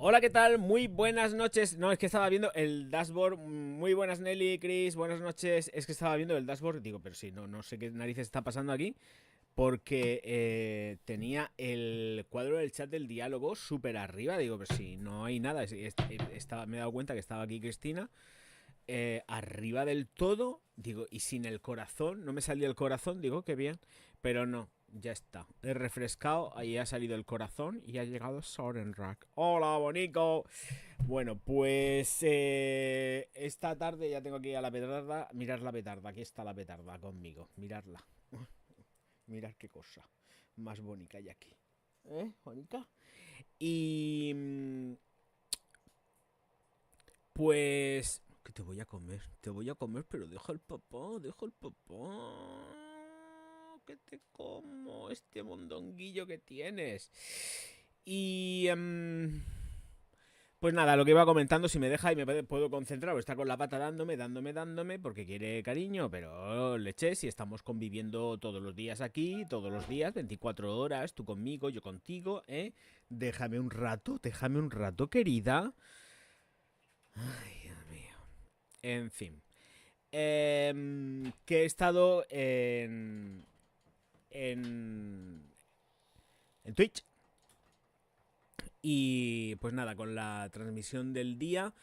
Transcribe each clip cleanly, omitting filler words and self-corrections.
Hola, ¿qué tal? Muy buenas noches. No, es que estaba viendo el dashboard. Muy buenas, Nelly, Chris. Buenas noches. Es que estaba viendo el dashboard. Digo, pero sí, no sé qué narices está pasando aquí. Porque tenía el cuadro del chat del diálogo súper arriba. Digo, pero sí, no hay nada. Me he dado cuenta que estaba aquí Cristina. Arriba del todo. Digo, y sin el corazón. No me salía el corazón. Digo, qué bien. Pero no, ya está. He refrescado, ahí ha salido el corazón y ha llegado Sorenrak. ¡Hola, bonico! Bueno, pues esta tarde ya tengo aquí a la petarda. Mirar la petarda, aquí está la petarda conmigo. Mirarla. Mirar qué cosa más bonita hay aquí. ¿Eh, bonita? Y pues... ¿Qué te voy a comer? Te voy a comer, pero deja el papá, deja el papá. Que te como este mondonguillo que tienes. Y... pues nada, lo que iba comentando, si me deja y me puedo concentrar, o está con la pata dándome, porque quiere cariño, pero leche, si estamos conviviendo todos los días aquí, todos los días, 24 horas, tú conmigo, yo contigo, ¿eh? Déjame un rato, querida. Ay, Dios mío. En fin. Que he estado en Twitch. Y pues nada, con la transmisión del día.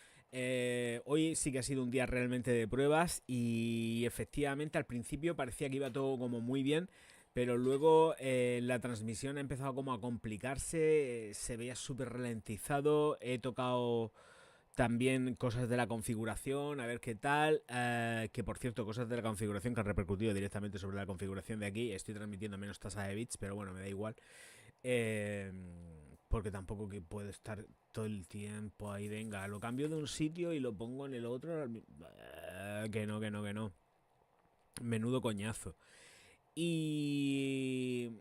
Hoy sí que ha sido un día realmente de pruebas y efectivamente al principio parecía que iba todo como muy bien, pero luego la transmisión ha empezado como a complicarse, se veía súper ralentizado, he tocado también cosas de la configuración, a ver qué tal. Que por cierto, cosas de la configuración que han repercutido directamente sobre la configuración de aquí. Estoy transmitiendo menos tasa de bits, pero bueno, me da igual. Eh, Porque tampoco que puedo estar todo el tiempo ahí. Venga, lo cambio de un sitio y lo pongo en el otro. Que no. Menudo coñazo. Y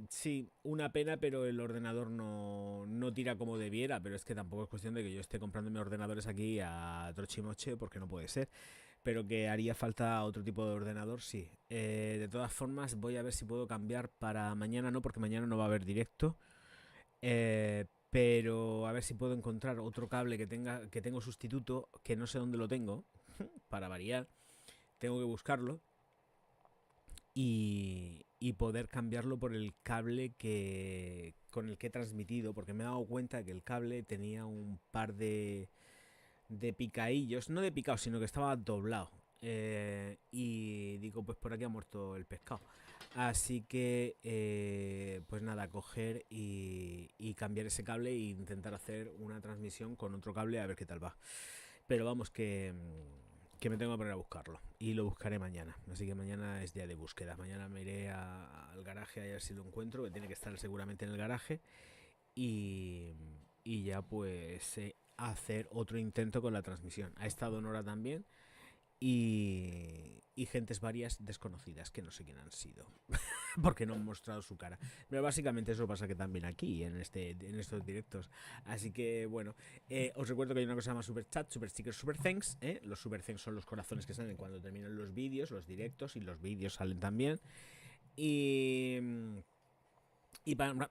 sí, una pena, pero el ordenador no tira como debiera. Pero es que tampoco es cuestión de que yo esté comprándome ordenadores aquí a trochimoche, porque no puede ser. Pero que haría falta otro tipo de ordenador, sí. De todas formas, voy a ver si puedo cambiar para mañana, no, porque mañana no va a haber directo. Pero a ver si puedo encontrar otro cable que tengo sustituto, que no sé dónde lo tengo, para variar. Tengo que buscarlo y poder cambiarlo por el cable con el que he transmitido, porque me he dado cuenta que el cable tenía un par de picaillos, no de picados, sino que estaba doblado. Y digo, pues por aquí ha muerto el pescado. Así que, pues nada, coger y cambiar ese cable e intentar hacer una transmisión con otro cable a ver qué tal va. Pero vamos, que me tengo que poner a buscarlo. Y lo buscaré mañana. Así que mañana es día de búsqueda. Mañana me iré al garaje a ver si lo encuentro, que tiene que estar seguramente en el garaje. Y, y ya pues hacer otro intento con la transmisión. Ha estado Nora también y gentes varias desconocidas que no sé quién han sido porque no han mostrado su cara, pero básicamente eso pasa que también aquí en estos directos. Así que bueno, os recuerdo que hay una cosa que se llama super chat, super stickers, super thanks, los super thanks son los corazones que salen cuando terminan los vídeos, los directos, y los vídeos salen también. Y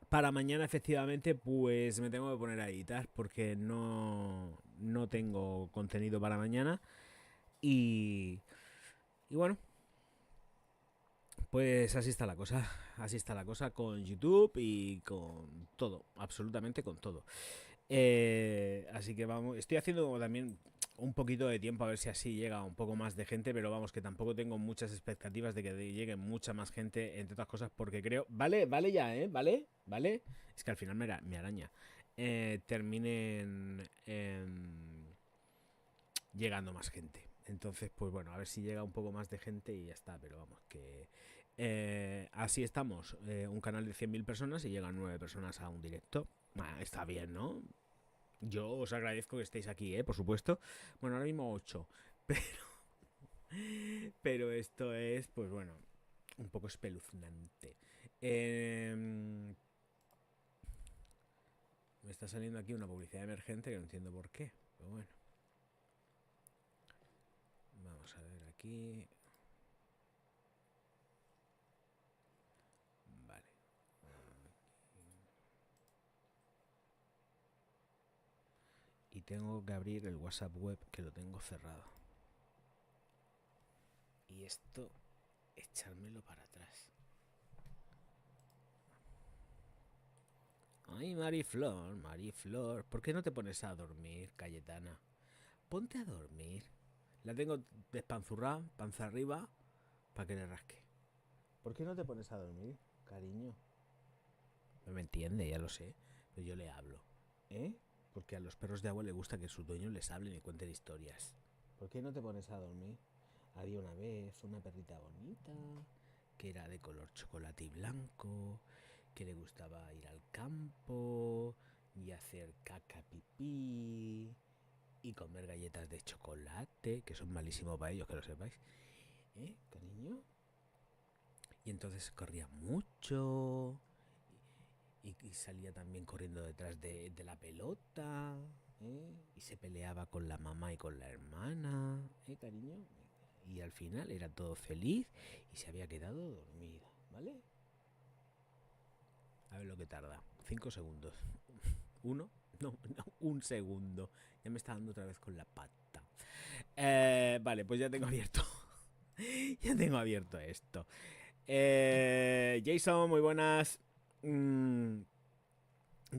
para mañana, efectivamente, pues me tengo que poner a editar porque no tengo contenido para mañana. Y bueno, pues así está la cosa. Así está la cosa con YouTube y con todo, absolutamente con todo. Así que vamos, estoy haciendo también un poquito de tiempo a ver si así llega un poco más de gente, pero vamos, que tampoco tengo muchas expectativas de que llegue mucha más gente, entre otras cosas, porque creo... Vale ya, ¿eh? Vale. Es que al final me araña. Terminen llegando más gente. Entonces, pues bueno, a ver si llega un poco más de gente y ya está, pero vamos, que... así estamos, un canal de 100.000 personas y llegan 9 personas a un directo. Está bien, ¿no? Yo os agradezco que estéis aquí, por supuesto. Bueno, ahora mismo 8. Pero esto es, pues bueno, un poco espeluznante. Me está saliendo aquí una publicidad emergente que no entiendo por qué. Pero bueno, vamos a ver aquí. Vale. tengo que abrir el WhatsApp web, que lo tengo cerrado. Y esto, echármelo para atrás. Ay, Mariflor, Mariflor, ¿por qué no te pones a dormir, Cayetana? Ponte a dormir. La tengo despanzurrada, panza arriba, para que le rasque. ¿Por qué no te pones a dormir, cariño? No me entiende, ya lo sé, pero yo le hablo. ¿Eh? Porque a los perros de agua les gusta que sus dueños les hablen y cuenten historias. ¿Por qué no te pones a dormir? Había una vez una perrita bonita, que era de color chocolate y blanco, que le gustaba ir al campo y hacer caca pipí y comer galletas de chocolate, que son malísimos para ellos, que lo sepáis. ¿Eh, cariño? Y entonces corría mucho y salía también corriendo detrás de la pelota, ¿eh? Y se peleaba con la mamá y con la hermana, cariño. Y al final era todo feliz y se había quedado dormida, ¿vale? A ver lo que tarda. 5 segundos. ¿1? No, un segundo. Ya me está dando otra vez con la pata. Vale, pues ya tengo abierto. Ya tengo abierto esto. Jason, muy buenas.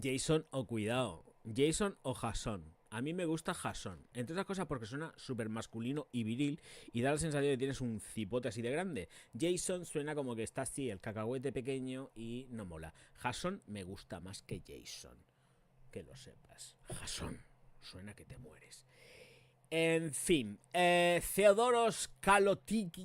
Jason o cuidado. Jason o Jason. A mí me gusta Jason. Entre otras cosas porque suena súper masculino y viril y da la sensación de que tienes un cipote así de grande. Jason suena como que está así, el cacahuete pequeño y no mola. Jason me gusta más que Jason. Que lo sepas. Jason. Suena que te mueres. En fin. Theodoros Calotinis.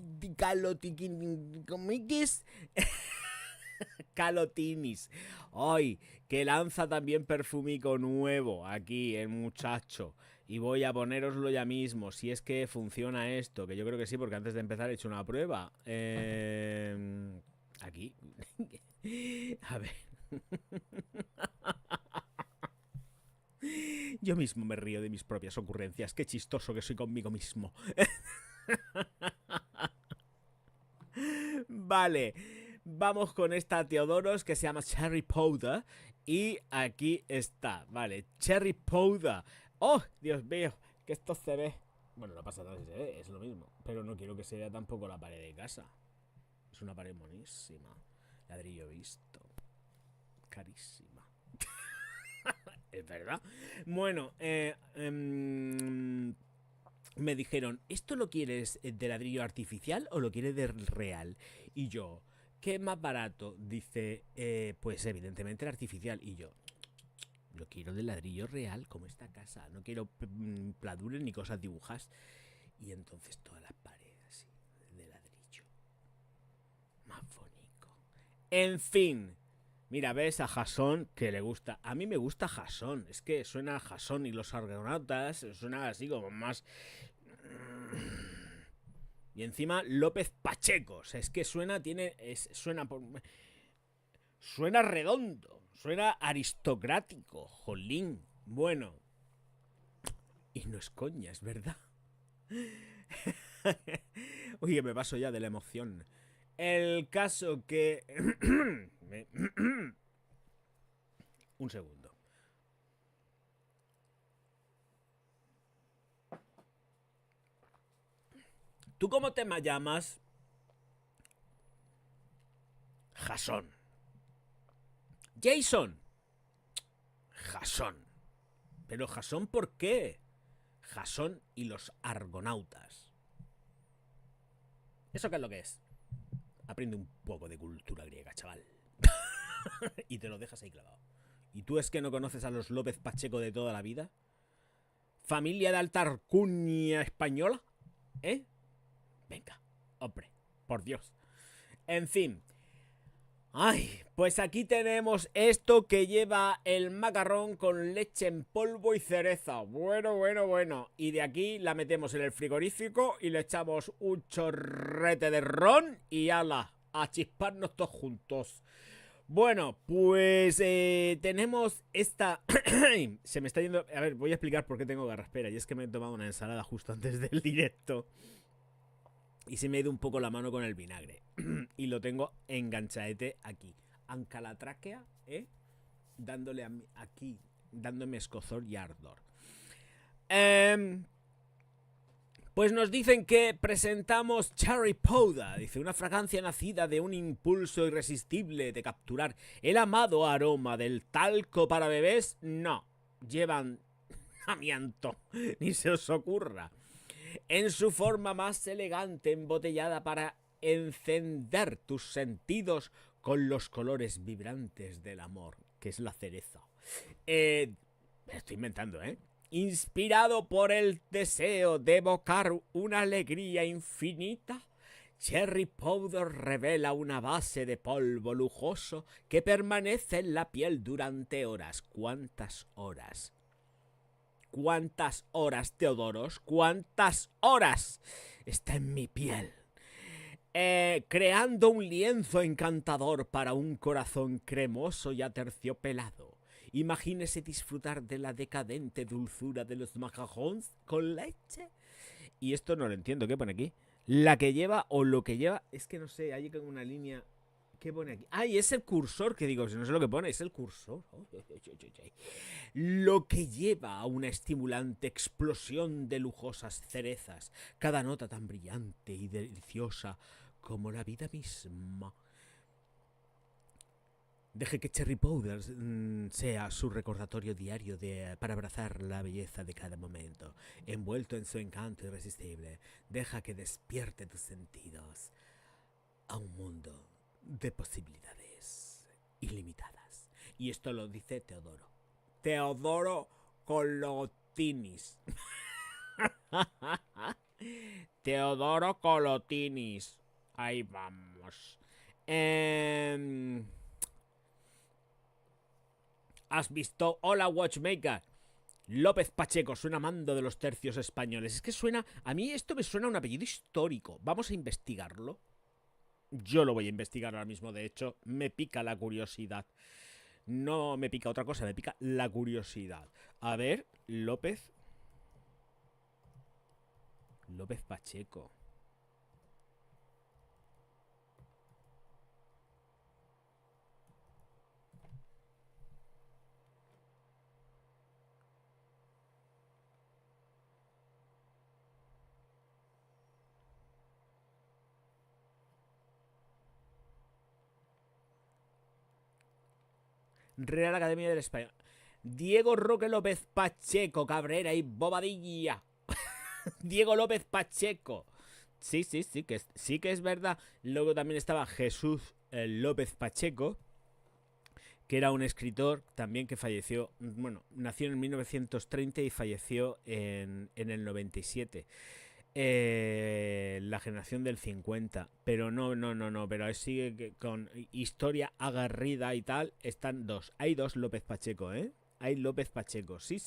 Ay, que lanza también perfumico nuevo aquí el muchacho. Y voy a poneroslo ya mismo, si es que funciona esto, que yo creo que sí, porque antes de empezar he hecho una prueba. Aquí. A ver. Yo mismo me río de mis propias ocurrencias. Qué chistoso que soy conmigo mismo. Vale. Vamos con esta Teodoros que se llama Cherry Powder. Y aquí está, vale, Cherry Powder. ¡Oh, Dios mío! Que esto se ve. Bueno, no pasa nada si se ve, es lo mismo. Pero no quiero que se vea tampoco la pared de casa. Es una pared monísima. Ladrillo visto. Carísima. Es verdad. Bueno, me dijeron, ¿esto lo quieres de ladrillo artificial o lo quieres de real? Y yo, ¿qué es más barato? Dice, pues evidentemente el artificial. Y yo, lo quiero de ladrillo real, como esta casa. No quiero pladures ni cosas dibujadas. Y entonces todas las paredes así, de ladrillo. Más bonito. En fin. Mira, ves a Jason que le gusta. A mí me gusta Jason. Es que suena a Jason y los argonautas. Suena así como más. Y encima López Pacheco. O sea, es que suena, suena redondo. Suena aristocrático. Jolín. Bueno. Y no es coña, es verdad. Oye, me paso ya de la emoción. El caso que... Un segundo. ¿Tú cómo te llamas? Jason. Jason. Jason. ¿Pero Jason por qué? Jason y los argonautas. ¿Eso qué es lo que es? Aprende un poco de cultura griega, chaval. Y te lo dejas ahí clavado. ¿Y tú es que no conoces a los López Pacheco de toda la vida? ¿Familia de alta alcurnia española? ¿Eh? Venga, hombre, por Dios. En fin. Ay, pues aquí tenemos esto que lleva el macarrón con leche en polvo y cereza. Bueno, bueno, bueno. Y de aquí la metemos en el frigorífico y le echamos un chorrete de ron y ala, a chisparnos todos juntos. Bueno, pues tenemos esta... Se me está yendo... A ver, voy a explicar por qué tengo garraspera. Y es que me he tomado una ensalada justo antes del directo. Y se me ha ido un poco la mano con el vinagre. Y lo tengo enganchadete aquí. Anca la tráquea, dándole aquí, dándome escozor y ardor. Pues nos dicen que presentamos Cherry Powder, dice, una fragancia nacida de un impulso irresistible de capturar el amado aroma del talco para bebés. No, llevan amianto, ni se os ocurra. En su forma más elegante, embotellada para encender tus sentidos con los colores vibrantes del amor, que es la cereza. Me estoy inventando, ¿eh? Inspirado por el deseo de evocar una alegría infinita, Cherry Powder revela una base de polvo lujoso que permanece en la piel durante horas. ¿Cuántas horas? ¿Cuántas horas, Teodoros? ¿Cuántas horas está en mi piel? Creando un lienzo encantador para un corazón cremoso y aterciopelado. Imagínese disfrutar de la decadente dulzura de los macarons con leche. Y esto no lo entiendo, ¿qué pone aquí? La que lleva o lo que lleva, es que no sé, hay una línea. ¿Qué pone aquí? ¡Ay, es el cursor! Que digo, no sé lo que pone, es el cursor. Lo que lleva a una estimulante explosión de lujosas cerezas, cada nota tan brillante y deliciosa como la vida misma. Deje que Cherry Powder sea su recordatorio diario para abrazar la belleza de cada momento. Envuelto en su encanto irresistible, deja que despierte tus sentidos a un mundo de posibilidades ilimitadas. Y esto lo dice Teodoro. Teodoro Colotinis. Teodoro Colotinis. Ahí vamos. ¿Has visto? Hola, Watchmaker. López Pacheco, suena mando de los tercios españoles. Es que suena... A mí esto me suena a un apellido histórico. Vamos a investigarlo. Yo lo voy a investigar ahora mismo, de hecho. Me pica la curiosidad. No me pica otra cosa, me pica la curiosidad. A ver, López Pacheco. Real Academia del Español. Diego Roque López Pacheco, Cabrera y Bobadilla. Diego López Pacheco. Sí, que es verdad. Luego también estaba Jesús López Pacheco, que era un escritor también que falleció, bueno, nació en 1930 y falleció en el 97. La generación del 50. Pero no, pero sigue con historia agarrida y tal. Están dos. Hay dos López Pacheco, ¿eh? Hay López Pacheco. Sí.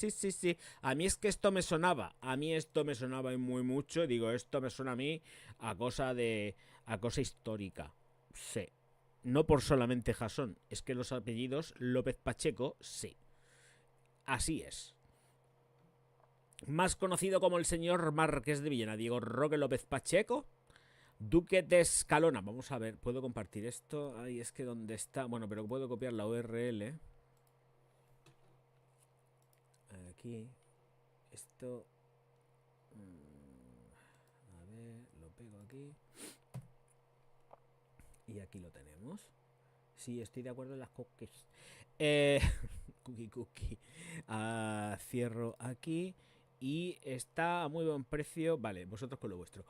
A mí es que esto me sonaba. A mí esto me sonaba muy mucho. Digo, esto me suena a mí a cosa histórica. Sí. No por solamente Jasón. Es que los apellidos López Pacheco, sí. Así es. Más conocido como el señor Marqués de Villena, Diego Roque López Pacheco, duque de Escalona. Vamos a ver, ¿puedo compartir esto? Ay, es que ¿dónde está? Bueno, pero puedo copiar la URL. Aquí. Esto... A ver, lo pego aquí. Y aquí lo tenemos. Sí, estoy de acuerdo en las cookies. Cookie. Cierro aquí. Y está a muy buen precio. Vale, vosotros con lo vuestro.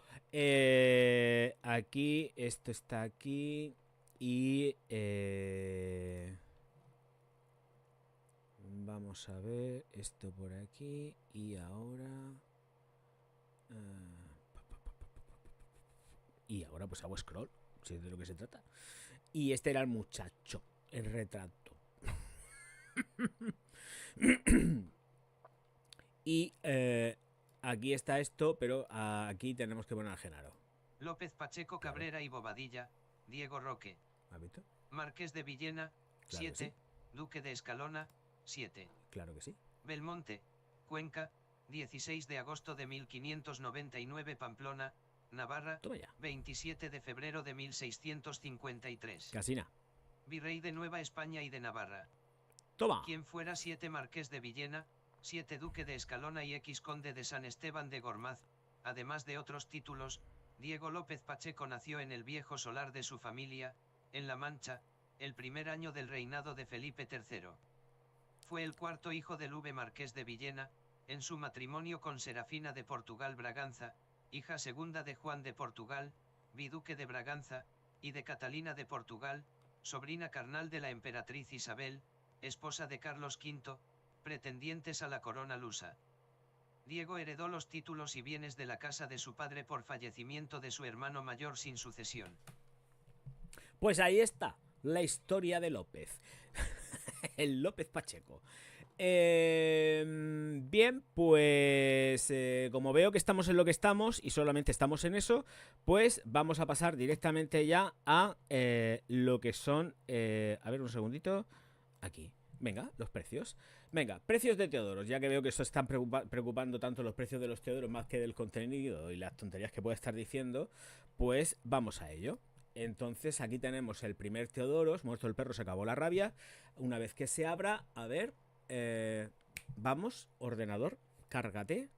Aquí, esto está aquí. Y vamos a ver esto por aquí. Y ahora... y ahora pues hago scroll, si es de lo que se trata. Y este era el muchacho, el retrato. Y aquí está esto, pero aquí tenemos que poner a Genaro. López Pacheco, claro. Cabrera y Bobadilla, Diego Roque. Marqués de Villena, claro 7, sí. Duque de Escalona, 7. Claro que sí. Belmonte, Cuenca, 16 de agosto de 1599. Pamplona, Navarra, 27 de febrero de 1653. Casina. Virrey de Nueva España y de Navarra. Toma. Quien fuera 7 Marqués de Villena, 7 Duque de Escalona y X Conde de San Esteban de Gormaz. Además de otros títulos, Diego López Pacheco nació en el viejo solar de su familia, en La Mancha, el primer año del reinado de Felipe III. Fue el cuarto hijo del Marqués de Villena, en su matrimonio con Serafina de Portugal Braganza, hija segunda de Juan de Portugal, viduque de Braganza, y de Catalina de Portugal, sobrina carnal de la emperatriz Isabel, esposa de Carlos V, pretendientes a la corona lusa. Diego heredó los títulos y bienes de la casa de su padre por fallecimiento de su hermano mayor sin sucesión. Pues ahí está, la historia de López. El López Pacheco. Bien, pues como veo que estamos en lo que estamos y solamente estamos en eso, pues vamos a pasar directamente ya a lo que son... a ver, un segundito. Aquí. Venga, los precios. Venga, precios de Teodoros. Ya que veo que eso están preocupando tanto los precios de los Teodoros más que del contenido y las tonterías que puede estar diciendo, pues vamos a ello. Entonces aquí tenemos el primer Teodoros. Muerto el perro, se acabó la rabia. Una vez que se abra, a ver... vamos, ordenador, cárgate.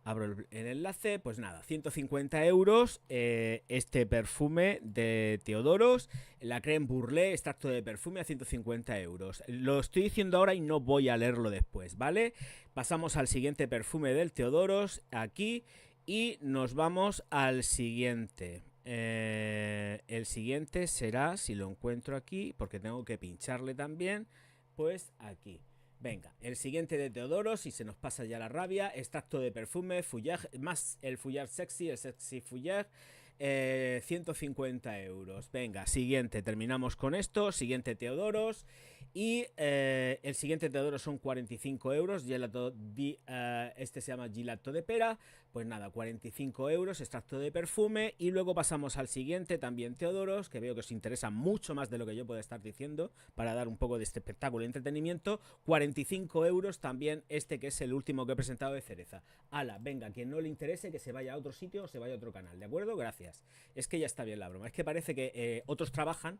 Abro el enlace, pues nada, 150 euros este perfume de Teodoros, la crème Burlé, extracto de perfume a 150 euros. Lo estoy diciendo ahora y no voy a leerlo después, ¿vale? Pasamos al siguiente perfume del Teodoros, aquí, y nos vamos al siguiente. El siguiente será, si lo encuentro aquí, porque tengo que pincharle también, pues aquí. Venga, el siguiente de Teodoros, y se nos pasa ya la rabia, extracto de perfume, foulard, más el foulard sexy, el sexy foulard, 150 euros. Venga, siguiente, terminamos con esto, siguiente Teodoros, y el siguiente Teodoros son 45 euros, gelato este se llama gelato de pera, pues nada, 45 euros, extracto de perfume, y luego pasamos al siguiente, también Teodoros, que veo que os interesa mucho más de lo que yo puedo estar diciendo, para dar un poco de este espectáculo y entretenimiento, 45 euros también este que es el último que he presentado de cereza. Ala, venga, quien no le interese que se vaya a otro sitio o se vaya a otro canal, ¿de acuerdo? Gracias. Es que ya está bien la broma, es que parece que otros trabajan,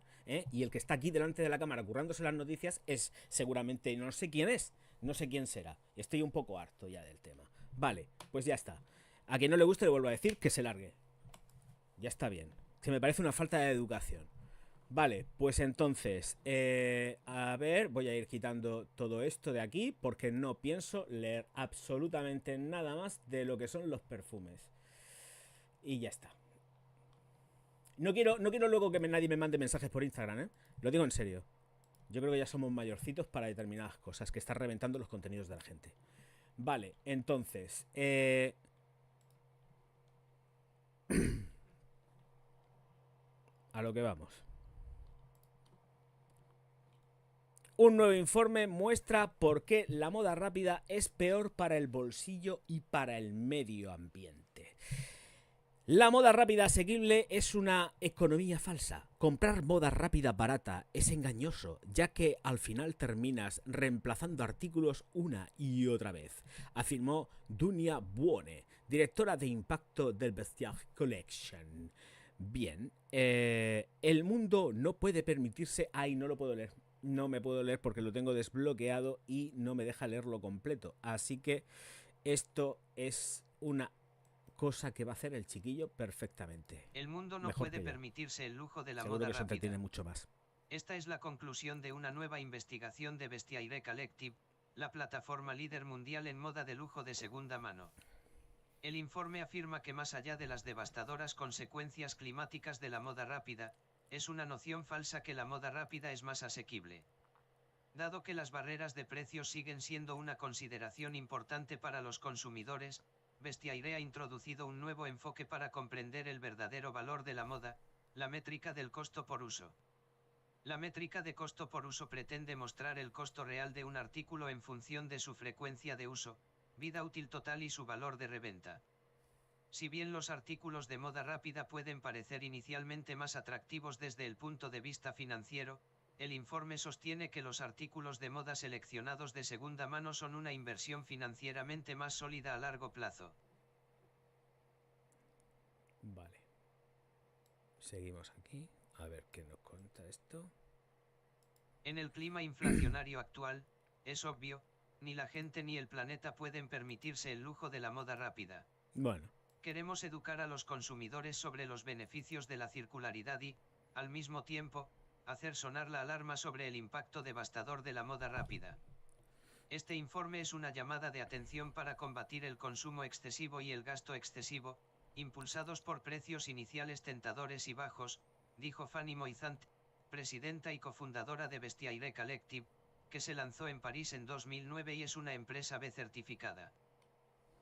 y el que está aquí delante de la cámara currándose las noticias es seguramente, no sé quién es, no sé quién será, estoy un poco harto ya del tema. Vale, pues ya está. A quien no le guste le vuelvo a decir que se largue. Ya está bien. Que me parece una falta de educación. Vale, pues entonces, a ver, voy a ir quitando todo esto de aquí porque no pienso leer absolutamente nada más de lo que son los perfumes. Y ya está. No quiero luego que nadie me mande mensajes por Instagram, ¿eh? Lo digo en serio. Yo creo que ya somos mayorcitos para determinadas cosas, que están reventando los contenidos de la gente. Vale, entonces, a lo que vamos. Un nuevo informe muestra por qué la moda rápida es peor para el bolsillo y para el medio ambiente. La moda rápida asequible es una economía falsa. Comprar moda rápida barata es engañoso, ya que al final terminas reemplazando artículos una y otra vez, afirmó Dunia Buone, directora de impacto del Bestiaire Collection. Bien, el mundo no puede permitirse... Ay, no lo puedo leer. No me puedo leer porque lo tengo desbloqueado y no me deja leerlo completo. Así que esto es una cosa que va a hacer el chiquillo perfectamente. El mundo no puede permitirse el lujo de la Seguro moda que se rápida. entretiene mucho más. Esta es la conclusión de una nueva investigación de Bestiaire Collective, la plataforma líder mundial en moda de lujo de segunda mano. El informe afirma que más allá de las devastadoras consecuencias climáticas de la moda rápida, es una noción falsa que la moda rápida es más asequible. Dado que las barreras de precios siguen siendo una consideración importante para los consumidores, Bestiaire ha introducido un nuevo enfoque para comprender el verdadero valor de la moda, la métrica del costo por uso. La métrica de costo por uso pretende mostrar el costo real de un artículo en función de su frecuencia de uso, vida útil total y su valor de reventa. Si bien los artículos de moda rápida pueden parecer inicialmente más atractivos desde el punto de vista financiero, el informe sostiene que los artículos de moda seleccionados de segunda mano son una inversión financieramente más sólida a largo plazo. Vale. Seguimos aquí. A ver qué nos cuenta esto. En el clima inflacionario actual, es obvio, ni la gente ni el planeta pueden permitirse el lujo de la moda rápida. Bueno. Queremos educar a los consumidores sobre los beneficios de la circularidad y, al mismo tiempo, hacer sonar la alarma sobre el impacto devastador de la moda rápida. Este informe es una llamada de atención para combatir el consumo excesivo y el gasto excesivo, impulsados por precios iniciales tentadores y bajos, dijo Fanny Moizant, presidenta y cofundadora de Vestiaire Collective, que se lanzó en París en 2009 y es una empresa B certificada.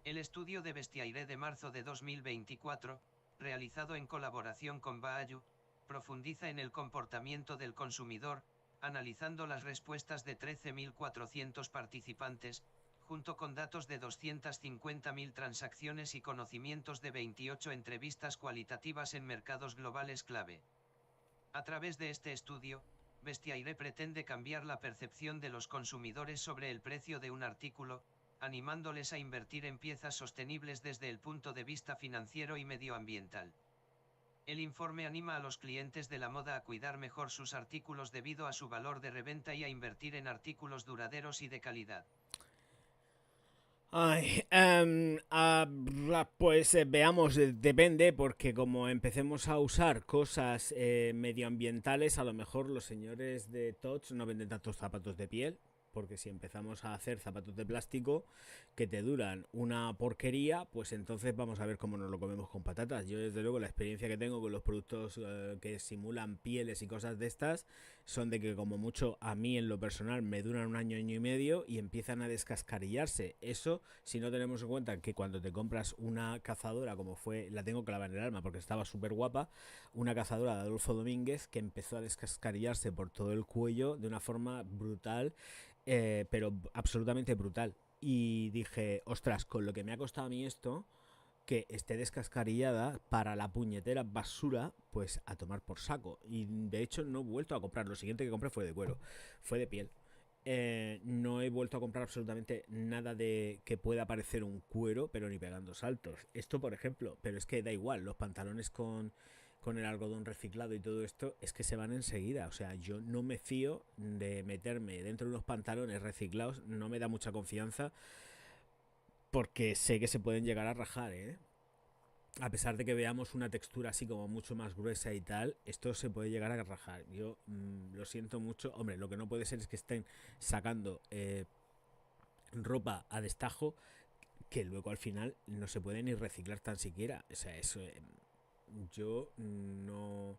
El estudio de Vestiaire de marzo de 2024, realizado en colaboración con Baayu, profundiza en el comportamiento del consumidor, analizando las respuestas de 13.400 participantes, junto con datos de 250.000 transacciones y conocimientos de 28 entrevistas cualitativas en mercados globales clave. A través de este estudio, Vestiaire pretende cambiar la percepción de los consumidores sobre el precio de un artículo, animándoles a invertir en piezas sostenibles desde el punto de vista financiero y medioambiental. El informe anima a los clientes de la moda a cuidar mejor sus artículos debido a su valor de reventa y a invertir en artículos duraderos y de calidad. Ay, pues veamos, depende, porque como empecemos a usar cosas medioambientales, a lo mejor los señores de Tots no venden tantos zapatos de piel, porque si empezamos a hacer zapatos de plástico que te duran una porquería, pues entonces vamos a ver cómo nos lo comemos con patatas. Yo desde luego la experiencia que tengo con los productos que simulan pieles y cosas de estas son de que como mucho a mí en lo personal me duran un año y medio y empiezan a descascarillarse. Eso si no tenemos en cuenta que cuando te compras una cazadora, como fue, la tengo clavada en el alma porque estaba súper guapa, una cazadora de Adolfo Domínguez que empezó a descascarillarse por todo el cuello de una forma brutal, pero absolutamente brutal. Y dije, ostras, con lo que me ha costado a mí esto, que esté descascarillada para la puñetera basura, pues a tomar por saco. Y de hecho no he vuelto a comprar. Lo siguiente que compré fue de cuero, fue de piel. No he vuelto a comprar absolutamente nada de que pueda parecer un cuero, pero ni pegando saltos. Esto, por ejemplo, pero es que da igual, los pantalones con el algodón reciclado y todo esto es que se van enseguida. O sea, yo no me fío de meterme dentro de unos pantalones reciclados, no me da mucha confianza porque sé que se pueden llegar a rajar, ¿eh? A pesar de que veamos una textura así como mucho más gruesa y tal, esto se puede llegar a rajar. Yo lo siento mucho. Hombre, lo que no puede ser es que estén sacando ropa a destajo que luego al final no se puede ni reciclar tan siquiera. O sea, eso yo no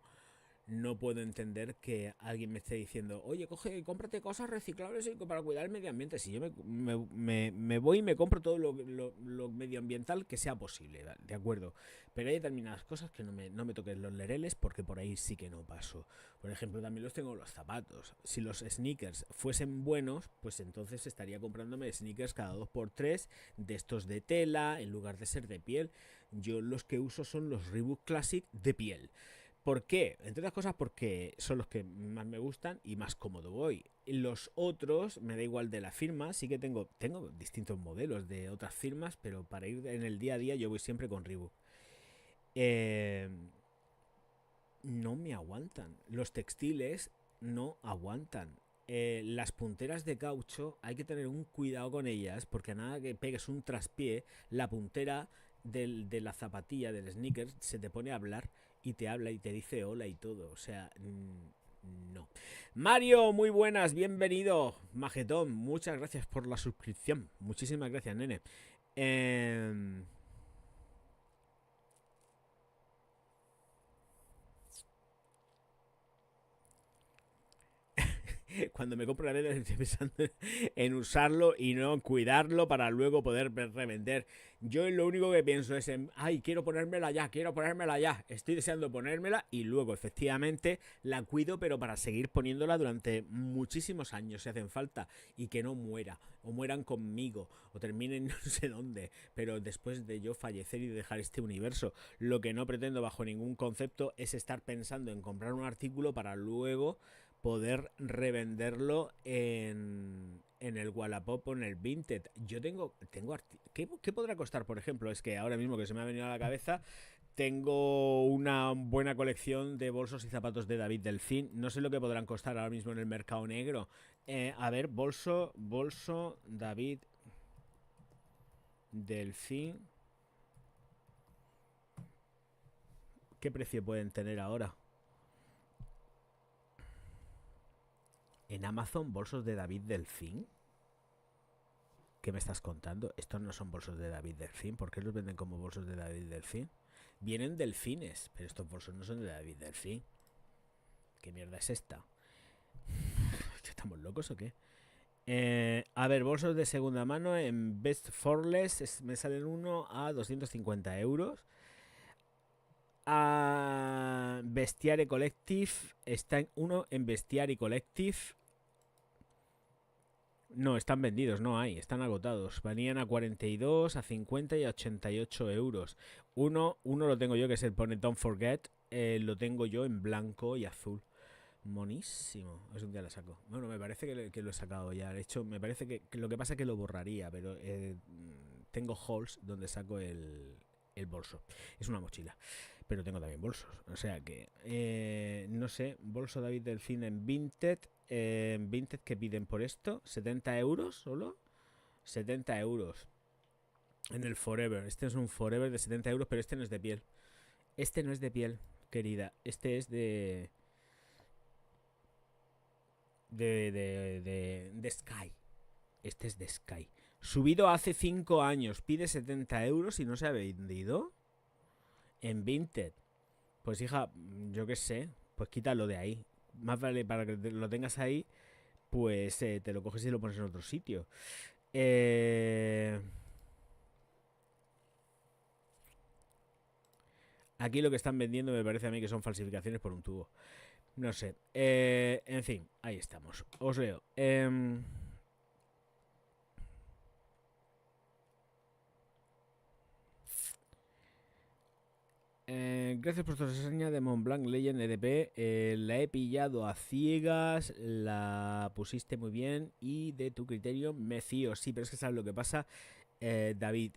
puedo entender que alguien me esté diciendo, oye, cómprate cosas reciclables para cuidar el medio ambiente. Si yo me voy y me compro todo lo medioambiental que sea posible, de acuerdo. Pero hay determinadas cosas que no me toquen los lereles porque por ahí sí que no paso. Por ejemplo, también los tengo los zapatos. Si los sneakers fuesen buenos, pues entonces estaría comprándome sneakers cada 2x3 de estos de tela en lugar de ser de piel. Yo los que uso son los Reebok Classic de piel. ¿Por qué? Entre otras cosas porque son los que más me gustan y más cómodo voy. Los otros, me da igual de la firma, sí que tengo distintos modelos de otras firmas, pero para ir en el día a día yo voy siempre con Reebok. No me aguantan. Los textiles no aguantan. Las punteras de caucho hay que tener un cuidado con ellas porque a nada que pegues un traspié, la puntera de la zapatilla, del sneaker, se te pone a hablar y te habla y te dice hola y todo. O sea, no. Mario, muy buenas, bienvenido. Majetón, muchas gracias por la suscripción. Muchísimas gracias, nene. Cuando me compro la vela estoy pensando en usarlo y no en cuidarlo para luego poder revender. Yo lo único que pienso es en, ay, quiero ponérmela ya. Estoy deseando ponérmela y luego efectivamente la cuido, pero para seguir poniéndola durante muchísimos años si hacen falta y que no muera o mueran conmigo o terminen no sé dónde, pero después de yo fallecer y dejar este universo. Lo que no pretendo bajo ningún concepto es estar pensando en comprar un artículo para luego poder revenderlo en el Wallapop o en el Vinted. Yo tengo ¿qué podrá costar, por ejemplo? Es que ahora mismo que se me ha venido a la cabeza, Tengo una buena colección de bolsos y zapatos de David Delfín. No sé lo que podrán costar ahora mismo en el mercado negro. A ver, bolso David Delfín. ¿Qué precio pueden tener ahora? En Amazon, bolsos de David Delfín. ¿Qué me estás contando? Estos no son bolsos de David Delfín. ¿Por qué los venden como bolsos de David Delfín? Vienen delfines, pero estos bolsos no son de David Delfín. ¿Qué mierda es esta? ¿Estamos locos o qué? A ver, bolsos de segunda mano en Best for Less me salen uno a 250 euros. Bestiary Collective está en uno en Bestiary Collective. No, están vendidos, no hay, están agotados. Venían a 42, a 50 y a 88 euros. Uno lo tengo yo, que es el Pone Don't Forget. Lo tengo yo en blanco y azul. Monísimo. Es un día lo saco. Bueno, me parece que lo he sacado ya. De hecho, me parece que lo que pasa es que lo borraría, pero tengo holes donde saco el bolso. Es una mochila, pero tengo también bolsos. O sea que, no sé, bolso David Delfín en Vinted. Vinted, ¿qué piden por esto? ¿70 euros solo? 70 euros. En el Forever. Este es un Forever de 70 euros, pero este no es de piel. Este no es de piel, querida. Este es de Sky. Este es de Sky. Subido hace 5 años. Pide 70 euros y no se ha vendido. En Vinted. Pues hija, yo qué sé. Pues quítalo de ahí. Más vale para que lo tengas ahí. Pues te lo coges y lo pones en otro sitio. Aquí lo que están vendiendo me parece a mí que son falsificaciones por un tubo. No sé. En fin, ahí estamos. Os leo. Gracias por tu reseña de Montblanc Legend EDP. La he pillado a ciegas, la pusiste muy bien y de tu criterio me fío. Sí, pero es que sabes lo que pasa, David.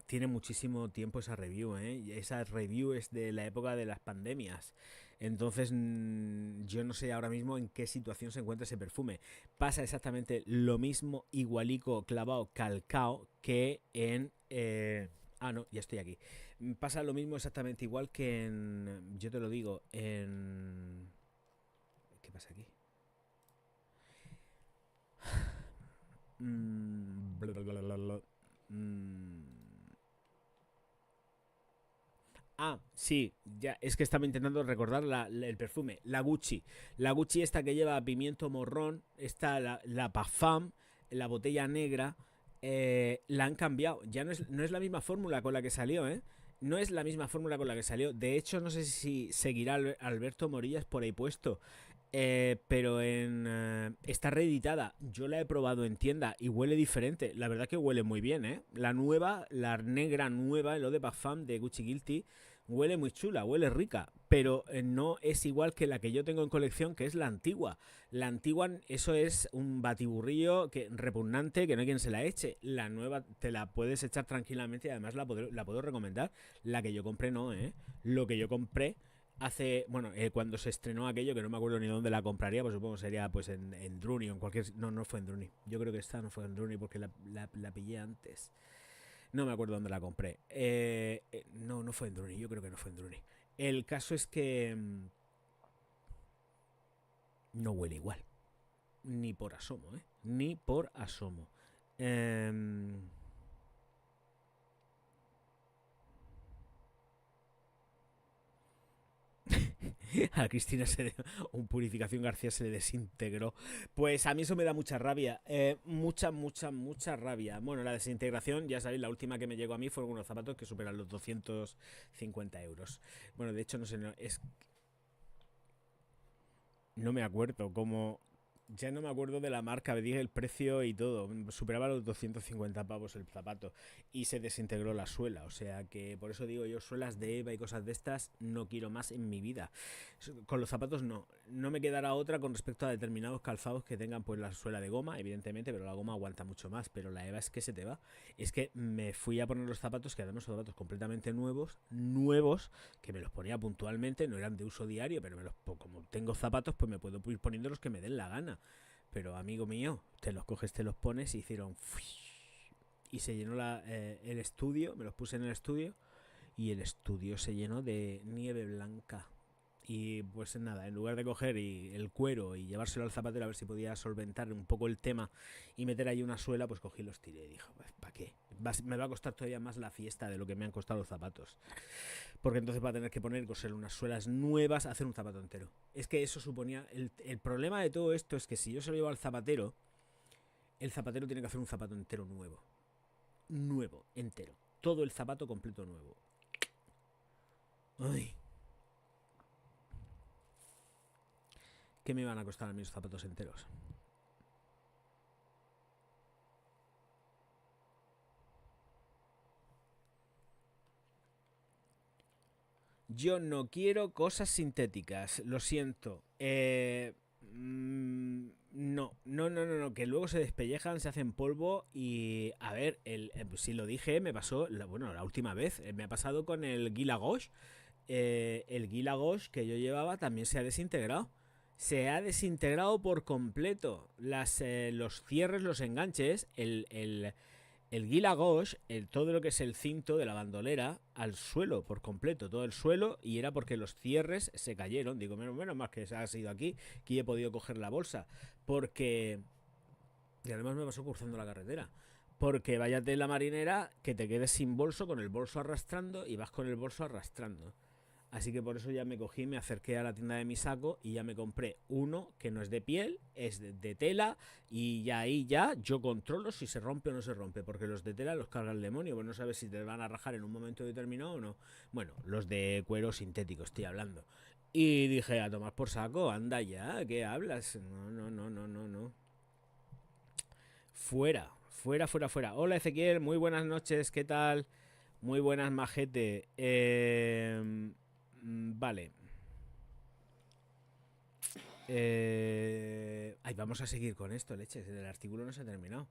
Tiene muchísimo tiempo esa review, ¿eh? Esa review es de la época de las pandemias. Entonces, yo no sé ahora mismo en qué situación se encuentra ese perfume. Pasa exactamente lo mismo, igualico, clavado, calcao, que en... no, ya estoy aquí. Pasa lo mismo exactamente igual que en... Yo te lo digo, en... ¿Qué pasa aquí? Sí, ya, es que estaba intentando recordar el perfume, la Gucci. La Gucci esta que lleva pimiento morrón, esta, la Parfum, la botella negra, la han cambiado. Ya no es la misma fórmula con la que salió, ¿eh? No es la misma fórmula con la que salió. De hecho, no sé si seguirá Alberto Morillas por ahí puesto. Pero está reeditada. Yo la he probado en tienda y huele diferente. La verdad que huele muy bien, ¿eh? La nueva, la negra nueva, el Eau de Parfum de Gucci Guilty, huele muy chula, huele rica. Pero no es igual que la que yo tengo en colección, que es la antigua. La antigua, eso es un batiburrillo repugnante que no hay quien se la eche. La nueva te la puedes echar tranquilamente y además la puedo recomendar. La que yo compré no, ¿eh? Lo que yo compré cuando se estrenó aquello, que no me acuerdo ni dónde la compraría, pues supongo que sería pues en Druni o en cualquier... No fue en Druni. Yo creo que esta no fue en Druni porque la pillé antes. No me acuerdo dónde la compré. No fue en Druni. Yo creo que no fue en Druni. El caso es que no huele igual. Ni por asomo, ¿eh? Ni por asomo. A Cristina un Purificación García se le desintegró. Pues a mí eso me da mucha rabia. Mucha rabia. Bueno, la desintegración, ya sabéis, la última que me llegó a mí fueron unos zapatos que superan los 250 euros. Bueno, de hecho, no sé, no me acuerdo cómo... Ya no me acuerdo de la marca, me dije el precio y todo. Superaba los 250 pavos el zapato. Y se desintegró la suela. O sea que por eso digo yo, suelas de Eva y cosas de estas no quiero más en mi vida. Con los zapatos no. No me quedará otra con respecto a determinados calzados que tengan pues la suela de goma, evidentemente, pero la goma aguanta mucho más. Pero la Eva es que se te va. Es que me fui a poner los zapatos, que además son zapatos completamente nuevos, nuevos, que me los ponía puntualmente, no eran de uso diario, pero como tengo zapatos, pues me puedo ir poniendo los que me den la gana. Pero amigo mío, te los coges, te los pones y hicieron... Y se llenó el estudio, me los puse en el estudio y el estudio se llenó de nieve blanca. Y pues nada, en lugar de coger el cuero y llevárselo al zapatero a ver si podía solventar un poco el tema y meter ahí una suela, pues cogí y los tiré y dije, pues, ¿para qué? Me va a costar todavía más la fiesta de lo que me han costado los zapatos. Porque entonces va a tener que coser unas suelas nuevas, hacer un zapato entero. Es que eso suponía... El problema de todo esto es que si yo se lo llevo al zapatero, el zapatero tiene que hacer un zapato entero nuevo. Nuevo, entero. Todo el zapato completo nuevo. Ay. ¿Qué me van a costar a mí los zapatos enteros? Yo no quiero cosas sintéticas, lo siento. No, que luego se despellejan, se hacen polvo y... A ver, si lo dije, me pasó, la última vez, me ha pasado con el Guy Lagos. El Guy Lagos que yo llevaba también se ha desintegrado. Se ha desintegrado por completo. Los cierres, los enganches, el Guy Gauche, todo lo que es el cinto de la bandolera, al suelo por completo, todo el suelo, y era porque los cierres se cayeron. Digo, menos mal que se ha sido aquí, que he podido coger la bolsa, porque... Y además me pasó cruzando la carretera. Porque váyate en la marinera, que te quedes sin bolso, con el bolso arrastrando, y vas con el bolso arrastrando. Así que por eso ya me cogí, me acerqué a la tienda de mi saco y ya me compré uno que no es de piel, es de tela, y ya ahí ya yo controlo si se rompe o no se rompe, porque los de tela los carga el demonio, pues no sabes si te van a rajar en un momento determinado o no. Bueno, los de cuero sintético estoy hablando. Y dije, a tomar por saco, anda ya, ¿qué hablas? No. Fuera, fuera. Hola Ezequiel, muy buenas noches, ¿qué tal? Muy buenas, majete. Vale. Vamos a seguir con esto, leches. El artículo no se ha terminado.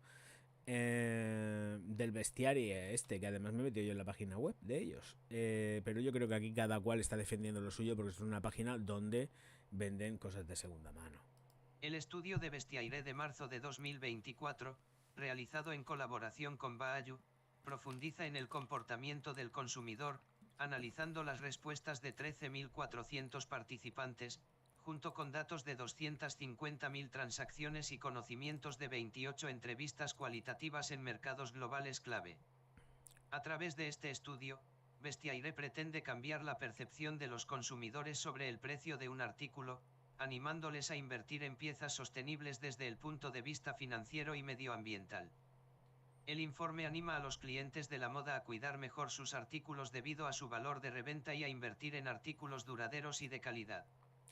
Del bestiario que además me he metido yo en la página web de ellos. Pero yo creo que aquí cada cual está defendiendo lo suyo porque es una página donde venden cosas de segunda mano. El estudio de Bestiaire de marzo de 2024, realizado en colaboración con Baayu, profundiza en el comportamiento del consumidor, analizando las respuestas de 13.400 participantes, junto con datos de 250.000 transacciones y conocimientos de 28 entrevistas cualitativas en mercados globales clave. A través de este estudio, Bestiaire pretende cambiar la percepción de los consumidores sobre el precio de un artículo, animándoles a invertir en piezas sostenibles desde el punto de vista financiero y medioambiental. El informe anima a los clientes de la moda a cuidar mejor sus artículos debido a su valor de reventa y a invertir en artículos duraderos y de calidad.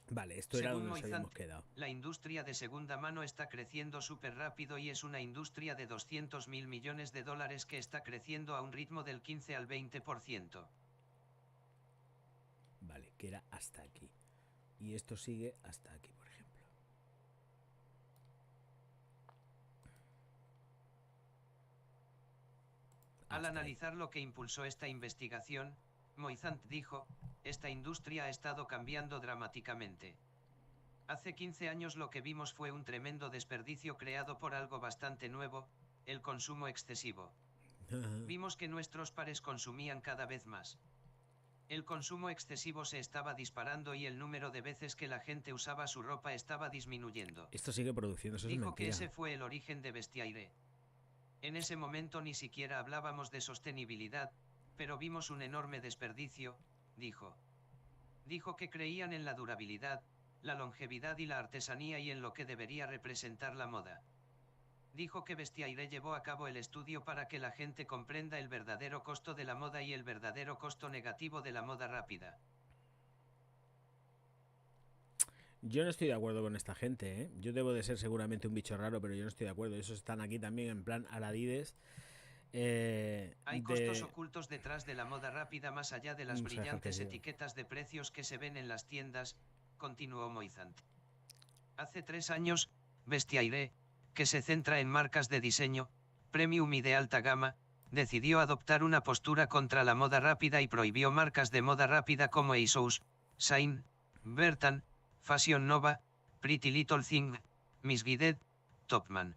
Vale, esto era donde nos habíamos quedado. La industria de segunda mano está creciendo súper rápido y es una industria de 200.000 millones de dólares que está creciendo a un ritmo del 15 al 20%. Vale, que era hasta aquí. Y esto sigue hasta aquí, por ejemplo. Al analizar lo que impulsó esta investigación, Moizant dijo, esta industria ha estado cambiando dramáticamente. Hace 15 años lo que vimos fue un tremendo desperdicio creado por algo bastante nuevo, el consumo excesivo. Vimos que nuestros pares consumían cada vez más. El consumo excesivo se estaba disparando y el número de veces que la gente usaba su ropa estaba disminuyendo. Esto sigue produciendo, eso es mentira. Dijo que ese fue el origen de Bestiaire. En ese momento ni siquiera hablábamos de sostenibilidad, pero vimos un enorme desperdicio, dijo. Dijo que creían en la durabilidad, la longevidad y la artesanía y en lo que debería representar la moda. Dijo que Bestiaire llevó a cabo el estudio para que la gente comprenda el verdadero costo de la moda y el verdadero costo negativo de la moda rápida. Yo no estoy de acuerdo con esta gente, ¿eh? Yo debo de ser seguramente un bicho raro, pero yo no estoy de acuerdo. Esos están aquí también en plan Aladides. Hay costos ocultos detrás de la moda rápida más allá de las brillantes etiquetas de precios que se ven en las tiendas, continuó Moizant. Hace 3 años, Vestiaire, que se centra en marcas de diseño, premium y de alta gama, decidió adoptar una postura contra la moda rápida y prohibió marcas de moda rápida como ASOS, Shine, Bertan, Fashion Nova, Pretty Little Thing, Misguided, Topman,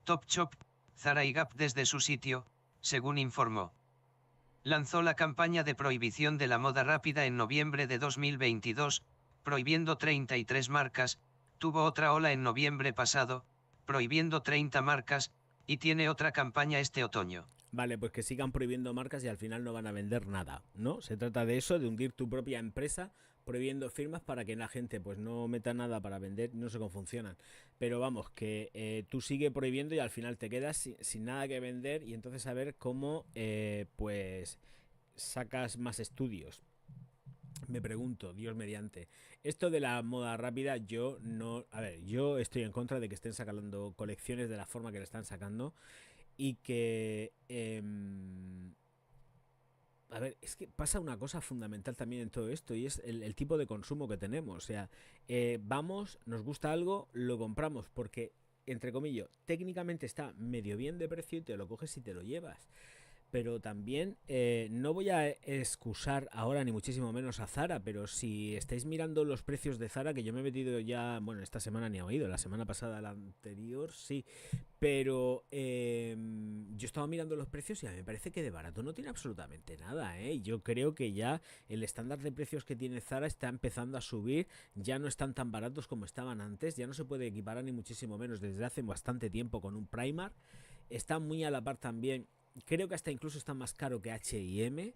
Topshop, Zara y Gap desde su sitio, según informó. Lanzó la campaña de prohibición de la moda rápida en noviembre de 2022, prohibiendo 33 marcas, tuvo otra ola en noviembre pasado, prohibiendo 30 marcas, y tiene otra campaña este otoño. Vale, pues que sigan prohibiendo marcas y al final no van a vender nada, ¿no? Se trata de eso, de hundir tu propia empresa prohibiendo firmas para que la gente pues no meta nada para vender, no sé cómo funcionan. Pero vamos, que tú sigue prohibiendo y al final te quedas sin nada que vender y entonces a ver cómo pues sacas más estudios. Me pregunto, Dios mediante. Esto de la moda rápida, yo no... A ver, yo estoy en contra de que estén sacando colecciones de la forma que le están sacando y que... a ver, es que pasa una cosa fundamental también en todo esto y es el tipo de consumo que tenemos. O sea, vamos, nos gusta algo, lo compramos porque, entre comillas, técnicamente está medio bien de precio y te lo coges y te lo llevas. Pero también no voy a excusar ahora ni muchísimo menos a Zara, pero si estáis mirando los precios de Zara, que yo me he metido ya, bueno, esta semana ni he oído, la semana pasada, la anterior, sí, pero yo estaba mirando los precios y a mí me parece que de barato no tiene absolutamente nada, ¿eh? Yo creo que ya el estándar de precios que tiene Zara está empezando a subir, ya no están tan baratos como estaban antes, ya no se puede equiparar ni muchísimo menos desde hace bastante tiempo con un Primark, está muy a la par también. Creo que hasta incluso está más caro que H&M.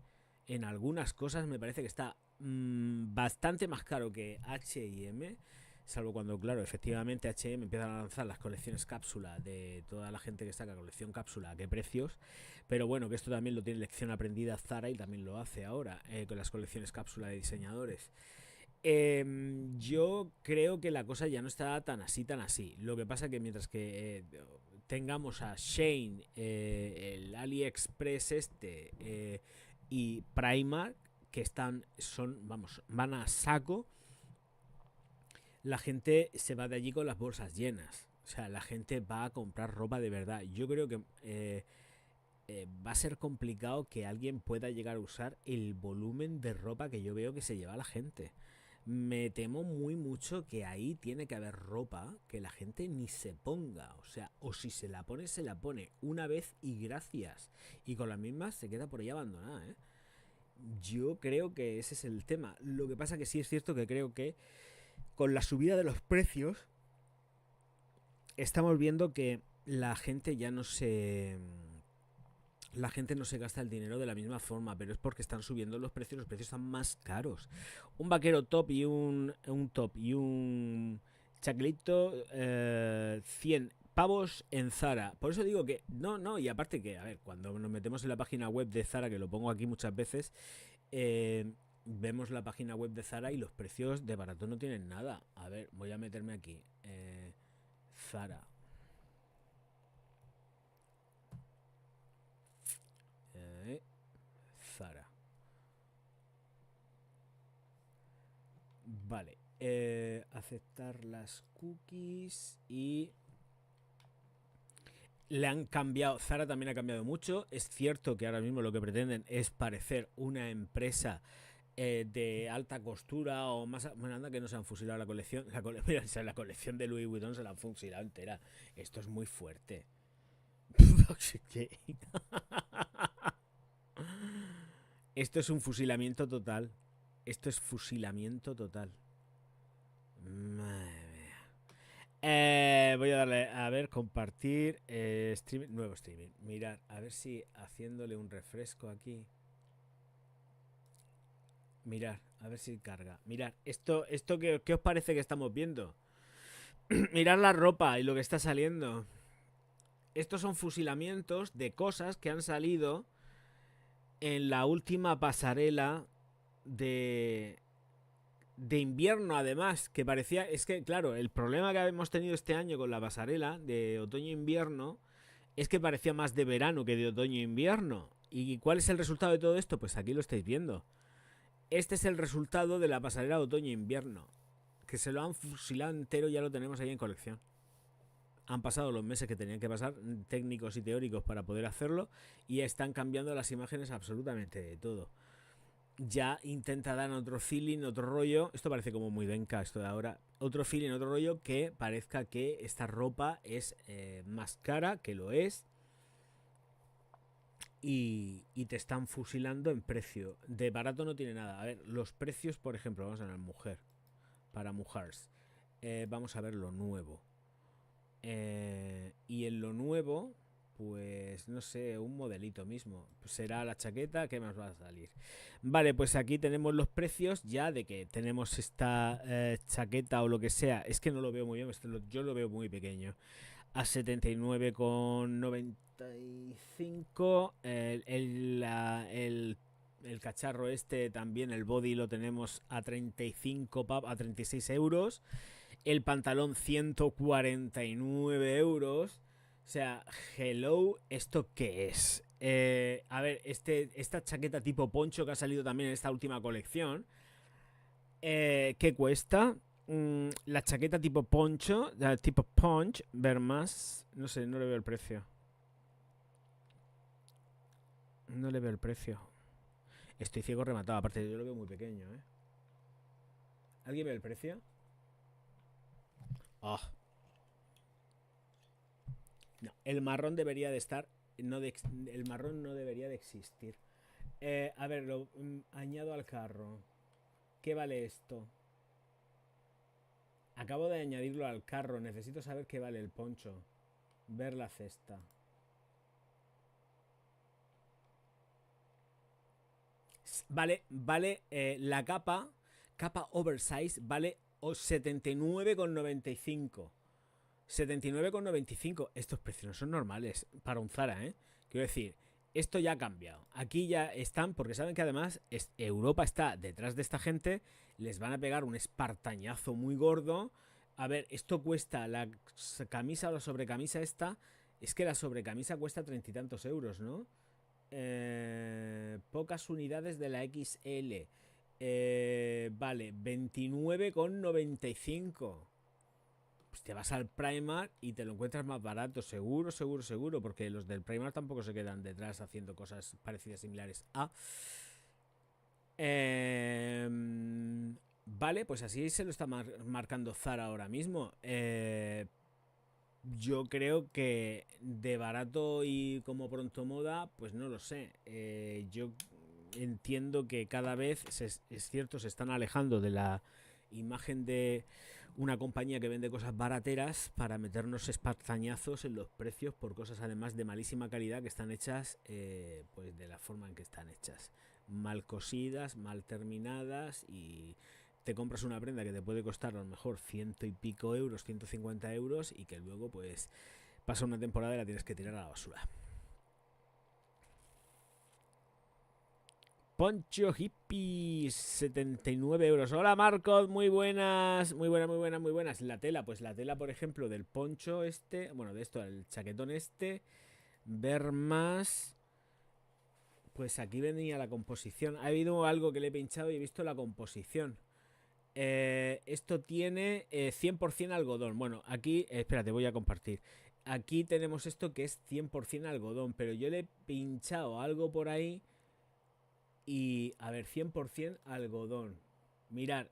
En algunas cosas me parece que está bastante más caro que H&M. Salvo cuando, claro, efectivamente H&M empiezan a lanzar las colecciones cápsula de toda la gente que saca colección cápsula, a qué precios. Pero bueno, que esto también lo tiene lección aprendida Zara y también lo hace ahora con las colecciones cápsula de diseñadores. Yo creo que la cosa ya no está tan así. Lo que pasa que mientras que tengamos a Shane, el AliExpress y Primark, que van a saco, la gente se va de allí con las bolsas llenas. O sea, la gente va a comprar ropa de verdad. Yo creo que va a ser complicado que alguien pueda llegar a usar el volumen de ropa que yo veo que se lleva la gente. Me temo muy mucho que ahí tiene que haber ropa que la gente ni se ponga. O sea, o si se la pone una vez y gracias. Y con las mismas se queda por ahí abandonada, ¿eh? Yo creo que ese es el tema. Lo que pasa que sí es cierto que creo que con la subida de los precios estamos viendo que la gente ya no se... La gente no se gasta el dinero de la misma forma, pero es porque están subiendo los precios están más caros. Un vaquero top y un chaclito, 100 pavos en Zara. Por eso digo que no, y aparte que, a ver, cuando nos metemos en la página web de Zara, que lo pongo aquí muchas veces, vemos la página web de Zara y los precios de barato no tienen nada. A ver, voy a meterme aquí. Zara. Zara. Vale. Aceptar las cookies y... Le han cambiado, Zara también ha cambiado mucho. Es cierto que ahora mismo lo que pretenden es parecer una empresa de alta costura o más... Bueno, anda que no se han fusilado la colección. Mira, la colección de Louis Vuitton se la han fusilado entera. Esto es muy fuerte. Esto es un fusilamiento total. Esto es fusilamiento total. Madre mía. Voy a darle a ver, compartir. Nuevo streaming. Mirad, a ver si haciéndole un refresco aquí. Mirad, a ver si carga. Mirad, esto ¿qué os parece que estamos viendo? Mirad la ropa y lo que está saliendo. Estos son fusilamientos de cosas que han salido en la última pasarela de de invierno además, que parecía... Es que, claro, el problema que hemos tenido este año con la pasarela de otoño-invierno es que parecía más de verano que de otoño-invierno. ¿Y cuál es el resultado de todo esto? Pues aquí lo estáis viendo. Este es el resultado de la pasarela de otoño-invierno. Que se lo han fusilado entero, ya lo tenemos ahí en colección. Han pasado los meses que tenían que pasar, técnicos y teóricos, para poder hacerlo, y están cambiando las imágenes absolutamente de todo. Ya intenta dar otro feeling, otro rollo. Esto parece como muy denka, esto de ahora. Otro feeling, otro rollo que parezca que esta ropa es más cara, que lo es. Y te están fusilando en precio. De barato no tiene nada. A ver, los precios, por ejemplo, vamos a ver mujer. Para mujeres. Vamos a ver lo nuevo. Y en lo nuevo, pues no sé, un modelito mismo. Pues será la chaqueta, ¿qué más va a salir? Vale, pues aquí tenemos los precios ya de que tenemos esta chaqueta o lo que sea. Es que no lo veo muy bien, yo lo veo muy pequeño. A 79,95. El cacharro este también, el body lo tenemos a 35, a 36 euros. El pantalón 149 euros. O sea, hello, ¿esto qué es? A ver, esta chaqueta tipo poncho que ha salido también en esta última colección. ¿Qué cuesta? La chaqueta tipo poncho, tipo punch, ver más. No sé, no le veo el precio. No le veo el precio. Estoy ciego rematado, aparte yo lo veo muy pequeño, ¿eh? ¿Alguien ve el precio? Oh. No, el marrón debería de estar. El marrón no debería de existir. A ver, lo añado al carro. ¿Qué vale esto? Acabo de añadirlo al carro. Necesito saber qué vale el poncho. Ver la cesta. Vale, la capa oversize vale 79,95. 79,95. Estos precios no son normales para un Zara, ¿eh? Quiero decir, esto ya ha cambiado. Aquí ya están, porque saben que además Europa está detrás de esta gente. Les van a pegar un espartañazo muy gordo. A ver, esto cuesta la camisa o la sobrecamisa esta. Es que la sobrecamisa cuesta 30 y tantos euros, ¿no? Pocas unidades de la XL. Vale, 29,95. Pues te vas al Primark y te lo encuentras más barato, seguro, porque los del Primark tampoco se quedan detrás haciendo cosas parecidas, similares a... Vale, pues así se lo está marcando Zara ahora mismo. Yo creo que de barato y como pronto moda, pues no lo sé. Yo entiendo que cada vez, es cierto, se están alejando de la imagen de una compañía que vende cosas barateras para meternos espartañazos en los precios por cosas además de malísima calidad que están hechas pues de la forma en que están hechas. Mal cosidas, mal terminadas, y te compras una prenda que te puede costar a lo mejor 100 y pico euros, 150 euros, y que luego pues pasa una temporada y la tienes que tirar a la basura. Poncho Hippies, 79 euros. Hola Marcos, muy buenas, muy buenas. La tela, pues la tela, por ejemplo, del poncho este, bueno, de esto, el chaquetón este, ver más. Pues aquí venía la composición. Ha habido algo que le he pinchado y he visto la composición. Esto tiene 100% algodón. Bueno, aquí, espérate, voy a compartir. Aquí tenemos esto que es 100% algodón, pero yo le he pinchado algo por ahí. Y, a ver, 100% algodón. Mirad,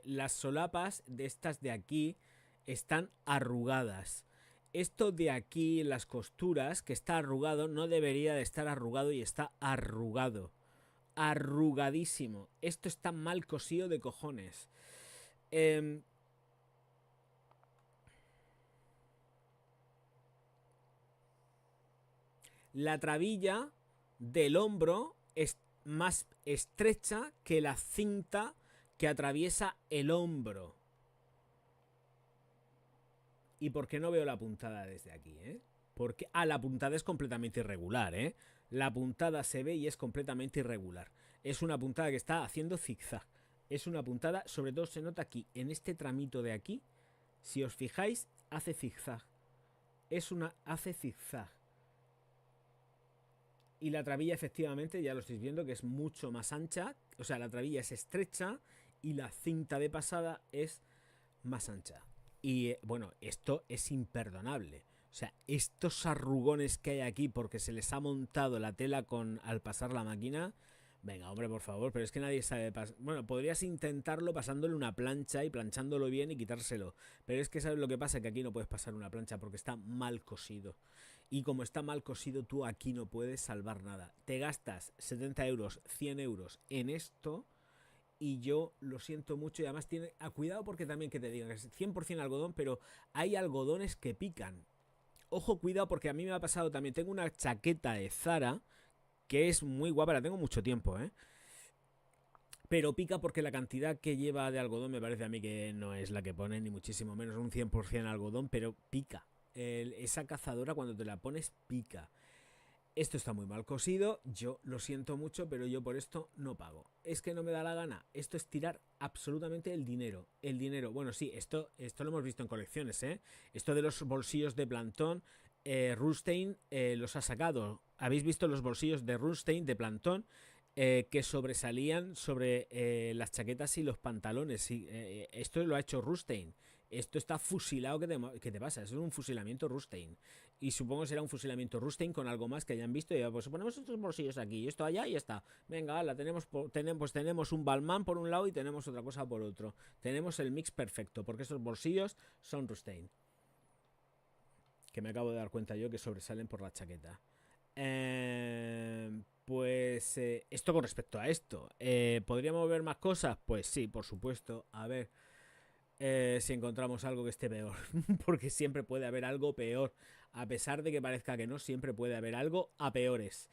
las solapas de estas de aquí están arrugadas. Esto de aquí, las costuras, que está arrugado, no debería de estar arrugado y está arrugado. Arrugadísimo. Esto está mal cosido de cojones. La trabilla del hombro es más estrecha que la cinta que atraviesa el hombro. ¿Y por qué no veo la puntada desde aquí, Porque la puntada es completamente irregular, La puntada se ve y es completamente irregular. Es una puntada que está haciendo zigzag. Es una puntada, sobre todo se nota aquí, en este tramito de aquí. Si os fijáis, hace zigzag. Hace zigzag. Y la trabilla, efectivamente, ya lo estáis viendo, que es mucho más ancha. O sea, la trabilla es estrecha y la cinta de pasada es más ancha. Y bueno, esto es imperdonable. O sea, estos arrugones que hay aquí porque se les ha montado la tela al pasar la máquina. Venga, hombre, por favor, pero es que nadie sabe bueno, podrías intentarlo pasándole una plancha y planchándolo bien y quitárselo. Pero es que ¿sabes lo que pasa? Que aquí no puedes pasar una plancha porque está mal cosido. Y como está mal cosido, tú aquí no puedes salvar nada. Te gastas 70 euros, 100 euros en esto y yo lo siento mucho. Y además tiene... cuidado porque también que te digan, es 100% algodón, pero hay algodones que pican. Ojo, cuidado porque a mí me ha pasado también. Tengo una chaqueta de Zara que es muy guapa, la tengo mucho tiempo, pero pica porque la cantidad que lleva de algodón me parece a mí que no es la que pone, ni muchísimo menos un 100% algodón, pero pica. Esa cazadora cuando te la pones pica. Esto está muy mal cosido, yo lo siento mucho, pero yo por esto no pago. Es que no me da la gana. Esto es tirar absolutamente el dinero. El dinero, bueno, sí, esto lo hemos visto en colecciones, Esto de los bolsillos de Plantón, Runstein los ha sacado. ¿Habéis visto los bolsillos de Runstein, de Plantón? Que sobresalían sobre las chaquetas y los pantalones. Sí, esto lo ha hecho Runstein. Esto está fusilado, ¿qué te pasa? Eso es un fusilamiento Runstein. Y supongo que será un fusilamiento Runstein con algo más que hayan visto. Y pues ponemos estos bolsillos aquí y esto allá y ya está. Venga, la tenemos un Balmain por un lado y tenemos otra cosa por otro. Tenemos el mix perfecto, porque estos bolsillos son Runstein. Que me acabo de dar cuenta yo que sobresalen por la chaqueta. Pues esto con respecto a esto. ¿Podríamos ver más cosas? Pues sí, por supuesto. A ver si encontramos algo que esté peor. Porque siempre puede haber algo peor. A pesar de que parezca que no, siempre puede haber algo a peores.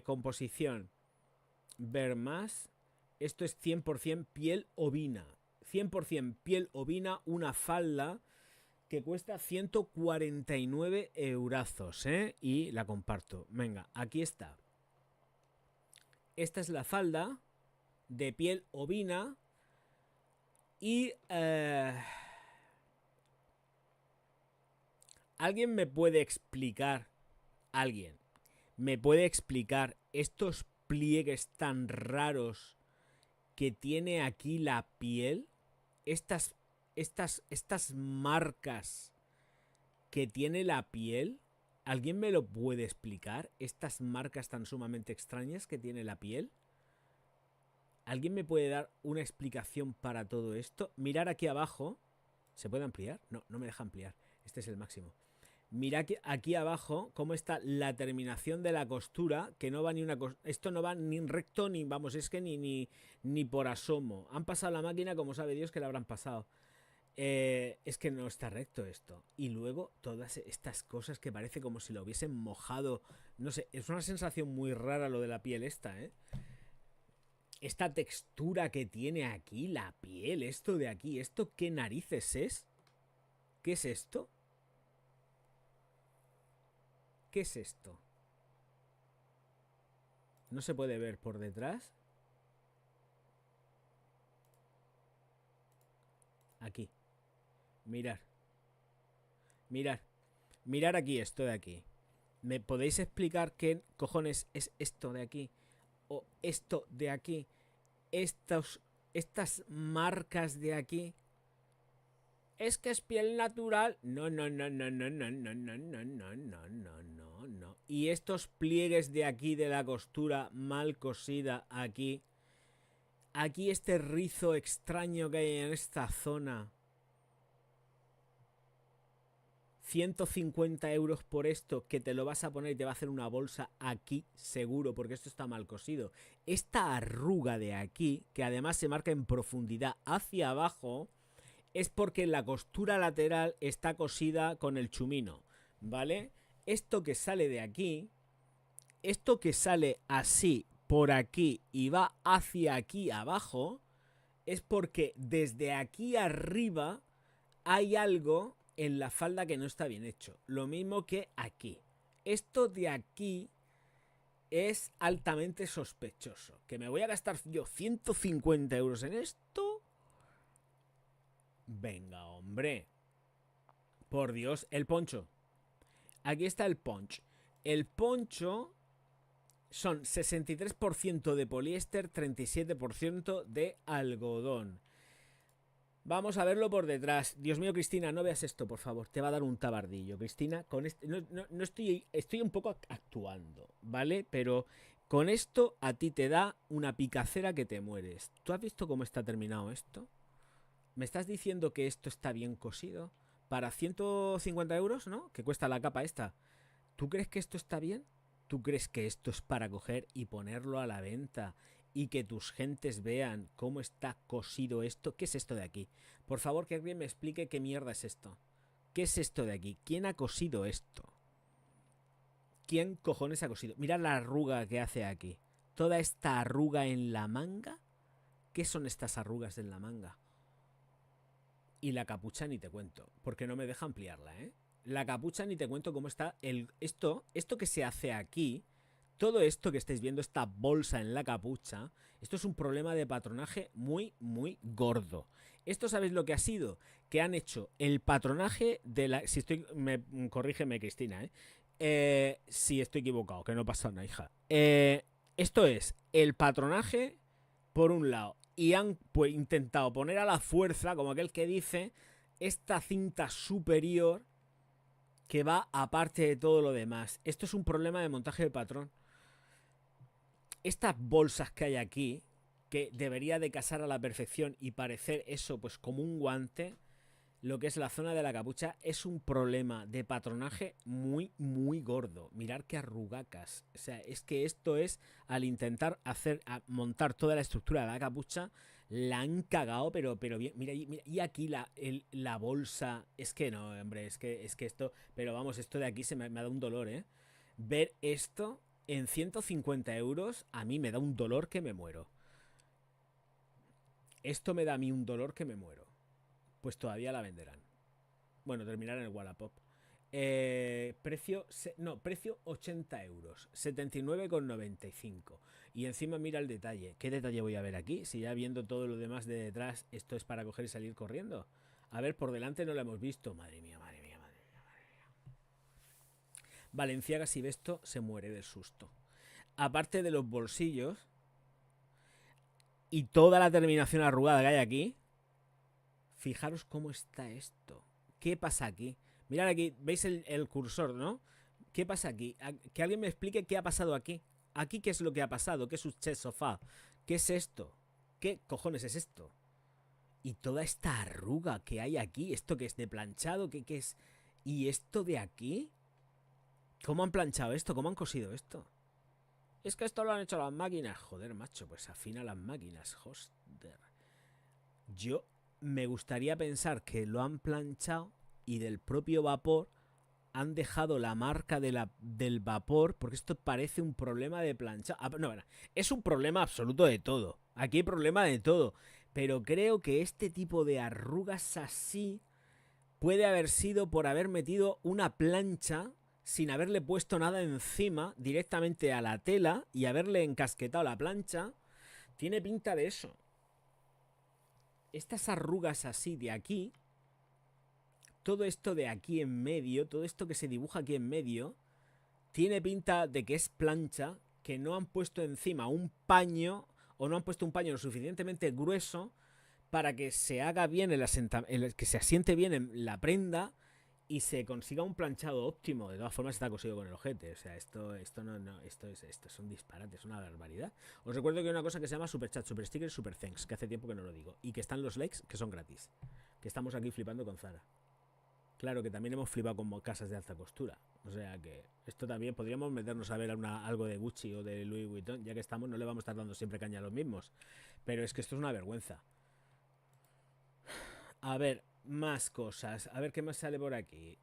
Composición. Ver más. Esto es 100% piel ovina. 100% piel ovina, una falda que cuesta 149 eurazos, y la comparto. Venga, aquí está. Esta es la falda de piel ovina y ¿alguien me puede explicar? ¿Alguien me puede explicar estos pliegues tan raros que tiene aquí la piel? Estas marcas que tiene la piel. ¿Alguien me lo puede explicar? Estas marcas tan sumamente extrañas que tiene la piel. ¿Alguien me puede dar una explicación para todo esto? Mirar aquí abajo. ¿Se puede ampliar? No, no me deja ampliar. Este es el máximo. Mira aquí abajo cómo está la terminación de la costura, que no va ni una... Esto no va ni recto, ni vamos, es que ni por asomo. Han pasado la máquina como sabe Dios que la habrán pasado. Es que no está recto esto. Y luego todas estas cosas que parece como si lo hubiesen mojado. No sé, es una sensación muy rara lo de la piel esta, Esta textura que tiene aquí la piel, esto de aquí, ¿esto qué narices es? ¿Qué es esto? ¿Qué es esto? No se puede ver por detrás. Aquí. Mirar. Mirar. Mirar aquí esto de aquí. ¿Me podéis explicar qué cojones es esto de aquí? O esto de aquí. Estas marcas de aquí. Es que es piel natural. No, no, no, no, no, no, no, no, no, no, no, no, no, no. Y estos pliegues de aquí de la costura mal cosida aquí. Aquí este rizo extraño que hay en esta zona. 150 euros por esto, que te lo vas a poner y te va a hacer una bolsa aquí seguro, porque esto está mal cosido. Esta arruga de aquí, que además se marca en profundidad hacia abajo, es porque la costura lateral está cosida con el chumino, ¿vale? Esto que sale de aquí, esto que sale así por aquí y va hacia aquí abajo, es porque desde aquí arriba hay algo en la falda que no está bien hecho. Lo mismo que aquí. Esto de aquí es altamente sospechoso. ¿Que me voy a gastar yo 150 euros en esto? Venga, hombre. Por Dios, el poncho. Aquí está el poncho. El poncho son 63% de poliéster, 37% de algodón. Vamos a verlo por detrás. Dios mío, Cristina, no veas esto, por favor. Te va a dar un tabardillo, Cristina. Con este, no estoy un poco actuando, ¿vale? Pero con esto a ti te da una picacera que te mueres. ¿Tú has visto cómo está terminado esto? ¿Me estás diciendo que esto está bien cosido? Para 150 euros, ¿no? Que cuesta la capa esta. ¿Tú crees que esto está bien? ¿Tú crees que esto es para coger y ponerlo a la venta y que tus gentes vean cómo está cosido esto? ¿Qué es esto de aquí? Por favor, que alguien me explique qué mierda es esto. ¿Qué es esto de aquí? ¿Quién ha cosido esto? ¿Quién cojones ha cosido? Mira la arruga que hace aquí. Toda esta arruga en la manga. ¿Qué son estas arrugas en la manga? Y la capucha ni te cuento, porque no me deja ampliarla, ¿eh? La capucha ni te cuento cómo está esto que se hace aquí, todo esto que estáis viendo, esta bolsa en la capucha, esto es un problema de patronaje muy, muy gordo. Esto, ¿sabéis lo que ha sido? Que han hecho el patronaje de la... Si estoy... corrígeme, Cristina, ¿eh? Si estoy equivocado, que no pasa nada, hija. Esto es el patronaje, por un lado, y han pues, intentado poner a la fuerza, como aquel que dice, esta cinta superior que va aparte de todo lo demás. Esto es un problema de montaje de patrón. Estas bolsas que hay aquí, que debería de casar a la perfección y parecer eso pues como un guante, lo que es la zona de la capucha es un problema de patronaje muy, muy gordo. Mirar qué arrugacas. O sea, es que esto es, al intentar montar toda la estructura de la capucha, la han cagado, pero bien. Mira, y aquí la bolsa. Es que no, hombre, es que esto. Pero vamos, esto de aquí me ha dado un dolor, ¿eh? Ver esto en 150 euros, a mí me da un dolor que me muero. Esto me da a mí un dolor que me muero. Pues todavía la venderán. Bueno, terminar en el Wallapop. Precio 80 euros, 79,95. Y encima mira el detalle. ¿Qué detalle voy a ver aquí? Si ya viendo todo lo demás de detrás, esto es para coger y salir corriendo. A ver, por delante no lo hemos visto. Madre mía, madre mía, madre mía, madre mía. Valenciaga, si ve esto, se muere del susto. Aparte de los bolsillos y toda la terminación arrugada que hay aquí, fijaros cómo está esto. ¿Qué pasa aquí? Mirad aquí, veis el cursor, ¿no? ¿Qué pasa aquí? Que alguien me explique qué ha pasado aquí. Aquí, ¿qué es lo que ha pasado? ¿Qué es un sofá? ¿Qué es esto? ¿Qué cojones es esto? Y toda esta arruga que hay aquí, esto que es de planchado, ¿qué es? ¿Y esto de aquí? ¿Cómo han planchado esto? ¿Cómo han cosido esto? Es que esto lo han hecho las máquinas. Joder, macho, pues afina las máquinas. Joder. Yo me gustaría pensar que lo han planchado y del propio vapor han dejado la marca del vapor, porque esto parece un problema de planchado. No, es un problema absoluto de todo. Aquí hay problema de todo. Pero creo que este tipo de arrugas así puede haber sido por haber metido una plancha sin haberle puesto nada encima directamente a la tela y haberle encasquetado la plancha. Tiene pinta de eso. Estas arrugas así de aquí, todo esto de aquí en medio, todo esto que se dibuja aquí en medio, tiene pinta de que es plancha, que no han puesto encima un paño o no han puesto un paño lo suficientemente grueso para que se haga bien que se asiente bien en la prenda y se consiga un planchado óptimo. De todas formas está cosido con el ojete. O sea, esto es un disparate, es una barbaridad. Os recuerdo que hay una cosa que se llama Super Chat, Super Sticker, Super Thanks, que hace tiempo que no lo digo. Y que están los likes, que son gratis. Que estamos aquí flipando con Zara. Claro que también hemos flipado con casas de alta costura. O sea que esto también podríamos meternos a ver algo de Gucci o de Louis Vuitton. Ya que estamos, no le vamos a estar dando siempre caña a los mismos. Pero es que esto es una vergüenza. A ver, más cosas. A ver qué más sale por aquí.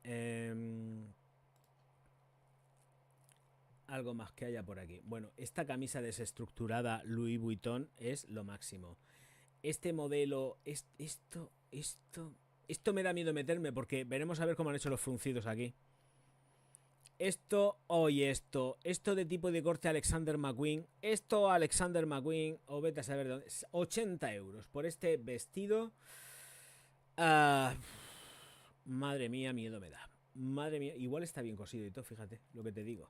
Algo más que haya por aquí. Bueno, esta camisa desestructurada Louis Vuitton es lo máximo. Este modelo, esto me da miedo meterme porque veremos a ver cómo han hecho los fruncidos aquí. Esto, hoy esto de tipo de corte Alexander McQueen, esto Alexander McQueen, o vete a saber dónde, 80 euros por este vestido. Ah, madre mía, miedo me da. Madre mía, igual está bien cosido y todo, fíjate lo que te digo.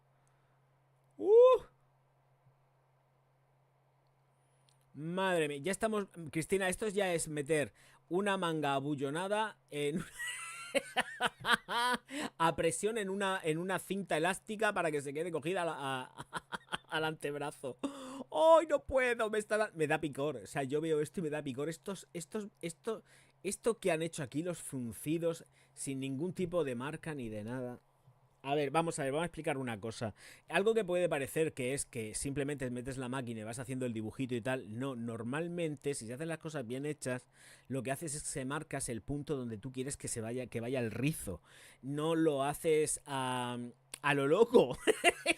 Madre mía, ya estamos, Cristina, esto ya es meter una manga abullonada en a presión en una cinta elástica para que se quede cogida al antebrazo. ¡Ay, no puedo! Me da picor. O sea, yo veo esto y me da picor. Esto que han hecho aquí los fruncidos sin ningún tipo de marca ni de nada. A ver, vamos a explicar una cosa. Algo que puede parecer que es que simplemente metes la máquina y vas haciendo el dibujito y tal. No, normalmente, si se hacen las cosas bien hechas, lo que haces es que marcas el punto donde tú quieres que vaya el rizo. No lo haces a lo loco.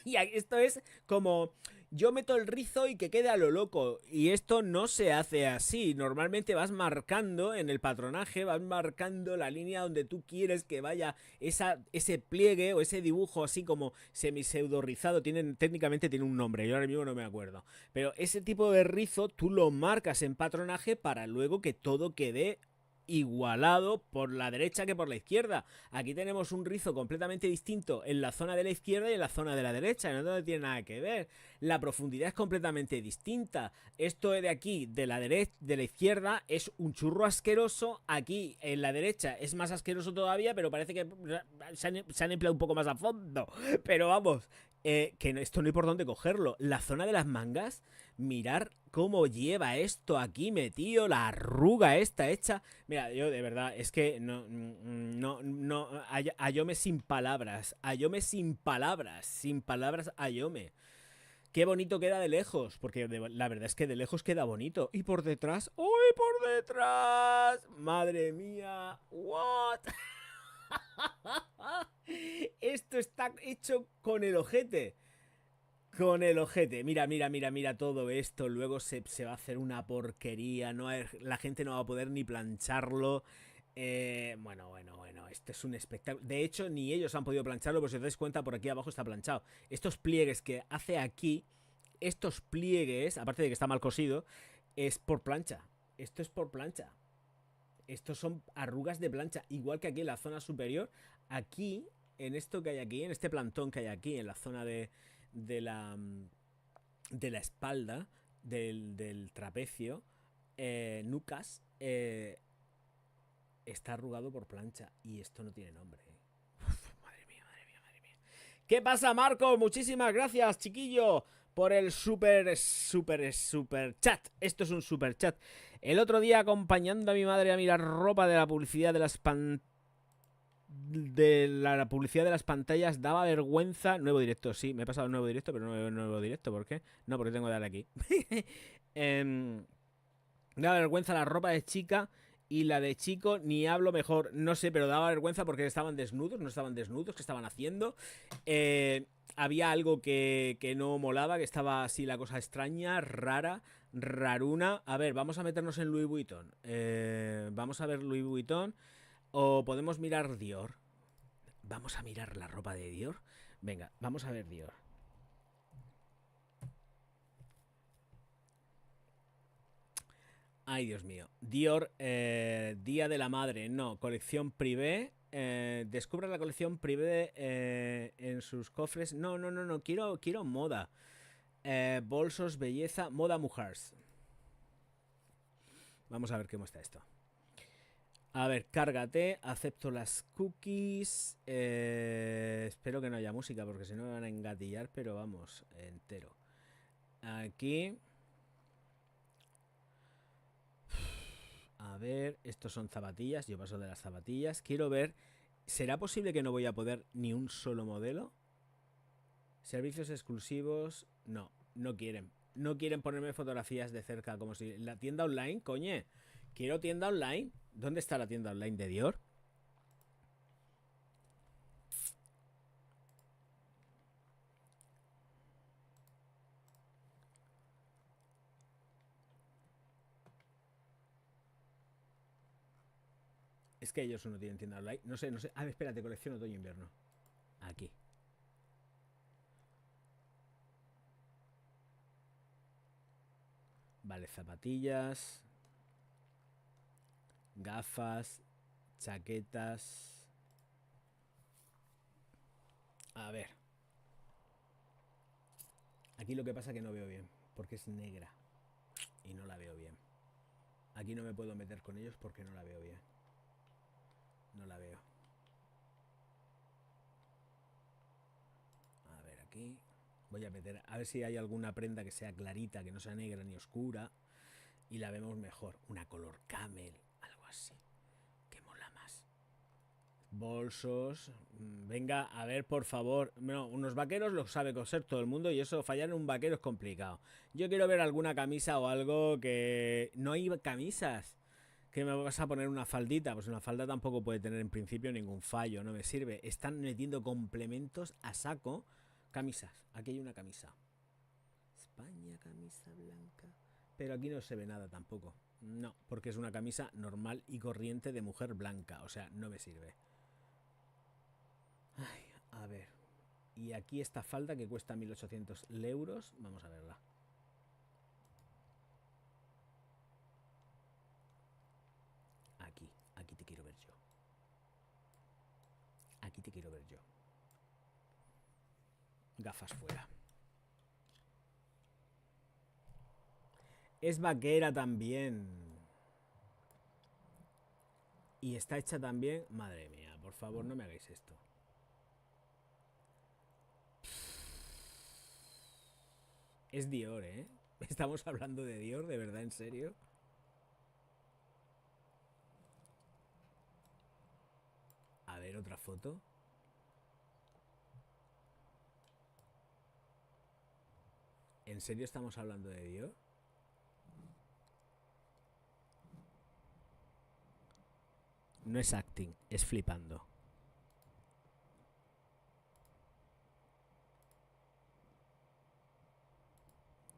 Y esto es como yo meto el rizo y que quede a lo loco. Y esto no se hace así. Normalmente vas marcando en el patronaje, vas marcando la línea donde tú quieres que vaya ese pliegue o ese dibujo así como semi-pseudo rizado. Técnicamente tiene un nombre, yo ahora mismo no me acuerdo. Pero ese tipo de rizo tú lo marcas en patronaje para luego que todo quede igualado por la derecha que por la izquierda. Aquí tenemos un rizo completamente distinto en la zona de la izquierda y en la zona de la derecha, no tiene nada que ver. La profundidad es completamente distinta. Esto de aquí, de la derecha, de la izquierda, es un churro asqueroso. Aquí, en la derecha, es más asqueroso todavía, pero parece que se han empleado un poco más a fondo. Pero vamos, esto no hay por dónde cogerlo. La zona de las mangas, mirar cómo lleva esto aquí metido, la arruga esta hecha. Mira, yo de verdad, es que no, Ayome sin palabras, sin palabras, Ayome. Qué bonito queda de lejos, porque la verdad es que de lejos queda bonito. Y por detrás, ¡uy, por detrás! Madre mía, ¿what? Esto está hecho con el ojete. Con el ojete. Mira todo esto. Luego se va a hacer una porquería. La gente no va a poder ni plancharlo. Bueno. Esto es un espectáculo. De hecho, ni ellos han podido plancharlo, porque si os dais cuenta, por aquí abajo está planchado. Estos pliegues que hace aquí, estos pliegues, aparte de que está mal cosido, es por plancha. Esto es por plancha. Estos son arrugas de plancha. Igual que aquí en la zona superior. Aquí, en esto que hay aquí, en este plantón que hay aquí, en la zona de la de la espalda del trapecio, nucas, está arrugado por plancha y esto no tiene nombre. Uf, madre mía. ¿Qué pasa, Marco? Muchísimas gracias, chiquillo, por el super chat. Esto es un super chat. El otro día, acompañando a mi madre a mirar ropa de la publicidad de las publicidad de las pantallas, daba vergüenza. Nuevo directo, sí, me he pasado el nuevo directo, pero no veo nuevo directo. ¿Por qué? No, porque tengo que darle aquí. Daba vergüenza la ropa de chica y la de chico, ni hablo mejor. No sé, pero daba vergüenza porque estaban desnudos, no estaban desnudos, ¿qué estaban haciendo? Había algo que no molaba, que estaba así la cosa extraña, raruna. A ver, vamos a meternos en Louis Vuitton. Vamos a ver Louis Vuitton. O podemos mirar Dior. Vamos a mirar la ropa de Dior. Venga, vamos a ver Dior. Ay, Dios mío. Dior, Día de la Madre. No, colección privé. Descubra la colección privé en sus cofres. No. Quiero moda. Bolsos, belleza, moda mujeres. Vamos a ver cómo está esto. A ver, cárgate. Acepto las cookies. Espero que no haya música porque si no me van a engatillar, pero vamos, entero. Aquí. A ver, estos son zapatillas. Yo paso de las zapatillas. Quiero ver. ¿Será posible que no voy a poder ni un solo modelo? Servicios exclusivos. No quieren. No quieren ponerme fotografías de cerca. Como si. La tienda online, coñe. Quiero tienda online. ¿Dónde está la tienda online de Dior? Es que ellos no tienen tienda online. No sé. A ver, espérate, colección otoño-invierno. Aquí. Vale, zapatillas, gafas, chaquetas. A ver. Aquí lo que pasa es que no veo bien, porque es negra y no la veo bien. Aquí no me puedo meter con ellos porque no la veo bien. No la veo. A ver, aquí voy a meter, a ver si hay alguna prenda que sea clarita, que no sea negra ni oscura, y la vemos mejor. Una color camel, algo así, que mola más. Bolsos. Venga, a ver, por favor. No, unos vaqueros los sabe coser todo el mundo y eso, fallar en un vaquero es complicado. Yo quiero ver alguna camisa o algo que... No hay camisas. ¿Que me vas a poner una faldita? Pues una falda tampoco puede tener en principio ningún fallo, no me sirve. Están metiendo complementos a saco. Camisas. Aquí hay una camisa. España, camisa blanca. Pero aquí no se ve nada tampoco. No, porque es una camisa normal y corriente de mujer blanca. O sea, no me sirve. Ay, a ver. Y aquí esta falda que cuesta 1.800 euros. Vamos a verla. Aquí te quiero ver yo. Aquí te quiero ver yo. Gafas fuera. Es vaquera también. Y está hecha también... Madre mía, por favor, no me hagáis esto. Es Dior, ¿eh? Estamos hablando de Dior, ¿de verdad? ¿En serio? A ver, otra foto. ¿En serio estamos hablando de Dior? No es acting, es flipando.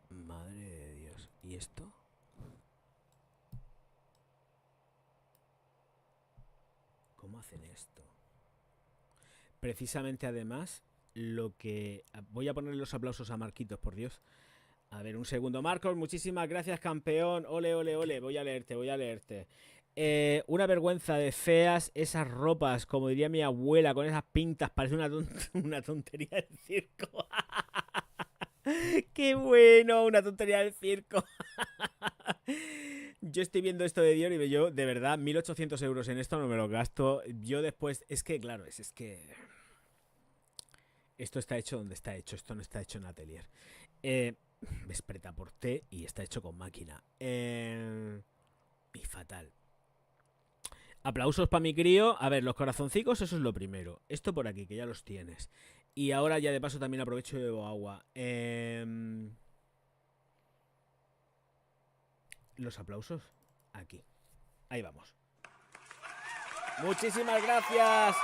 Madre de Dios. ¿Y esto? ¿Cómo hacen esto? Precisamente además, lo que... Voy a ponerle los aplausos a Marquitos, por Dios. A ver, un segundo. Marcos, muchísimas gracias, campeón. Ole, ole, ole. Voy a leerte, voy a leerte. Una vergüenza de feas esas ropas, como diría mi abuela, con esas pintas, parece una tontería del circo. ¡Qué bueno! Una tontería del circo. Yo estoy viendo esto de Dior y yo, de verdad, 1.800 euros en esto no me lo gasto. Yo después, es que, claro, es que... Esto está hecho donde está hecho, esto no está hecho en atelier. Es pretaporté y está hecho con máquina. Y fatal. Aplausos para mi crío. A ver, los corazoncicos, eso es lo primero. Esto por aquí, que ya los tienes. Y ahora ya de paso también aprovecho y bebo agua. Los aplausos aquí. Ahí vamos. Muchísimas gracias.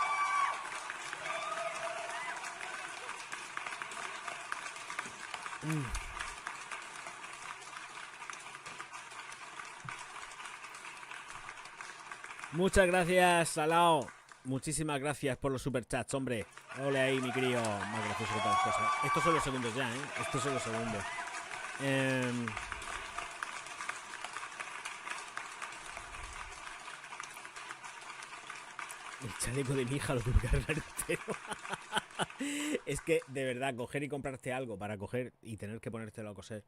Muchas gracias, Salao. Muchísimas gracias por los superchats, hombre. Ole ahí, mi crío. Más gracioso que todas las cosas. Estos son los segundos ya, ¿eh? Estos son los segundos. El chaleco de mi hija lo tuve que arreglar entero. Es que, de verdad, coger y comprarte algo para coger y tener que ponértelo a coser,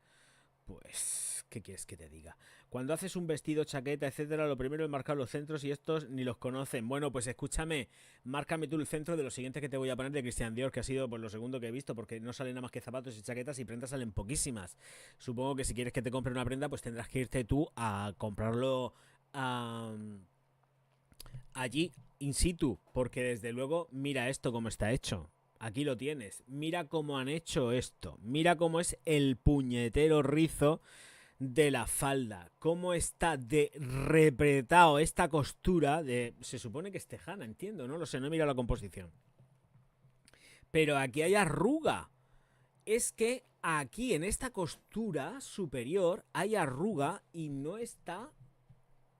pues, ¿qué quieres que te diga? Cuando haces un vestido, chaqueta, etcétera, lo primero es marcar los centros y estos ni los conocen. Bueno, pues escúchame, márcame tú el centro de lo siguiente que te voy a poner de Christian Dior, que ha sido pues lo segundo que he visto, porque no salen nada más que zapatos y chaquetas y prendas salen poquísimas. Supongo que si quieres que te compre una prenda, pues tendrás que irte tú a comprarlo allí, in situ, porque desde luego, mira esto cómo está hecho. Aquí lo tienes. Mira cómo han hecho esto. Mira cómo es el puñetero rizo de la falda. Cómo está de repretado esta costura de... Se supone que es tejana, entiendo, no lo sé, no he mirado la composición. Pero aquí hay arruga. Es que aquí en esta costura superior hay arruga y no está...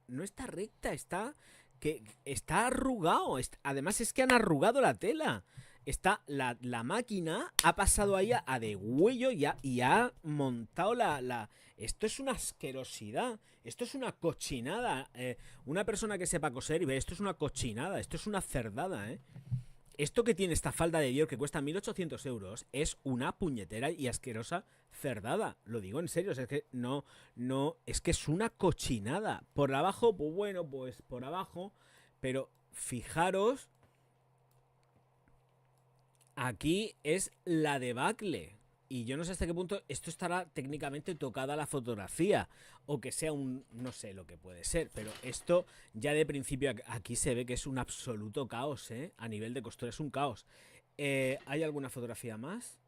No está recta, está... Que está arrugado. Además es que han arrugado la tela. Está la máquina, ha pasado ahí a degüello y ha montado Esto es una asquerosidad. Esto es una cochinada. Una persona que sepa coser y ve, esto es una cochinada. Esto es una cerdada, ¿eh? Esto que tiene esta falda de Dior que cuesta 1.800 euros es una puñetera y asquerosa cerdada. Lo digo en serio, o sea, es que no, es que es una cochinada. Por abajo, pues bueno, pues por abajo, pero fijaros, aquí es la debacle. Y yo no sé hasta qué punto esto estará técnicamente tocada la fotografía. O que sea un... no sé lo que puede ser. Pero esto ya de principio aquí se ve que es un absoluto caos, ¿eh? A nivel de costura es un caos. ¿Hay alguna fotografía más?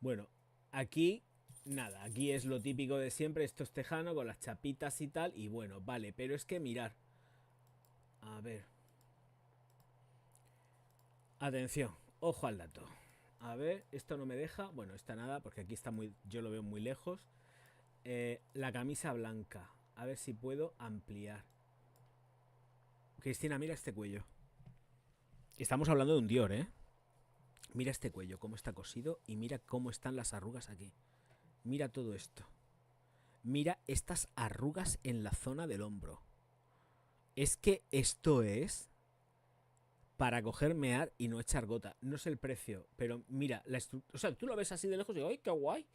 Bueno, aquí... nada, aquí es lo típico de siempre. Esto es tejano con las chapitas y tal. Y bueno, vale, pero es que mirar. A ver. Atención, ojo al dato. A ver, esto no me deja. Bueno, está nada, porque aquí está muy. Yo lo veo muy lejos. La camisa blanca. A ver si puedo ampliar. Cristina, mira este cuello. Estamos hablando de un Dior, ¿eh? Mira este cuello, cómo está cosido. Y mira cómo están las arrugas aquí. Mira todo esto. Mira estas arrugas en la zona del hombro. Es que esto es para coger, mear y no echar gota. No sé el precio, pero mira, la estructura... O sea, tú lo ves así de lejos y digo, ¡ay, qué guay!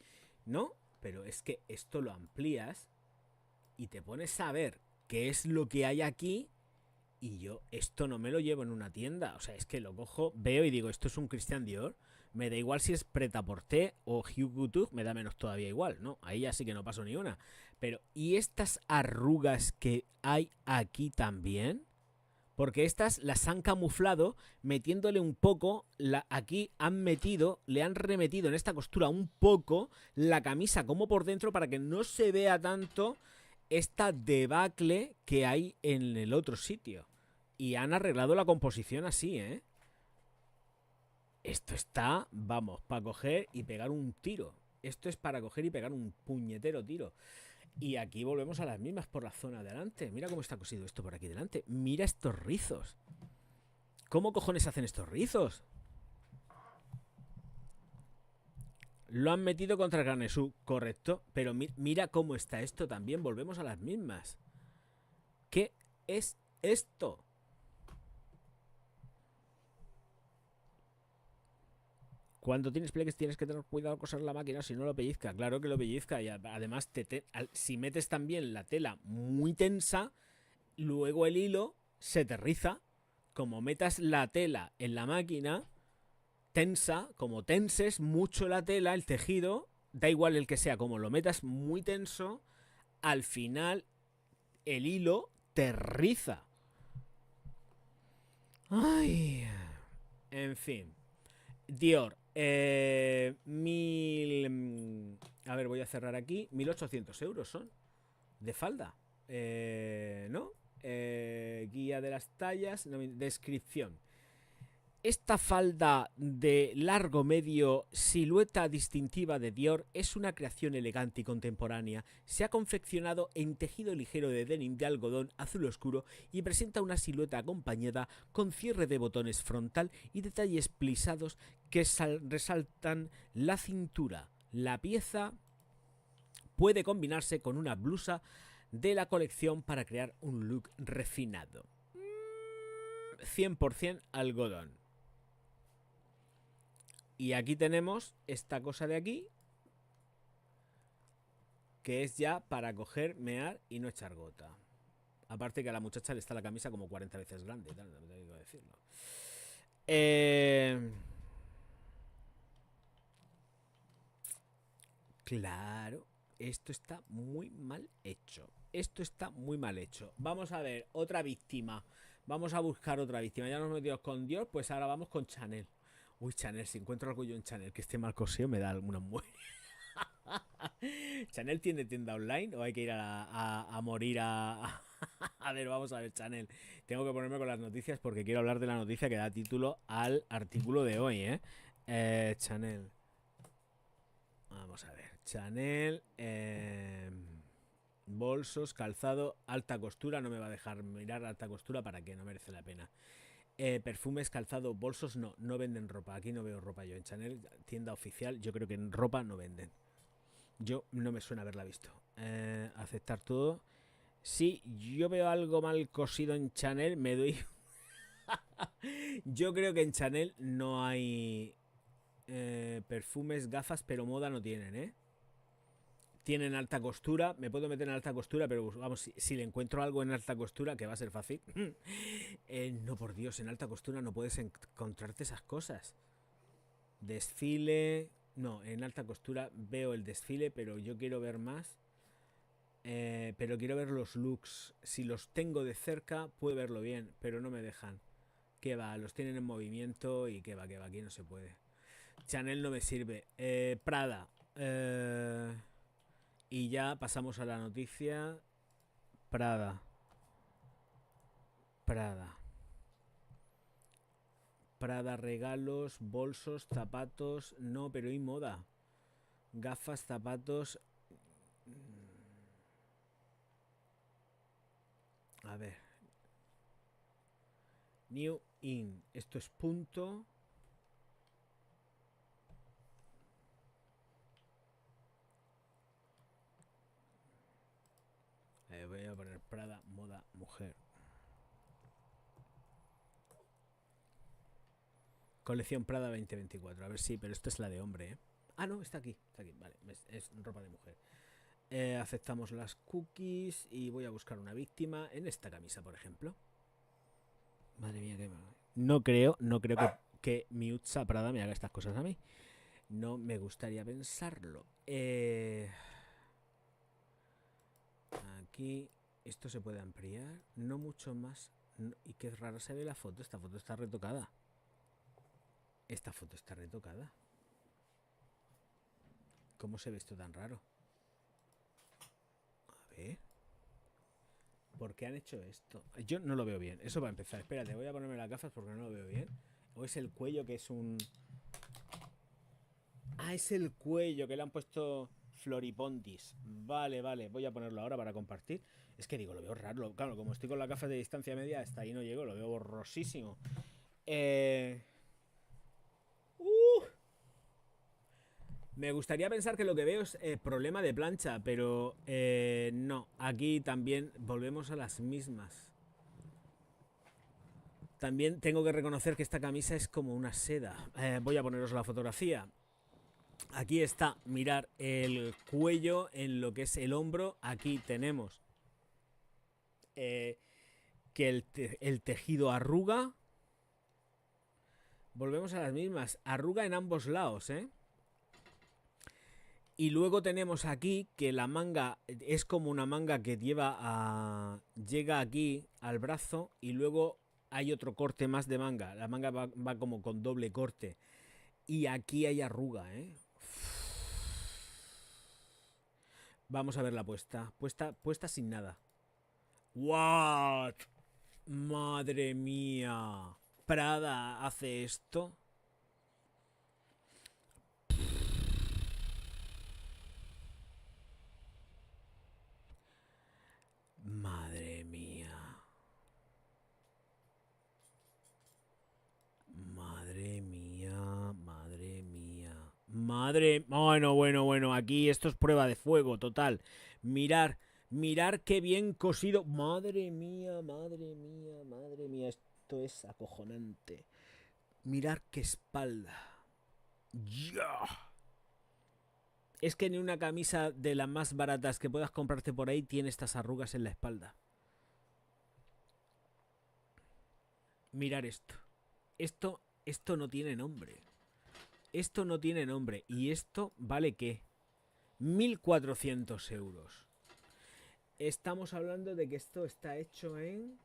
¿No? Pero es que esto lo amplías y te pones a ver qué es lo que hay aquí y yo esto no me lo llevo en una tienda. O sea, es que lo cojo, veo y digo, esto es un Christian Dior. Me da igual si es Pret-a-Porter o Hugh Couture, me da menos todavía igual, ¿no? Ahí ya sí que no paso ni una. Pero, ¿y estas arrugas que hay aquí también? Porque estas las han camuflado metiéndole un poco, aquí han metido, le han remetido en esta costura un poco la camisa como por dentro para que no se vea tanto esta debacle que hay en el otro sitio. Y han arreglado la composición así, ¿eh? Esto está, vamos, para coger y pegar un tiro. Esto es para coger y pegar un puñetero tiro. Y aquí volvemos a las mismas por la zona de delante. Mira cómo está cosido esto por aquí delante. Mira estos rizos. ¿Cómo cojones hacen estos rizos? Lo han metido contra el Granesú, correcto. Pero mira cómo está esto también. Volvemos a las mismas. ¿Qué es esto? Cuando tienes pliegues tienes que tener cuidado al coser la máquina, si no lo pellizca. Claro que lo pellizca y además si metes también la tela muy tensa, luego el hilo se te riza. Como metas la tela en la máquina tensa, como tenses mucho la tela, el tejido, da igual el que sea, como lo metas muy tenso, al final el hilo te riza. Ay, en fin. Dior, a ver, voy a cerrar aquí. 1.800 euros son de falda. ¿No? Guía de las tallas. No, descripción. Esta falda de largo medio, silueta distintiva de Dior, es una creación elegante y contemporánea. Se ha confeccionado en tejido ligero de denim de algodón azul oscuro y presenta una silueta acompañada con cierre de botones frontal y detalles plisados que resaltan la cintura. La pieza puede combinarse con una blusa de la colección para crear un look refinado. 100% algodón. Y aquí tenemos esta cosa de aquí, que es ya para coger, mear y no echar gota. Aparte que a la muchacha le está la camisa como 40 veces grande, tal, no tengo que decirlo. Claro, esto está muy mal hecho. Esto está muy mal hecho. Vamos a ver, otra víctima. Vamos a buscar otra víctima. Ya nos hemos metido con Dior, pues ahora vamos con Chanel. Uy, Chanel, si encuentro algo yo en Chanel que esté mal cosido, me da alguna muerte. ¿Chanel tiene tienda online o hay que ir a morir a ver, vamos a ver, Chanel. Tengo que ponerme con las noticias porque quiero hablar de la noticia que da título al artículo de hoy, Chanel. Vamos a ver. Chanel. Bolsos, calzado, alta costura. No me va a dejar mirar alta costura para que no merece la pena. Perfumes, calzado, bolsos, no, no venden ropa. Aquí no veo ropa yo. En Chanel, tienda oficial, yo creo que en ropa no venden. Yo no me suena haberla visto. Aceptar todo. Si yo veo algo mal cosido en Chanel, me doy. Yo creo que en Chanel no hay perfumes, gafas, pero moda no tienen, ¿eh? Tienen alta costura, me puedo meter en alta costura, pero vamos, si le encuentro algo en alta costura, que va a ser fácil. No, por Dios, en alta costura no puedes encontrarte esas cosas. Desfile, no, en alta costura veo el desfile, pero yo quiero ver más. Pero quiero ver los looks. Si los tengo de cerca, puedo verlo bien, pero no me dejan. Que va, los tienen en movimiento y que va, aquí no se puede. Chanel no me sirve. Prada. Y ya pasamos a la noticia. Prada. Prada, regalos, bolsos, zapatos. No, pero ¿y moda? Gafas, zapatos. A ver. New in. Esto es punto. Voy a poner Prada, moda, mujer. Colección Prada 2024. A ver si, pero esta es la de hombre, ¿eh? Ah, no, está aquí. Vale, es ropa de mujer. Aceptamos las cookies y voy a buscar una víctima en esta camisa, por ejemplo. Madre mía, qué mal. No creo que Miuza Prada me haga estas cosas a mí. No me gustaría pensarlo. Aquí esto se puede ampliar. No mucho más. No, y qué raro se ve la foto. Esta foto está retocada. ¿Cómo se ve esto tan raro? A ver. ¿Por qué han hecho esto? Yo no lo veo bien. Eso va a empezar. Espérate, voy a ponerme las gafas porque no lo veo bien. ¿O es el cuello que es un...? Ah, es el cuello que le han puesto Floripondis. Vale, voy a ponerlo ahora para compartir. Es que digo, lo veo raro. Claro, como estoy con las gafas de distancia media, hasta ahí no llego, lo veo borrosísimo. Me gustaría pensar que lo que veo es problema de plancha, pero no. Aquí también volvemos a las mismas. También tengo que reconocer que esta camisa es como una seda. Voy a poneros la fotografía. Aquí está, mirar el cuello en lo que es el hombro. Aquí tenemos que el tejido arruga. Volvemos a las mismas. Arruga en ambos lados, ¿eh? Y luego tenemos aquí que la manga es como una manga que llega aquí al brazo y luego hay otro corte más de manga. La manga va como con doble corte. Y aquí hay arruga, ¿eh? Vamos a ver la puesta. Puesta sin nada. ¿What? Madre mía. ¿Prada hace esto? Madre mía. Bueno, aquí esto es prueba de fuego, total. Mirar qué bien cosido. Madre mía, esto es acojonante. Mirar qué espalda. ¡Ya! Es que ni una camisa de las más baratas que puedas comprarte por ahí tiene estas arrugas en la espalda. Mirar esto. Esto no tiene nombre. Esto no tiene nombre. ¿Y esto vale qué? 1.400 euros. Estamos hablando de que esto está hecho en...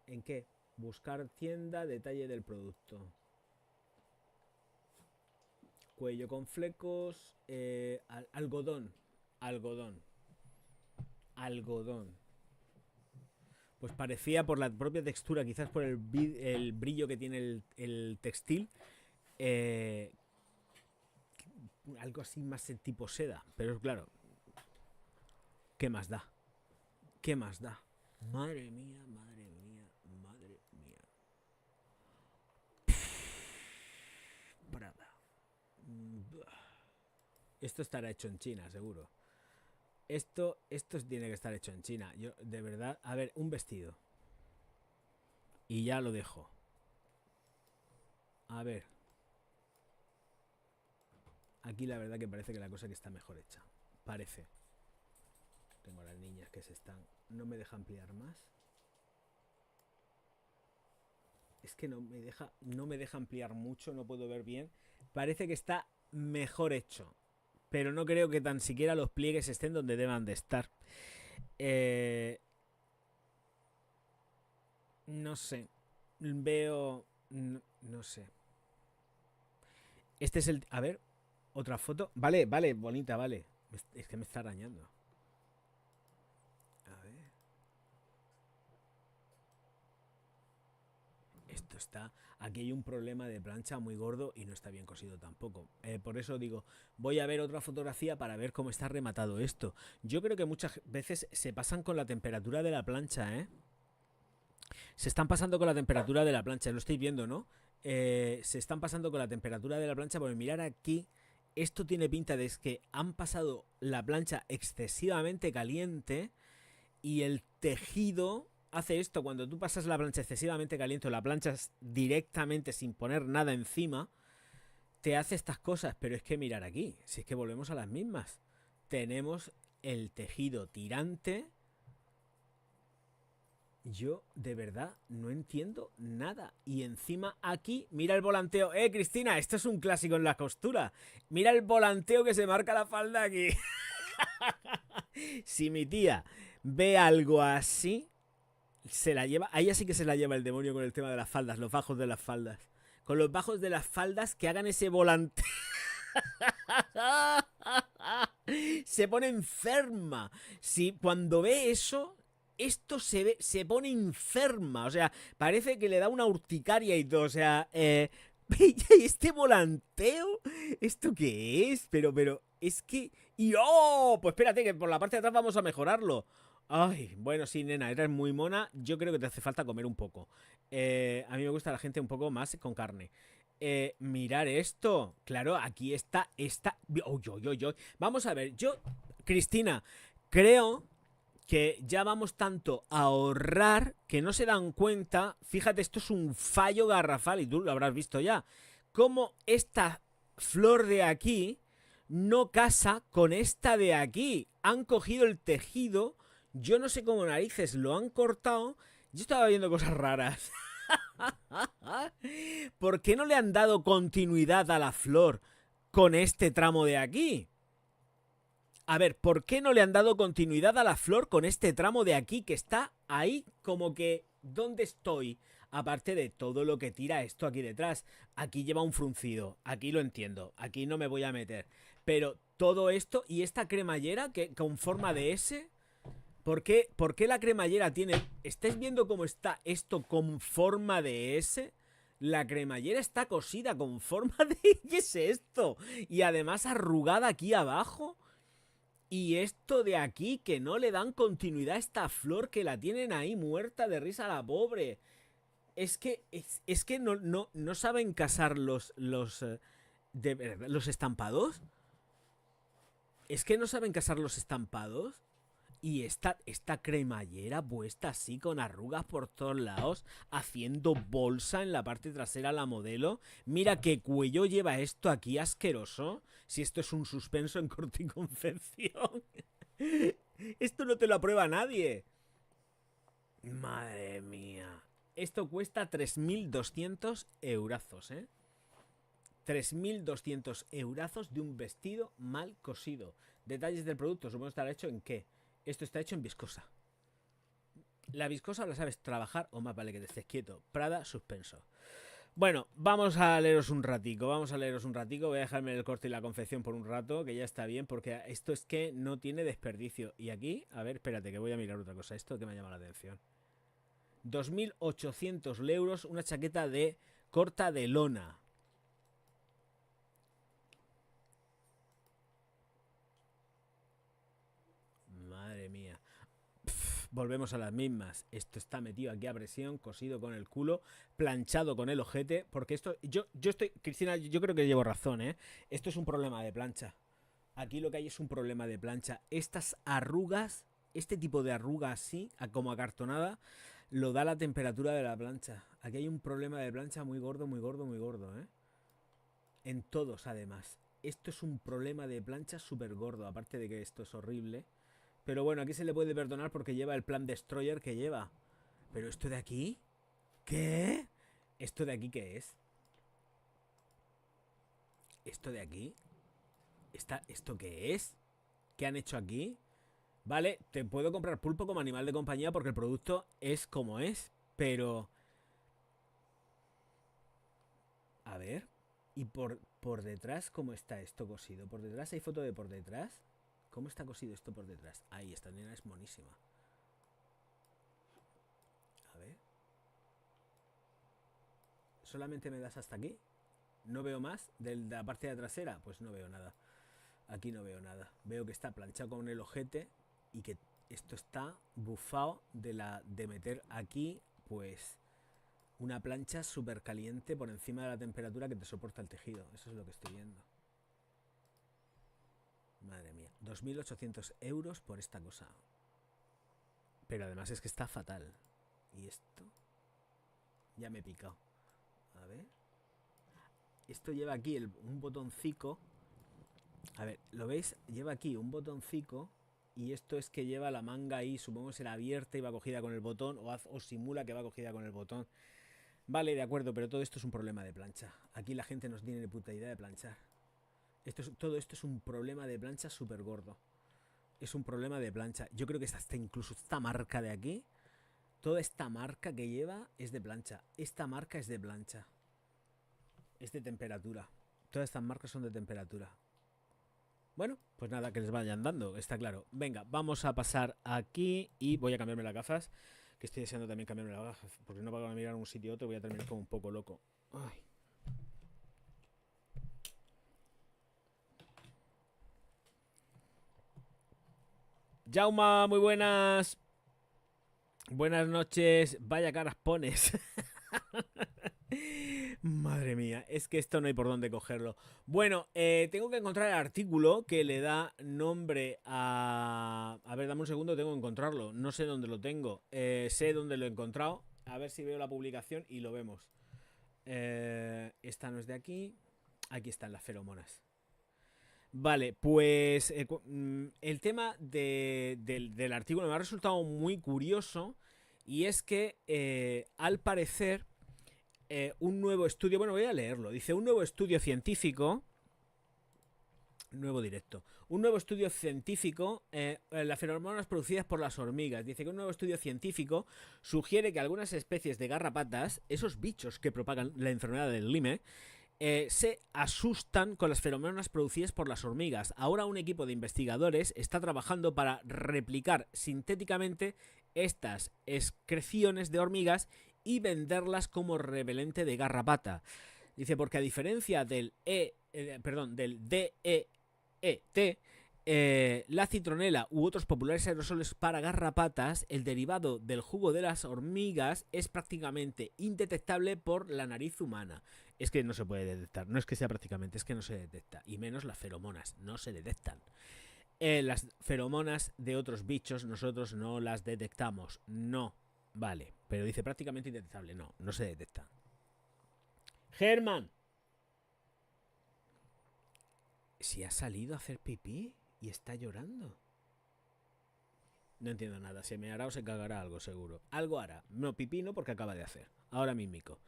¿En qué? Buscar tienda, detalle del producto. Cuello con flecos. Algodón. Pues parecía por la propia textura, quizás por el brillo que tiene el textil, algo así más de tipo seda. Pero claro, ¿qué más da? Madre mía. Esto estará hecho en China, seguro. Esto tiene que estar hecho en China. Yo, de verdad, a ver, un vestido. Y ya lo dejo. A ver. Aquí la verdad que parece que la cosa que está mejor hecha. Parece. Tengo a las niñas que se están... No me deja ampliar más. Es que no me deja ampliar mucho, no puedo ver bien. Parece que está mejor hecho. Pero no creo que tan siquiera los pliegues estén donde deban de estar. No sé. Veo... No sé. Este es el... A ver, otra foto. Vale, bonita, vale. Es que me está arañando. A ver. Esto está... Aquí hay un problema de plancha muy gordo y no está bien cosido tampoco. Por eso digo, voy a ver otra fotografía para ver cómo está rematado esto. Yo creo que muchas veces se pasan con la temperatura de la plancha, ¿eh? Se están pasando con la temperatura de la plancha, lo estáis viendo, ¿no? Se están pasando con la temperatura de la plancha, porque mirar aquí, esto tiene pinta de que han pasado la plancha excesivamente caliente y el tejido hace esto. Cuando tú pasas la plancha excesivamente caliente o la planchas directamente sin poner nada encima, te hace estas cosas. Pero es que mirar aquí, si es que volvemos a las mismas. Tenemos el tejido tirante. Yo de verdad no entiendo nada. Y encima aquí, mira el volanteo. Cristina, esto es un clásico en la costura. Mira el volanteo que se marca la falda aquí. Si mi tía ve algo así, se la lleva. A ella sí que se la lleva el demonio con el tema de las faldas, los bajos de las faldas. Con los bajos de las faldas que hagan ese volanteo. Se pone enferma. Si cuando ve eso, esto se pone enferma. O sea, parece que le da una urticaria y todo. O sea, este volanteo, ¿esto qué es? Pero, es que... Y ¡oh! Pues espérate, que por la parte de atrás vamos a mejorarlo. Ay, bueno, sí, nena, eres muy mona. Yo creo que te hace falta comer un poco. A mí me gusta la gente un poco más con carne. Mirar esto. Claro, aquí está. Vamos a ver, Cristina, creo que ya vamos tanto a ahorrar que no se dan cuenta. Fíjate, esto es un fallo garrafal y tú lo habrás visto ya. Cómo esta flor de aquí no casa con esta de aquí. Han cogido el tejido. Yo no sé cómo narices lo han cortado. Yo estaba viendo cosas raras. ¿Por qué no le han dado continuidad a la flor con este tramo de aquí? A ver, ¿por qué no le han dado continuidad a la flor con este tramo de aquí que está ahí como que... ¿Dónde estoy? Aparte de todo lo que tira esto aquí detrás. Aquí lleva un fruncido. Aquí lo entiendo. Aquí no me voy a meter. Pero todo esto y esta cremallera que con forma de S... ¿Por qué la cremallera tiene... ¿Estáis viendo cómo está esto con forma de S? La cremallera está cosida con forma de... ¿Qué es esto? Y además arrugada aquí abajo. Y esto de aquí, que no le dan continuidad a esta flor, que la tienen ahí muerta de risa a la pobre. Es que no saben casar los estampados. Es que no saben casar los estampados. Y esta cremallera puesta así con arrugas por todos lados, haciendo bolsa en la parte trasera la modelo. Mira qué cuello lleva esto aquí asqueroso. Si esto es un suspenso en corte y confección. Esto no te lo aprueba nadie. Madre mía. Esto cuesta 3.200 eurazos, ¿eh? 3.200 eurazos de un vestido mal cosido. Detalles del producto, supongo que estará hecho en qué. Esto está hecho en viscosa. La viscosa la sabes trabajar o más vale que te estés quieto. Prada, suspenso. Bueno, vamos a leeros un ratico. Voy a dejarme el corte y la confección por un rato, que ya está bien, porque esto es que no tiene desperdicio. Y aquí, a ver, espérate, que voy a mirar otra cosa. Esto que me llama la atención. 2.800 euros, una chaqueta de corta de lona. Madre mía. Volvemos a las mismas. Esto está metido aquí a presión, cosido con el culo, planchado con el ojete. Porque esto... Yo estoy... Cristina, yo creo que llevo razón, ¿eh? Esto es un problema de plancha. Aquí lo que hay es un problema de plancha. Estas arrugas, este tipo de arruga así, como acartonada, lo da la temperatura de la plancha. Aquí hay un problema de plancha muy gordo, muy gordo, muy gordo, ¿eh? En todos, además. Esto es un problema de plancha súper gordo, aparte de que esto es horrible. Pero bueno, aquí se le puede perdonar porque lleva el plan Destroyer que lleva. Pero esto de aquí... ¿Qué? ¿Esto de aquí qué es? ¿Esto de aquí? ¿Esto qué es? ¿Qué han hecho aquí? Vale, te puedo comprar pulpo como animal de compañía porque el producto es como es. Pero... A ver... ¿Y por detrás cómo está esto cosido? ¿Por detrás hay foto de por detrás? ¿Cómo está cosido esto por detrás? Ahí, esta nena es monísima. A ver. ¿Solamente me das hasta aquí? ¿No veo más? ¿De la parte de trasera? Pues no veo nada. Aquí no veo nada. Veo que está planchado con el ojete y que esto está bufado de meter aquí, pues... Una plancha súper caliente por encima de la temperatura que te soporta el tejido. Eso es lo que estoy viendo. Madre mía. 2.800 euros por esta cosa. Pero además es que está fatal. ¿Y esto? Ya me he picado. A ver. Esto lleva aquí un botoncico. A ver, ¿lo veis? Lleva aquí un botoncico. Y esto es que lleva la manga ahí. Supongo que será abierta y va cogida con el botón. O simula que va cogida con el botón. Vale, de acuerdo, pero todo esto es un problema de plancha. Aquí la gente no tiene ni puta idea de planchar. Todo esto es un problema de plancha súper gordo. Es un problema de plancha. Yo creo que incluso esta marca de aquí, toda esta marca que lleva es de plancha. Esta marca es de plancha. Es de temperatura. Todas estas marcas son de temperatura. Bueno, pues nada, que les vayan dando, está claro. Venga, vamos a pasar aquí y voy a cambiarme las gafas. Que estoy deseando también cambiarme las gafas, porque no para mirar a un sitio u otro voy a terminar como un poco loco. Ay. Jauma, muy buenas. Buenas noches. Vaya caras pones. Madre mía, es que esto no hay por dónde cogerlo. Bueno, tengo que encontrar el artículo que le da nombre a... A ver, dame un segundo, tengo que encontrarlo. No sé dónde lo tengo. Sé dónde lo he encontrado. A ver si veo la publicación y lo vemos. Esta no es de aquí. Aquí están las feromonas. Vale, pues el tema del artículo me ha resultado muy curioso. Y es que al parecer... un nuevo estudio, bueno, voy a leerlo. Dice, un nuevo estudio científico, nuevo directo, un nuevo estudio científico, las feromonas producidas por las hormigas. Dice que un nuevo estudio científico sugiere que algunas especies de garrapatas, esos bichos que propagan la enfermedad del Lyme, se asustan con las feromonas producidas por las hormigas. Ahora un equipo de investigadores está trabajando para replicar sintéticamente estas excreciones de hormigas y venderlas como repelente de garrapata. Dice, porque a diferencia del DEET, la citronela u otros populares aerosoles para garrapatas, el derivado del jugo de las hormigas es prácticamente indetectable por la nariz humana. Es que no se puede detectar, no es que sea prácticamente, es que no se detecta, y menos las feromonas, no se detectan. Las feromonas de otros bichos nosotros no las detectamos, no. Vale, pero dice prácticamente indetectable. No, no se detecta. Germán. Si ha salido a hacer pipí y está llorando. No entiendo nada. Se me hará o se cagará algo, seguro. Algo hará. No, pipí no, porque acaba de hacer. Ahora mismico.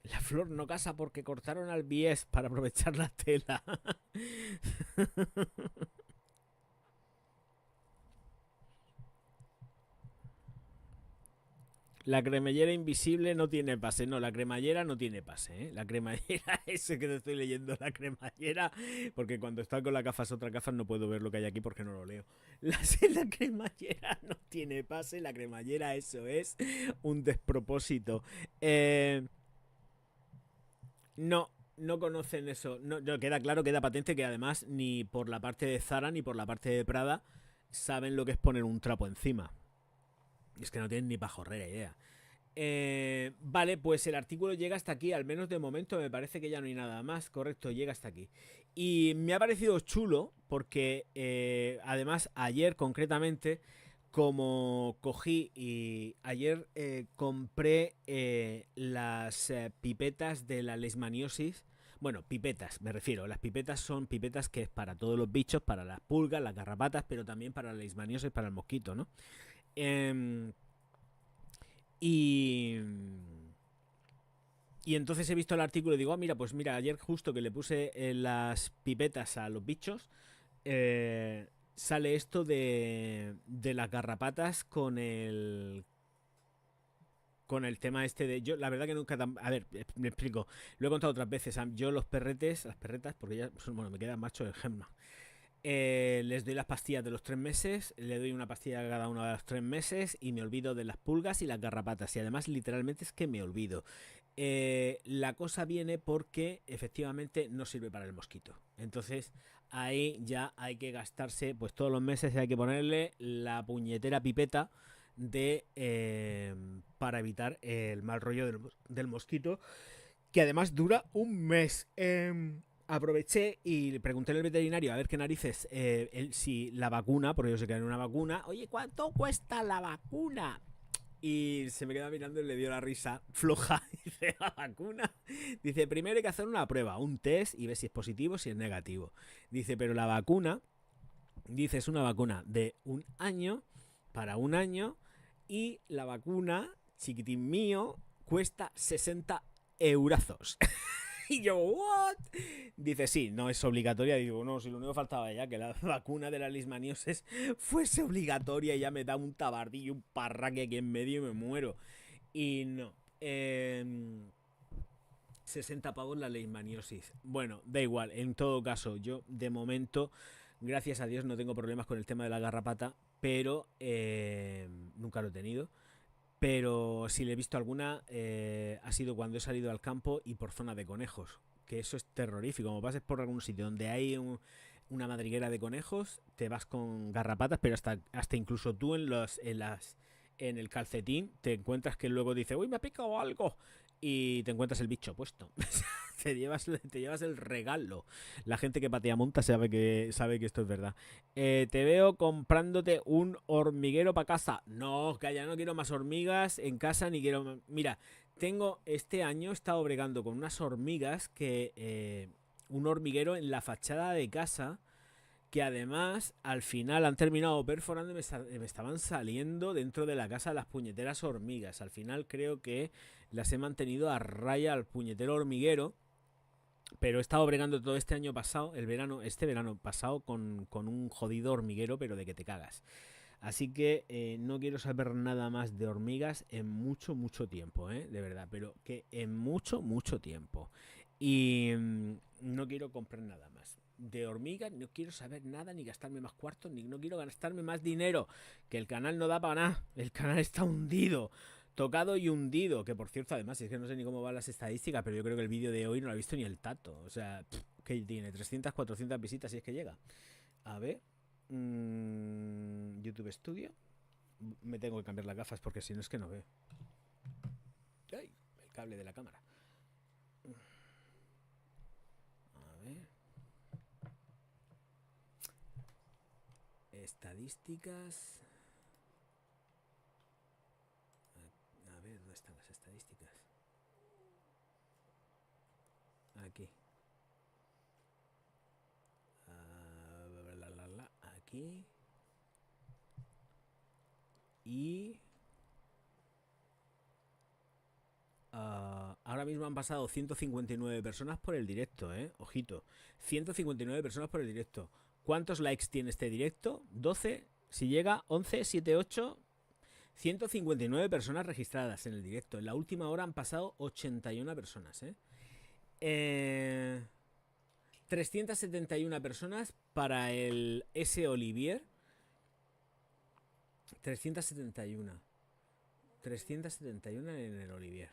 La flor no casa porque cortaron al bies para aprovechar la tela. La cremallera invisible no tiene pase. No, la cremallera no tiene pase, ¿eh? La cremallera, ese que te estoy leyendo, la cremallera, porque cuando está con las gafas, otras gafas, no puedo ver lo que hay aquí porque no lo leo. La cremallera no tiene pase. La cremallera, eso es un despropósito. No conocen eso. No, queda claro, queda patente que además ni por la parte de Zara ni por la parte de Prada saben lo que es poner un trapo encima. Y es que no tienen ni pajorrera idea. Vale, pues el artículo llega hasta aquí, al menos de momento me parece que ya no hay nada más, correcto, llega hasta aquí. Y me ha parecido chulo porque además ayer concretamente, como cogí y ayer compré las pipetas de la leishmaniosis. Bueno, pipetas, me refiero. Las pipetas son pipetas que es para todos los bichos, para las pulgas, las garrapatas, pero también para la leishmaniosis, para el mosquito, ¿no? Em, y... Y entonces he visto el artículo y digo, mira, pues mira, ayer justo que le puse las pipetas a los bichos, sale esto de las garrapatas con el tema este de... Yo, la verdad que nunca... A ver, me explico. Lo he contado otras veces. Yo los perretes, las perretas, porque ya, bueno, me queda macho de gemma. Les doy las pastillas de los 3 meses, le doy una pastilla a cada uno de los 3 meses y me olvido de las pulgas y las garrapatas. Y además, literalmente es que me olvido. La cosa viene porque efectivamente no sirve para el mosquito. Entonces, ahí ya hay que gastarse, pues todos los meses hay que ponerle la puñetera pipeta para evitar el mal rollo del mosquito, que además dura un mes. Aproveché y le pregunté al veterinario a ver qué narices, si la vacuna, porque yo sé que era una vacuna, oye, ¿cuánto cuesta la vacuna? Y se me queda mirando y le dio la risa floja. Dice, ¿la vacuna? Dice, primero hay que hacer una prueba, un test y ver si es positivo o si es negativo. Dice, pero la vacuna, dice, es una vacuna de un año, para un año, y la vacuna, chiquitín mío, cuesta 60 eurazos. Y yo, ¿what? Dice, sí, no es obligatoria. Digo, no, si lo único que faltaba ya que la vacuna de la leishmaniosis fuese obligatoria y ya me da un tabardillo, un parraque aquí en medio y me muero. Y no. 60 pavos la leishmaniosis. Bueno, da igual. En todo caso, yo de momento, gracias a Dios, no tengo problemas con el tema de la garrapata, pero nunca lo he tenido. Pero si le he visto alguna, ha sido cuando he salido al campo y por zona de conejos. Que eso es terrorífico. Como pases por algún sitio donde hay una madriguera de conejos, te vas con garrapatas, pero hasta incluso tú en el calcetín te encuentras que luego dice, uy, me ha picado algo. Y te encuentras el bicho puesto. te llevas el regalo. La gente que patea monta sabe que esto es verdad. Te veo comprándote un hormiguero para casa. No, calla, no quiero más hormigas en casa ni quiero... Mira, este año he estado bregando con unas hormigas un hormiguero en la fachada de casa que además al final han terminado perforando y me estaban saliendo dentro de la casa las puñeteras hormigas. Al final creo que las he mantenido a raya al puñetero hormiguero. Pero he estado bregando todo este año pasado, este verano pasado, con un jodido hormiguero, pero de que te cagas. Así que no quiero saber nada más de hormigas en mucho, mucho tiempo, de verdad, pero que en mucho, mucho tiempo. Y no quiero comprar nada más. De hormigas no quiero saber nada, ni gastarme más cuartos, ni no quiero gastarme más dinero, que el canal no da para nada, el canal está hundido. Tocado y hundido, que por cierto, además, es que no sé ni cómo van las estadísticas, pero yo creo que el vídeo de hoy no lo ha visto ni el tato. O sea, que tiene 300, 400 visitas si es que llega. A ver, YouTube Studio. Me tengo que cambiar las gafas porque si no es que no veo. ¡Ay! El cable de la cámara. A ver. Estadísticas. A ver, ¿dónde están las estadísticas? Aquí. Aquí. Y... ahora mismo han pasado 159 personas por el directo, ojito. 159 personas por el directo. ¿Cuántos likes tiene este directo? 12. Si llega, 11, 7, 8. 159 personas registradas en el directo. En la última hora han pasado 81 personas, 371 personas para el S. Olivier. 371. 371 en el Olivier.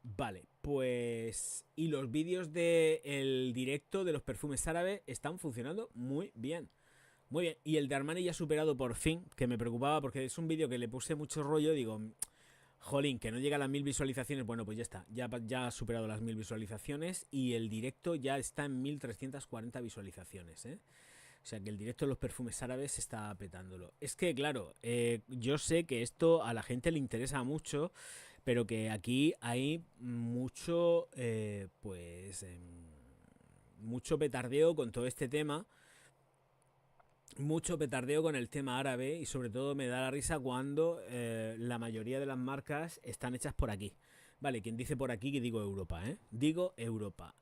Vale, pues... Y los vídeos del directo de los perfumes árabes están funcionando muy bien. Muy bien. Y el de Armani ya ha superado por fin, que me preocupaba porque es un vídeo que le puse mucho rollo. Digo, Jolín, que no llega a las 1000 visualizaciones. Bueno, pues ya está. Ya ha superado las 1000 visualizaciones. Y el directo ya está en 1340 visualizaciones, ¿eh? O sea que el directo de los perfumes árabes está petándolo. Es que, claro, yo sé que esto a la gente le interesa mucho, pero que aquí hay mucho, mucho petardeo con todo este tema. Mucho petardeo con el tema árabe y sobre todo me da la risa cuando la mayoría de las marcas están hechas por aquí. Vale, quien dice por aquí que digo Europa, ¿eh? Digo Europa.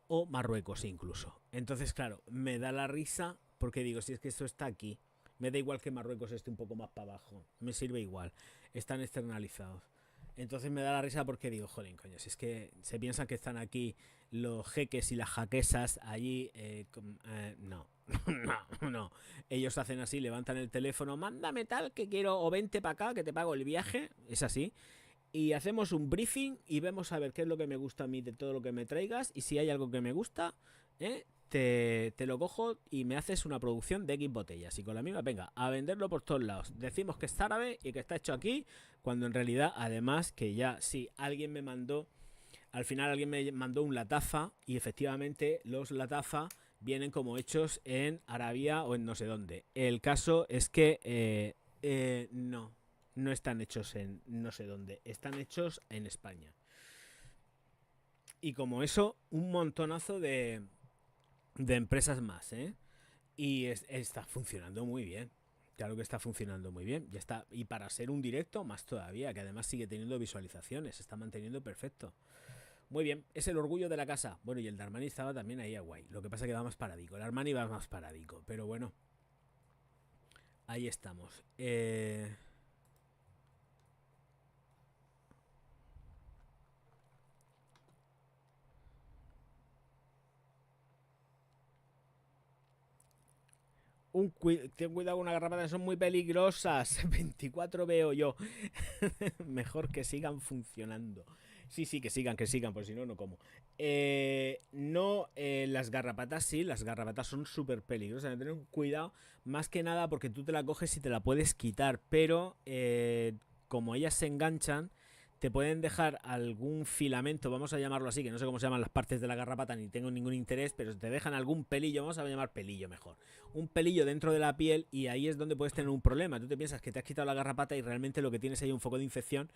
O Marruecos incluso. Entonces, claro, me da la risa porque digo, si es que esto está aquí, me da igual que Marruecos esté un poco más para abajo, me sirve igual, están externalizados. Entonces me da la risa porque digo, joder, coño, si es que se piensan que están aquí los jeques y las jaquesas allí, no, no. Ellos hacen así, levantan el teléfono, mándame tal que quiero, o vente para acá que te pago el viaje, es así. Y hacemos un briefing y vemos a ver qué es lo que me gusta a mí de todo lo que me traigas. Y si hay algo que me gusta, te lo cojo y me haces una producción de X botellas. Y con la misma, venga, a venderlo por todos lados. Decimos que es árabe y que está hecho aquí, cuando en realidad, además, que ya, sí, alguien me mandó, al final alguien me mandó un latafa y efectivamente los latafa vienen como hechos en Arabia o en no sé dónde. El caso es que no están hechos en no sé dónde, están hechos en España. Y como eso, un montonazo de empresas más, ¿eh? Y está funcionando muy bien. Claro que está funcionando muy bien. Ya está. Y para ser un directo, más todavía, que además sigue teniendo visualizaciones, se está manteniendo perfecto. Muy bien, es el orgullo de la casa. Bueno, y el de Armani estaba también ahí a guay. Lo que pasa es que va más paradico. El Armani va más paradico, pero bueno. Ahí estamos. Ten cuidado con una garrapata, son muy peligrosas. 24 veo yo. Mejor que sigan funcionando. Sí, que sigan, por si no, no como. No, las garrapatas sí, las garrapatas son súper peligrosas. Hay que tener cuidado, más que nada porque tú te la coges y te la puedes quitar, pero como ellas se enganchan, te pueden dejar algún filamento, vamos a llamarlo así, que no sé cómo se llaman las partes de la garrapata, ni tengo ningún interés, pero te dejan algún pelillo, vamos a llamar pelillo mejor, un pelillo dentro de la piel y ahí es donde puedes tener un problema. Tú te piensas que te has quitado la garrapata y realmente lo que tienes ahí es un foco de infección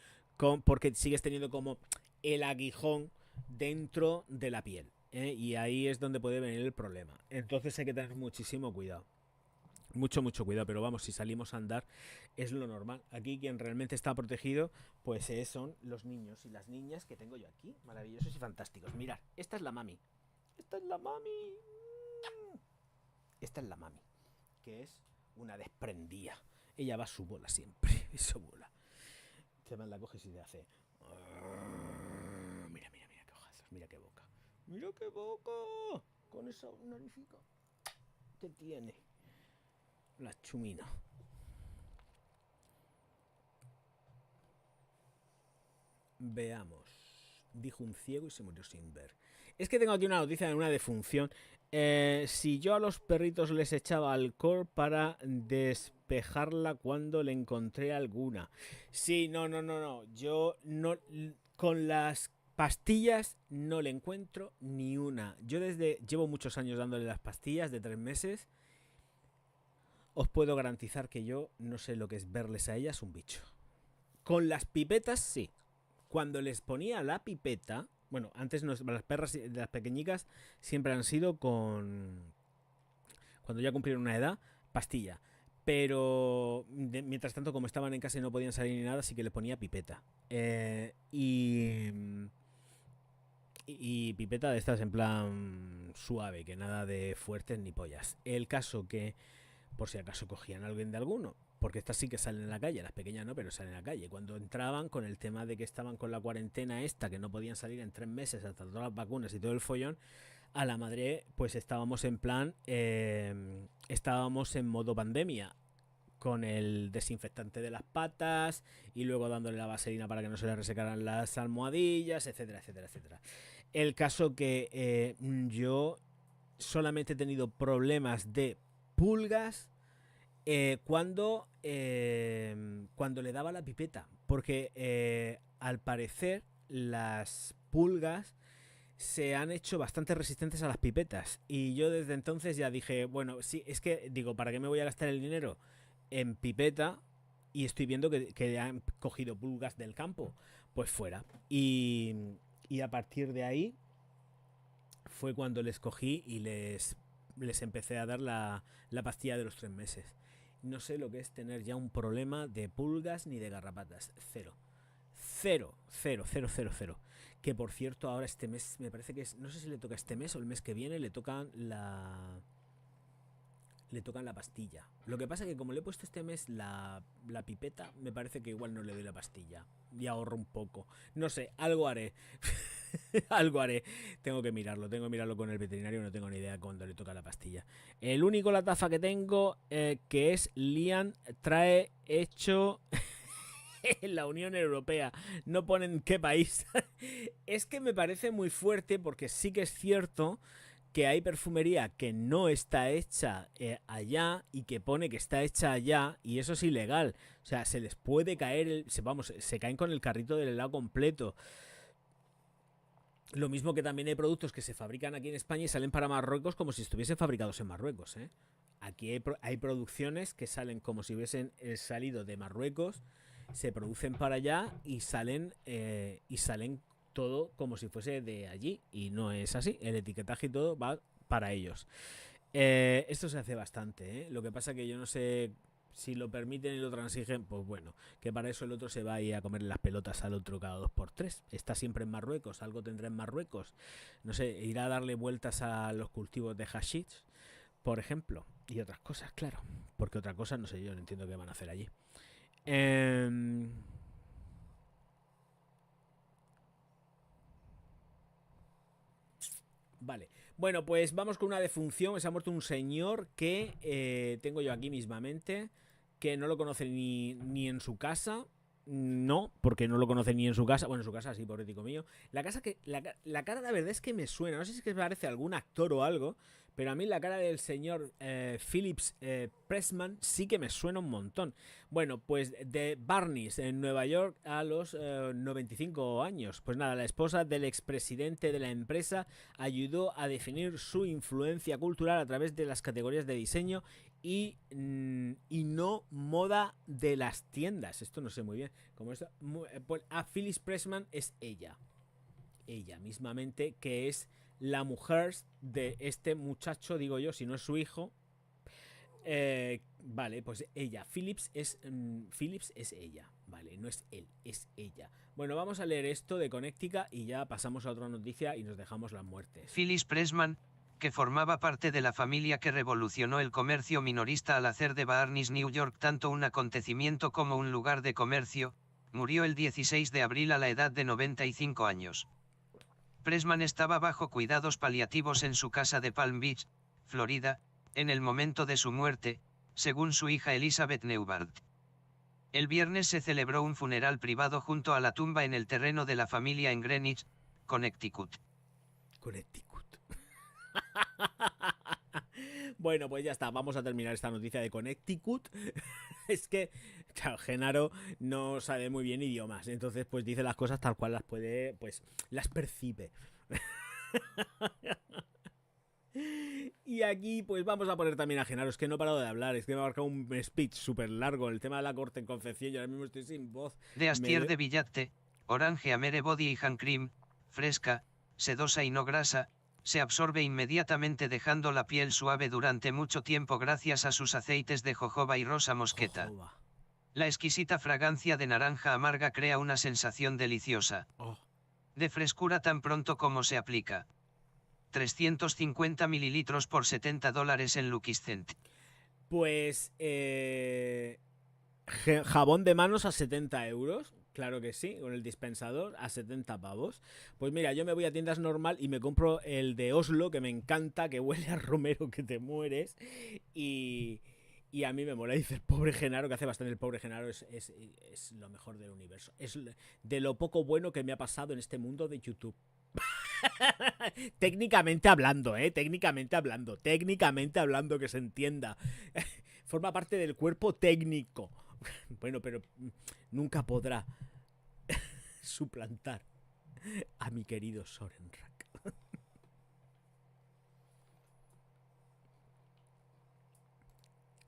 porque sigues teniendo como el aguijón dentro de la piel, ¿eh? Y ahí es donde puede venir el problema. Entonces hay que tener muchísimo cuidado. Mucho cuidado, pero vamos, si salimos a andar es lo normal. Aquí quien realmente está protegido pues son los niños y las niñas que tengo yo aquí, maravillosos y fantásticos. Mirad, esta es la mami. Esta es la mami. Esta es la mami, que es una desprendida. Ella va a su bola siempre, y su bola. Te la coges y te hace... Mira qué ojazos, mira qué boca. Mira qué boca. Con esa narifica que tiene. La chumina. Veamos. Dijo un ciego y se murió sin ver. Es que tengo aquí una noticia de una defunción. Si yo a los perritos les echaba alcohol para despejarla cuando le encontré alguna. Sí, no. Yo no... Con las pastillas no le encuentro ni una. Yo llevo muchos años dándole las pastillas de 3 meses. Os puedo garantizar que yo no sé lo que es verles a ellas un bicho. Con las pipetas sí. Cuando les ponía la pipeta, bueno, antes no, las perras, las pequeñicas, siempre han sido con... Cuando ya cumplieron una edad, pastilla. Pero mientras tanto, como estaban en casa y no podían salir ni nada, sí que les ponía pipeta. Y pipeta de estas en plan suave, que nada de fuertes ni pollas. El caso que, por si acaso cogían a alguien de alguno, porque estas sí que salen en la calle, las pequeñas no, pero salen en la calle. Cuando entraban con el tema de que estaban con la cuarentena esta, que no podían salir en 3 meses hasta todas las vacunas y todo el follón, a la madre pues estábamos en plan, estábamos en modo pandemia, con el desinfectante de las patas y luego dándole la vaselina para que no se le resecaran las almohadillas, etcétera. El caso que yo solamente he tenido problemas de pulgas cuando le daba la pipeta. Porque al parecer las pulgas se han hecho bastante resistentes a las pipetas. Y yo desde entonces ya dije, bueno, sí, es que digo, ¿para qué me voy a gastar el dinero en pipeta? Y estoy viendo que han cogido pulgas del campo. Pues fuera. Y a partir de ahí fue cuando les cogí y les empecé a dar la pastilla de los 3 meses. No sé lo que es tener ya un problema de pulgas ni de garrapatas. Cero. Cero, cero, cero, cero, cero. Que por cierto, ahora este mes, me parece que es, no sé si le toca este mes o el mes que viene, le tocan la pastilla. Lo que pasa es que como le he puesto este mes la pipeta, me parece que igual no le doy la pastilla. Y ahorro un poco. No sé, algo haré. Algo haré. Tengo que mirarlo con el veterinario, no tengo ni idea cuándo le toca la pastilla. El único latafa que tengo, que es Lian, trae hecho en la Unión Europea. No ponen qué país. Es que me parece muy fuerte porque sí que es cierto que hay perfumería que no está hecha allá y que pone que está hecha allá y eso es ilegal. O sea, se les puede caer, se caen con el carrito del helado completo. Lo mismo que también hay productos que se fabrican aquí en España y salen para Marruecos como si estuviesen fabricados en Marruecos, ¿eh? Aquí hay producciones que salen como si hubiesen salido de Marruecos, se producen para allá y salen todo como si fuese de allí. Y no es así. El etiquetaje y todo va para ellos. Esto se hace bastante, ¿eh? Lo que pasa que yo no sé si lo permiten y lo transigen, pues bueno, que para eso el otro se va a ir a comer las pelotas al otro cada 2x3. Está siempre en Marruecos, algo tendrá en Marruecos. No sé, irá a darle vueltas a los cultivos de hashish, por ejemplo. Y otras cosas, claro. Porque otra cosa, no sé, yo no entiendo qué van a hacer allí. Vale. Bueno, pues vamos con una defunción. Se ha muerto un señor que tengo yo aquí mismamente, que no lo conoce ni en su casa. No, porque no lo conoce ni en su casa. Bueno, en su casa sí, pobrecito mío. La cara, la verdad es que me suena. No sé si es que parece algún actor o algo, pero a mí la cara del señor Phillips Pressman sí que me suena un montón. Bueno, pues de Barneys, en Nueva York, a los 95 años. Pues nada, la esposa del expresidente de la empresa ayudó a definir su influencia cultural a través de las categorías de diseño y no moda de las tiendas. Esto no sé muy bien. Como esto, a Phyllis Pressman es ella mismamente, que es la mujer de este muchacho, digo yo, si no es su hijo. Vale, pues ella. Phillips es ella. Vale, no es él, es ella. Bueno, vamos a leer esto de Connecticut y ya pasamos a otra noticia y nos dejamos las muertes. Phyllis Pressman, que formaba parte de la familia que revolucionó el comercio minorista al hacer de Barneys New York tanto un acontecimiento como un lugar de comercio, murió el 16 de abril a la edad de 95 años. Pressman estaba bajo cuidados paliativos en su casa de Palm Beach, Florida, en el momento de su muerte, según su hija Elizabeth Neubart. El viernes se celebró un funeral privado junto a la tumba en el terreno de la familia en Greenwich, Connecticut. Bueno, pues ya está, vamos a terminar esta noticia de Connecticut. Es que, claro, Genaro no sabe muy bien idiomas, entonces pues dice las cosas tal cual las puede, pues las percibe. Y aquí pues vamos a poner también a Genaro. Es que no he parado de hablar, es que me ha marcado un speech súper largo. El tema de la corte en Concepción, yo ahora mismo estoy sin voz. De Astier de Villatte, Orange Amere Body y Hand Cream, fresca, sedosa y no grasa, se absorbe inmediatamente dejando la piel suave durante mucho tiempo gracias a sus aceites de jojoba y rosa mosqueta. La exquisita fragancia de naranja amarga crea una sensación deliciosa. De frescura tan pronto como se aplica. 350 mililitros por $70 en Luxcent. Pues jabón de manos a 70 euros. Claro que sí, con el dispensador a 70 pavos. Pues mira, yo me voy a tiendas normal y me compro el de Oslo, que me encanta, que huele a romero que te mueres. Y a mí me mola. Dice el pobre Genaro, que hace bastante. El pobre Genaro es lo mejor del universo. Es de lo poco bueno que me ha pasado en este mundo de YouTube. Técnicamente hablando, técnicamente hablando, que se entienda. Forma parte del cuerpo técnico. Bueno, pero nunca podrá suplantar a mi querido Soren Rak.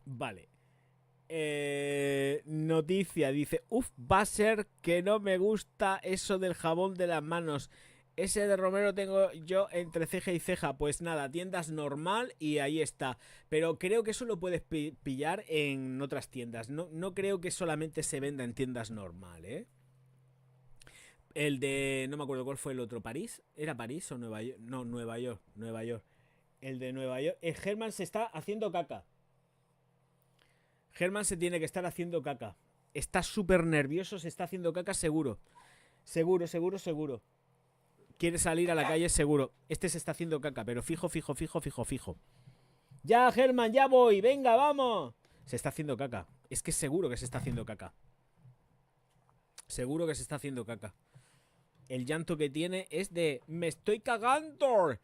Vale. Noticia, dice: uf, va a ser que no me gusta eso del jabón de las manos. Ese de Romero tengo yo entre ceja y ceja. Pues nada, tiendas normal y ahí está. Pero creo que eso lo puedes pillar en otras tiendas. No creo que solamente se venda en tiendas normal, ¿eh? El de... no me acuerdo cuál fue el otro. ¿París? ¿Era París o Nueva York? No, Nueva York. Nueva York. El de Nueva York. Herman se está haciendo caca. Herman se tiene que estar haciendo caca. Está súper nervioso, se está haciendo caca seguro. Seguro. Quiere salir a la calle seguro. Este se está haciendo caca, pero fijo. Ya, Herman, ya voy. Venga, vamos. Se está haciendo caca. Es que seguro que se está haciendo caca. Seguro que se está haciendo caca. El llanto que tiene es de... ¡me estoy cagando!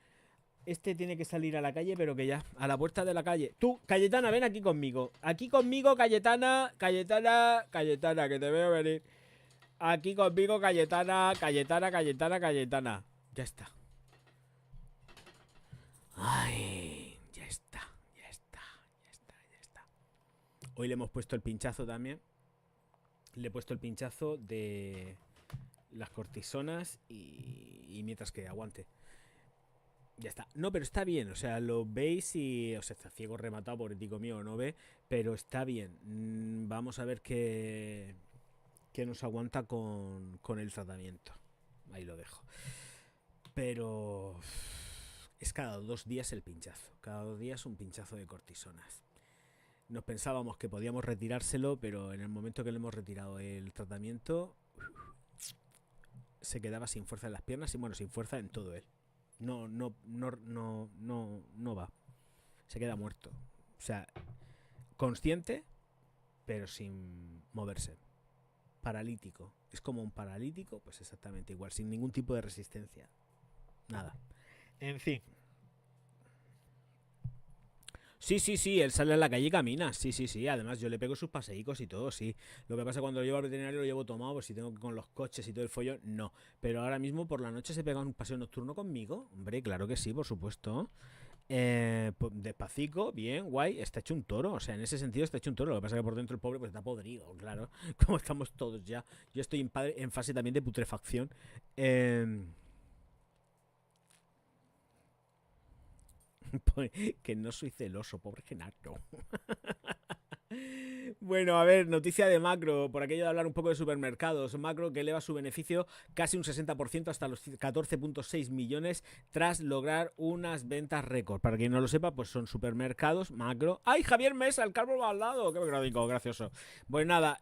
Este tiene que salir a la calle, pero que ya, a la puerta de la calle. Tú, Cayetana, ven aquí conmigo. Aquí conmigo, Cayetana, que te veo venir. Aquí conmigo, Cayetana. Ya está. Ay, ya está. Hoy le hemos puesto el pinchazo también. Le he puesto el pinchazo de las cortisonas y mientras que aguante. Ya está. No, pero está bien. O sea, lo veis y... o sea, está ciego rematado, pobretico mío, no ve. Pero está bien. Vamos a ver qué nos aguanta con el tratamiento. Ahí lo dejo. Pero... es cada 2 días el pinchazo. Cada 2 días un pinchazo de cortisonas. Nos pensábamos que podíamos retirárselo, pero en el momento que le hemos retirado el tratamiento... se quedaba sin fuerza en las piernas y, bueno, sin fuerza en todo él. No va. Se queda muerto. O sea, consciente, pero sin moverse. Paralítico. Es como un paralítico, pues exactamente igual, sin ningún tipo de resistencia. Nada. En fin. Sí, él sale a la calle y camina. Sí. Además, yo le pego sus paseicos y todo, sí. Lo que pasa cuando lo llevo al veterinario lo llevo tomado, pues si tengo que con los coches y todo el follón, no. Pero ahora mismo por la noche se pega un paseo nocturno conmigo. Hombre, claro que sí, por supuesto. Despacito, bien, guay. Está hecho un toro, o sea, en ese sentido está hecho un toro. Lo que pasa es que por dentro el pobre pues está podrido, claro. Como estamos todos ya. Yo estoy en fase también de putrefacción. Que no soy celoso, pobre Genaro. Bueno, a ver, noticia de Macro, por aquello de hablar un poco de supermercados. Macro que eleva su beneficio casi un 60% hasta los 14.6 millones tras lograr unas ventas récord. Para quien no lo sepa, pues son supermercados, Macro. ¡Ay, Javier Mesa, el calvo al lado! ¡Qué gráfico, gracioso! Pues nada,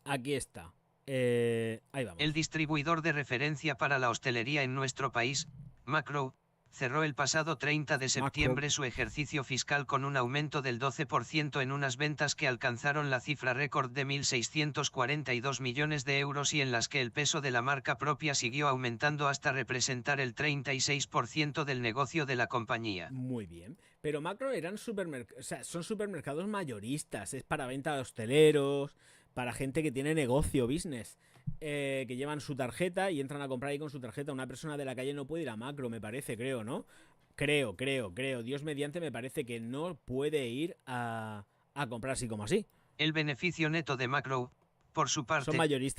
aquí está. Ahí vamos. El distribuidor de referencia para la hostelería en nuestro país, Macro, cerró el pasado 30 de septiembre su ejercicio fiscal con un aumento del 12% en unas ventas que alcanzaron la cifra récord de 1.642 millones de euros y en las que el peso de la marca propia siguió aumentando hasta representar el 36% del negocio de la compañía. Muy bien, pero Macro eran supermercados, o sea, son supermercados mayoristas, es para venta de hosteleros, para gente que tiene negocio, business. Que llevan su tarjeta y entran a comprar ahí con su tarjeta. Una persona de la calle no puede ir a Macro, me parece, creo, ¿no? Creo. Dios mediante, me parece que no puede ir a comprar así como así. El beneficio neto de Macro, por su parte,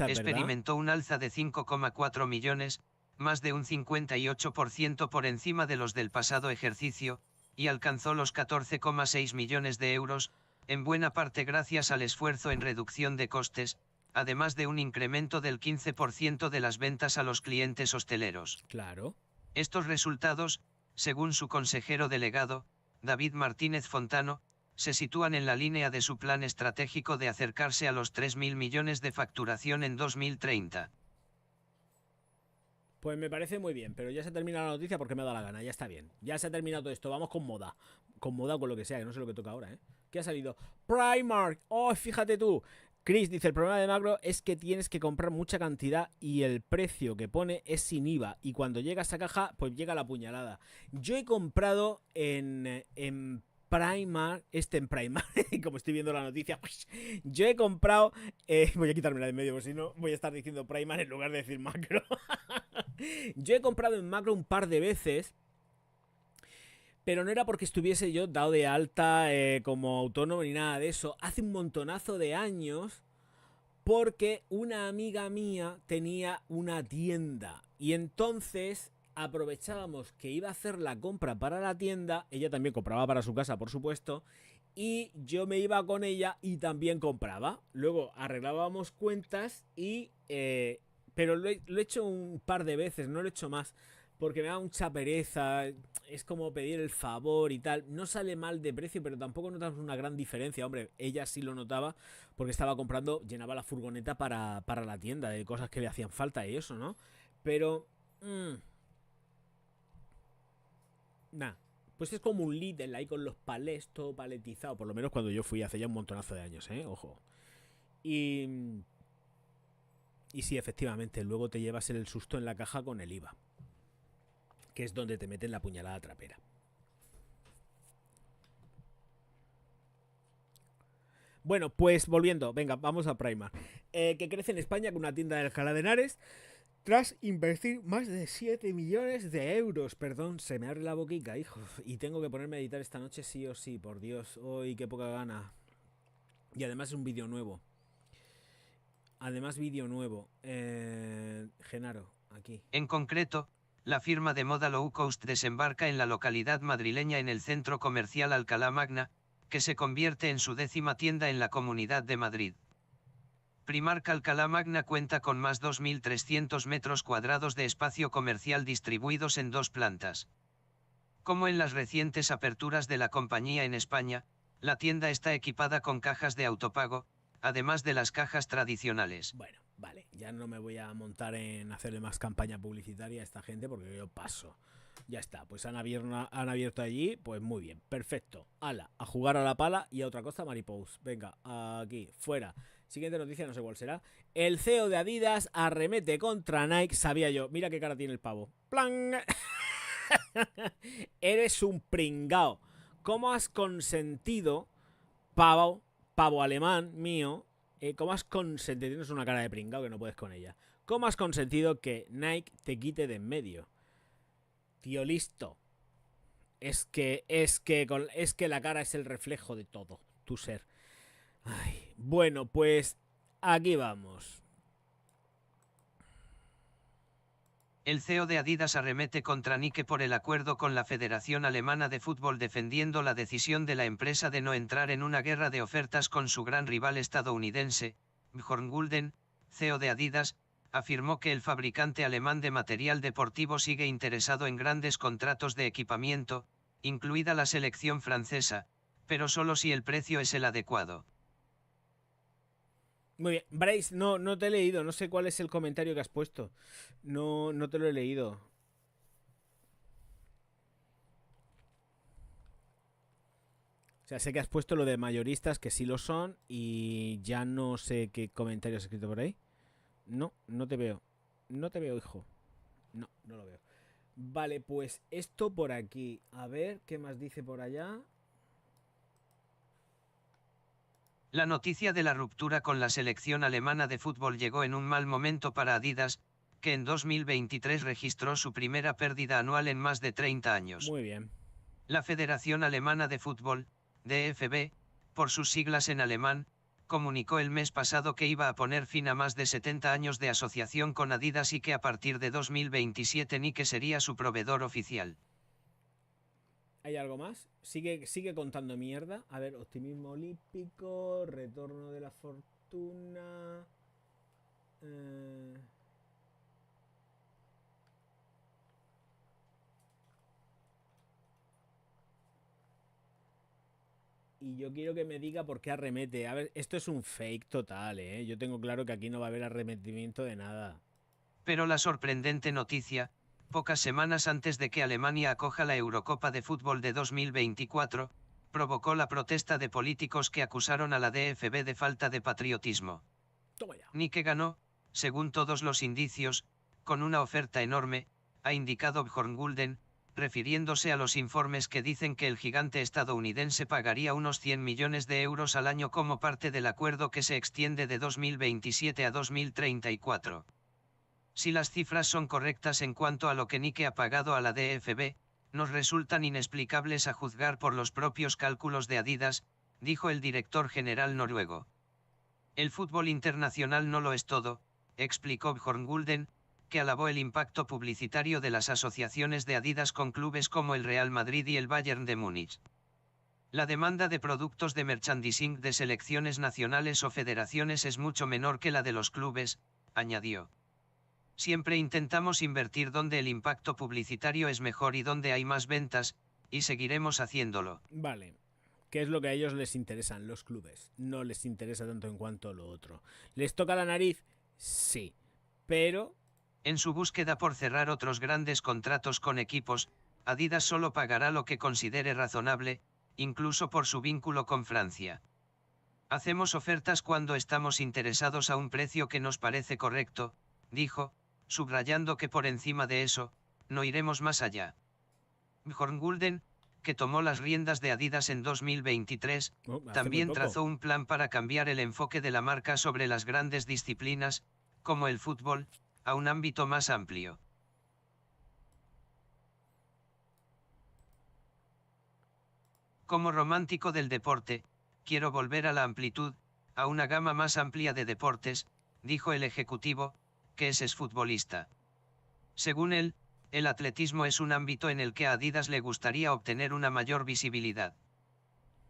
experimentó un alza de 5,4 millones, más de un 58% por encima de los del pasado ejercicio, y alcanzó los 14,6 millones de euros, en buena parte gracias al esfuerzo en reducción de costes, además de un incremento del 15% de las ventas a los clientes hosteleros. Claro. Estos resultados, según su consejero delegado, David Martínez Fontano, se sitúan en la línea de su plan estratégico de acercarse a los 3.000 millones de facturación en 2030. Pues me parece muy bien, pero ya se ha terminado la noticia porque me ha dado la gana, ya está bien. Ya se ha terminado todo esto, vamos con moda. Con moda o con lo que sea, que no sé lo que toca ahora, ¿eh? ¿Qué ha salido? Primark, oh, fíjate tú. Chris dice, el problema de Macro es que tienes que comprar mucha cantidad y el precio que pone es sin IVA. Y cuando llega esa caja, pues llega la puñalada. Yo he comprado en Primark, en Primark, como estoy viendo la noticia, yo he comprado, voy a quitármela de en medio, porque si no voy a estar diciendo Primark en lugar de decir Macro. Yo he comprado en Macro un par de veces, pero no era porque estuviese yo dado de alta como autónomo ni nada de eso. Hace un montonazo de años, porque una amiga mía tenía una tienda y entonces aprovechábamos que iba a hacer la compra para la tienda, ella también compraba para su casa, por supuesto, y yo me iba con ella y también compraba. Luego arreglábamos cuentas y... pero lo he hecho un par de veces, no lo he hecho más, porque me da mucha pereza, es como pedir el favor y tal. No sale mal de precio, pero tampoco notamos una gran diferencia. Hombre, ella sí lo notaba porque estaba comprando, llenaba la furgoneta para la tienda de cosas que le hacían falta y eso, ¿no? Pero... Nah, pues es como un Lidl ahí con los palés todo paletizado, por lo menos cuando yo fui hace ya un montonazo de años, ojo. Y sí, efectivamente, luego te llevas el susto en la caja con el IVA, que es donde te meten la puñalada trapera. Bueno, pues volviendo, venga, vamos a Primark, que crece en España con una tienda de Alcalá de Henares tras invertir más de 7 millones de euros. Perdón, se me abre la boquica, hijo. Y tengo que ponerme a editar esta noche sí o sí, por Dios. Uy, qué poca gana. Y además es un vídeo nuevo. Genaro, aquí. En concreto, la firma de moda Low Cost desembarca en la localidad madrileña en el centro comercial Alcalá Magna, que se convierte en su 10ª tienda en la Comunidad de Madrid. Primark Alcalá Magna cuenta con más 2.300 metros cuadrados de espacio comercial distribuidos en 2 plantas. Como en las recientes aperturas de la compañía en España, la tienda está equipada con cajas de autopago, además de las cajas tradicionales. Bueno, vale, ya no me voy a montar en hacerle más campaña publicitaria a esta gente porque yo paso. Ya está, pues han abierto allí, pues muy bien, perfecto. Ala, a jugar a la pala y a otra cosa maripous. Venga, aquí, fuera. Siguiente noticia, no sé cuál será. El CEO de Adidas arremete contra Nike. Sabía yo, mira qué cara tiene el pavo. ¡Plan! Eres un pringao. ¿Cómo has consentido, pavo alemán mío? ¿Cómo has consentido? Tienes una cara de pringao que no puedes con ella. ¿Cómo has consentido que Nike te quite de en medio? Tío listo. Es que la cara es el reflejo de todo, tu ser. Ay, bueno, pues aquí vamos. El CEO de Adidas arremete contra Nike por el acuerdo con la Federación Alemana de Fútbol, defendiendo la decisión de la empresa de no entrar en una guerra de ofertas con su gran rival estadounidense. Björn Gulden, CEO de Adidas, afirmó que el fabricante alemán de material deportivo sigue interesado en grandes contratos de equipamiento, incluida la selección francesa, pero solo si el precio es el adecuado. Muy bien, Brace, no te he leído, no sé cuál es el comentario que has puesto. No te lo he leído. O sea, sé que has puesto lo de mayoristas, que sí lo son, y ya no sé qué comentario has escrito por ahí. No te veo. No te veo, hijo. No lo veo. Vale, pues esto por aquí. A ver, ¿qué más dice por allá? La noticia de la ruptura con la selección alemana de fútbol llegó en un mal momento para Adidas, que en 2023 registró su primera pérdida anual en más de 30 años. Muy bien. La Federación Alemana de Fútbol, DFB, por sus siglas en alemán, comunicó el mes pasado que iba a poner fin a más de 70 años de asociación con Adidas y que a partir de 2027 Nike sería su proveedor oficial. ¿Hay algo más? Sigue contando mierda. A ver, optimismo olímpico, retorno de la fortuna. Y yo quiero que me diga por qué arremete. A ver, esto es un fake total, ¿eh? Yo tengo claro que aquí no va a haber arremetimiento de nada. Pero la sorprendente noticia, pocas semanas antes de que Alemania acoja la Eurocopa de Fútbol de 2024, provocó la protesta de políticos que acusaron a la DFB de falta de patriotismo. Toma ya. Nike ganó, según todos los indicios, con una oferta enorme, ha indicado Björn Gulden, refiriéndose a los informes que dicen que el gigante estadounidense pagaría unos 100 millones de euros al año como parte del acuerdo que se extiende de 2027 a 2034. Si las cifras son correctas en cuanto a lo que Nike ha pagado a la DFB, nos resultan inexplicables a juzgar por los propios cálculos de Adidas, dijo el director general noruego. El fútbol internacional no lo es todo, explicó Bjørn Gulden, que alabó el impacto publicitario de las asociaciones de Adidas con clubes como el Real Madrid y el Bayern de Múnich. La demanda de productos de merchandising de selecciones nacionales o federaciones es mucho menor que la de los clubes, añadió. Siempre intentamos invertir donde el impacto publicitario es mejor y donde hay más ventas, y seguiremos haciéndolo. Vale. ¿Qué es lo que a ellos les interesan? Los clubes. No les interesa tanto en cuanto a lo otro. ¿Les toca la nariz? Sí. Pero... En su búsqueda por cerrar otros grandes contratos con equipos, Adidas solo pagará lo que considere razonable, incluso por su vínculo con Francia. Hacemos ofertas cuando estamos interesados a un precio que nos parece correcto, dijo, subrayando que por encima de eso, no iremos más allá. Bjørn Gulden, que tomó las riendas de Adidas en 2023, también trazó un plan para cambiar el enfoque de la marca sobre las grandes disciplinas, como el fútbol, a un ámbito más amplio. Como romántico del deporte, quiero volver a la amplitud, a una gama más amplia de deportes, dijo el ejecutivo, que es exfutbolista. Según él, el atletismo es un ámbito en el que a Adidas le gustaría obtener una mayor visibilidad.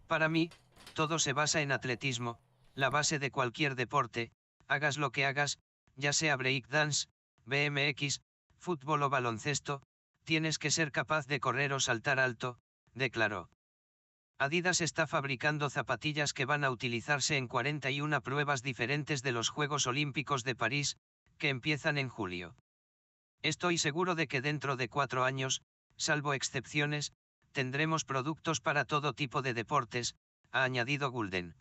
Para mí, todo se basa en atletismo, la base de cualquier deporte, hagas lo que hagas, ya sea breakdance, BMX, fútbol o baloncesto, tienes que ser capaz de correr o saltar alto, declaró. Adidas está fabricando zapatillas que van a utilizarse en 41 pruebas diferentes de los Juegos Olímpicos de París, que empiezan en julio. Estoy seguro de que dentro de 4 años, salvo excepciones, tendremos productos para todo tipo de deportes, ha añadido Gulden.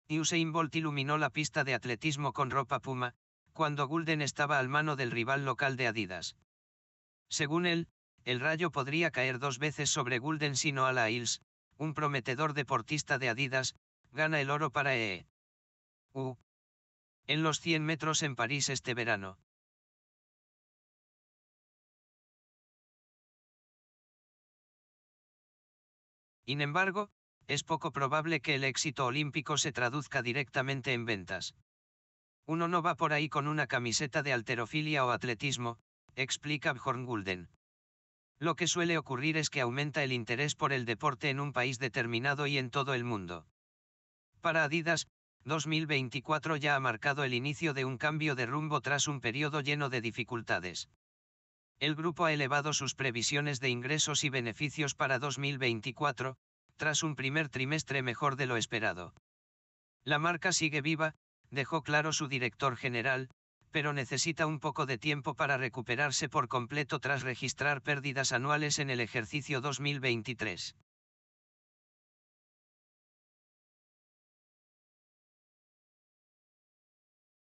Usain Bolt iluminó la pista de atletismo con ropa Puma, cuando Gulden estaba al mano del rival local de Adidas. Según él, el rayo podría caer 2 veces sobre Gulden si no Ala Hills, un prometedor deportista de Adidas, gana el oro para EU. En los 100 metros en París este verano. Sin embargo, es poco probable que el éxito olímpico se traduzca directamente en ventas. Uno no va por ahí con una camiseta de halterofilia o atletismo, explica Bjørn Gulden. Lo que suele ocurrir es que aumenta el interés por el deporte en un país determinado y en todo el mundo. Para Adidas, 2024 ya ha marcado el inicio de un cambio de rumbo tras un periodo lleno de dificultades. El grupo ha elevado sus previsiones de ingresos y beneficios para 2024, tras un primer trimestre mejor de lo esperado. La marca sigue viva, dejó claro su director general, pero necesita un poco de tiempo para recuperarse por completo tras registrar pérdidas anuales en el ejercicio 2023.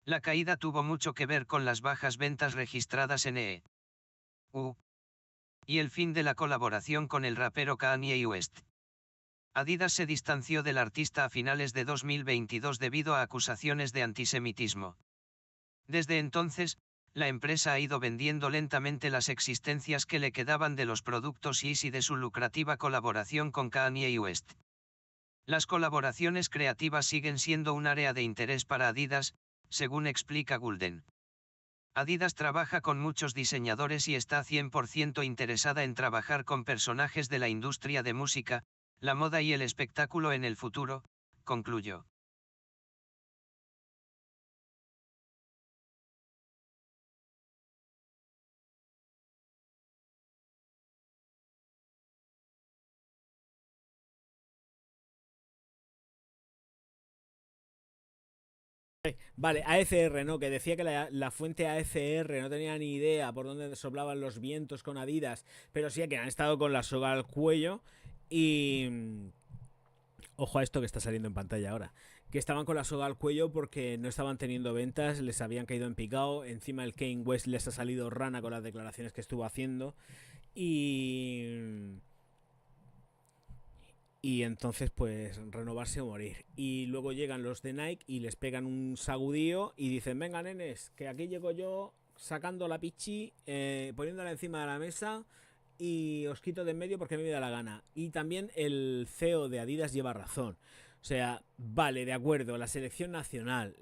La caída tuvo mucho que ver con las bajas ventas registradas en EU. Y el fin de la colaboración con el rapero Kanye West. Adidas se distanció del artista a finales de 2022 debido a acusaciones de antisemitismo. Desde entonces, la empresa ha ido vendiendo lentamente las existencias que le quedaban de los productos Yeezy de su lucrativa colaboración con Kanye West. Las colaboraciones creativas siguen siendo un área de interés para Adidas, según explica Gulden. Adidas trabaja con muchos diseñadores y está 100% interesada en trabajar con personajes de la industria de música, la moda y el espectáculo en el futuro, concluyó. Vale, AECR, ¿no? Que decía que la fuente AECR no tenía ni idea por dónde soplaban los vientos con Adidas, pero sí que han estado con la soga al cuello y... Ojo a esto que está saliendo en pantalla ahora. Que estaban con la soga al cuello porque no estaban teniendo ventas, les habían caído en picado. Encima el Kanye West les ha salido rana con las declaraciones que estuvo haciendo. Y entonces pues renovarse o morir. Y luego llegan los de Nike y les pegan un sagudío y dicen, venga nenes, que aquí llego yo sacando la pichi, poniéndola encima de la mesa y os quito de en medio porque me da la gana. Y también el CEO de Adidas lleva razón. O sea, vale, de acuerdo, la selección nacional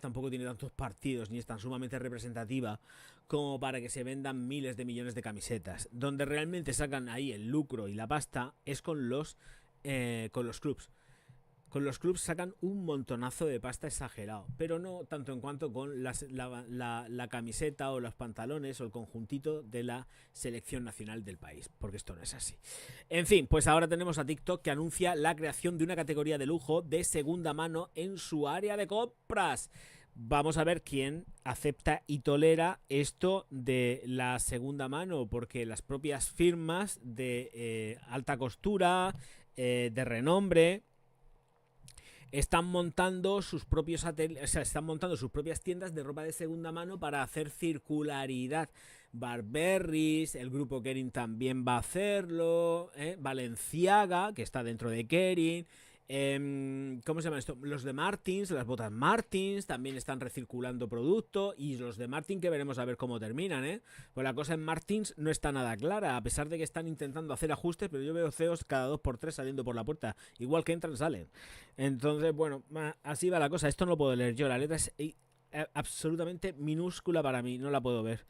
tampoco tiene tantos partidos ni es tan sumamente representativa como para que se vendan miles de millones de camisetas. Donde realmente sacan ahí el lucro y la pasta es con los clubs. Con los clubs sacan un montonazo de pasta exagerado, pero no tanto en cuanto con la camiseta o los pantalones o el conjuntito de la selección nacional del país, porque esto no es así. En fin, pues ahora tenemos a TikTok que anuncia la creación de una categoría de lujo de segunda mano en su área de compras. Vamos a ver quién acepta y tolera esto de la segunda mano, porque las propias firmas de alta costura, de renombre, están montando sus propias tiendas de ropa de segunda mano para hacer circularidad. Barberries, el grupo Kering también va a hacerlo, Balenciaga, que está dentro de Kering, ¿cómo se llama esto? Los de Martins, las botas Martins también están recirculando producto, y los de Martins que veremos a ver cómo terminan, Pues la cosa en Martins no está nada clara, a pesar de que están intentando hacer ajustes, pero yo veo CEOs cada 2x3 saliendo por la puerta, igual que entran salen. Entonces, bueno, así va la cosa. Esto no lo puedo leer yo, la letra es absolutamente minúscula para mí, no la puedo ver.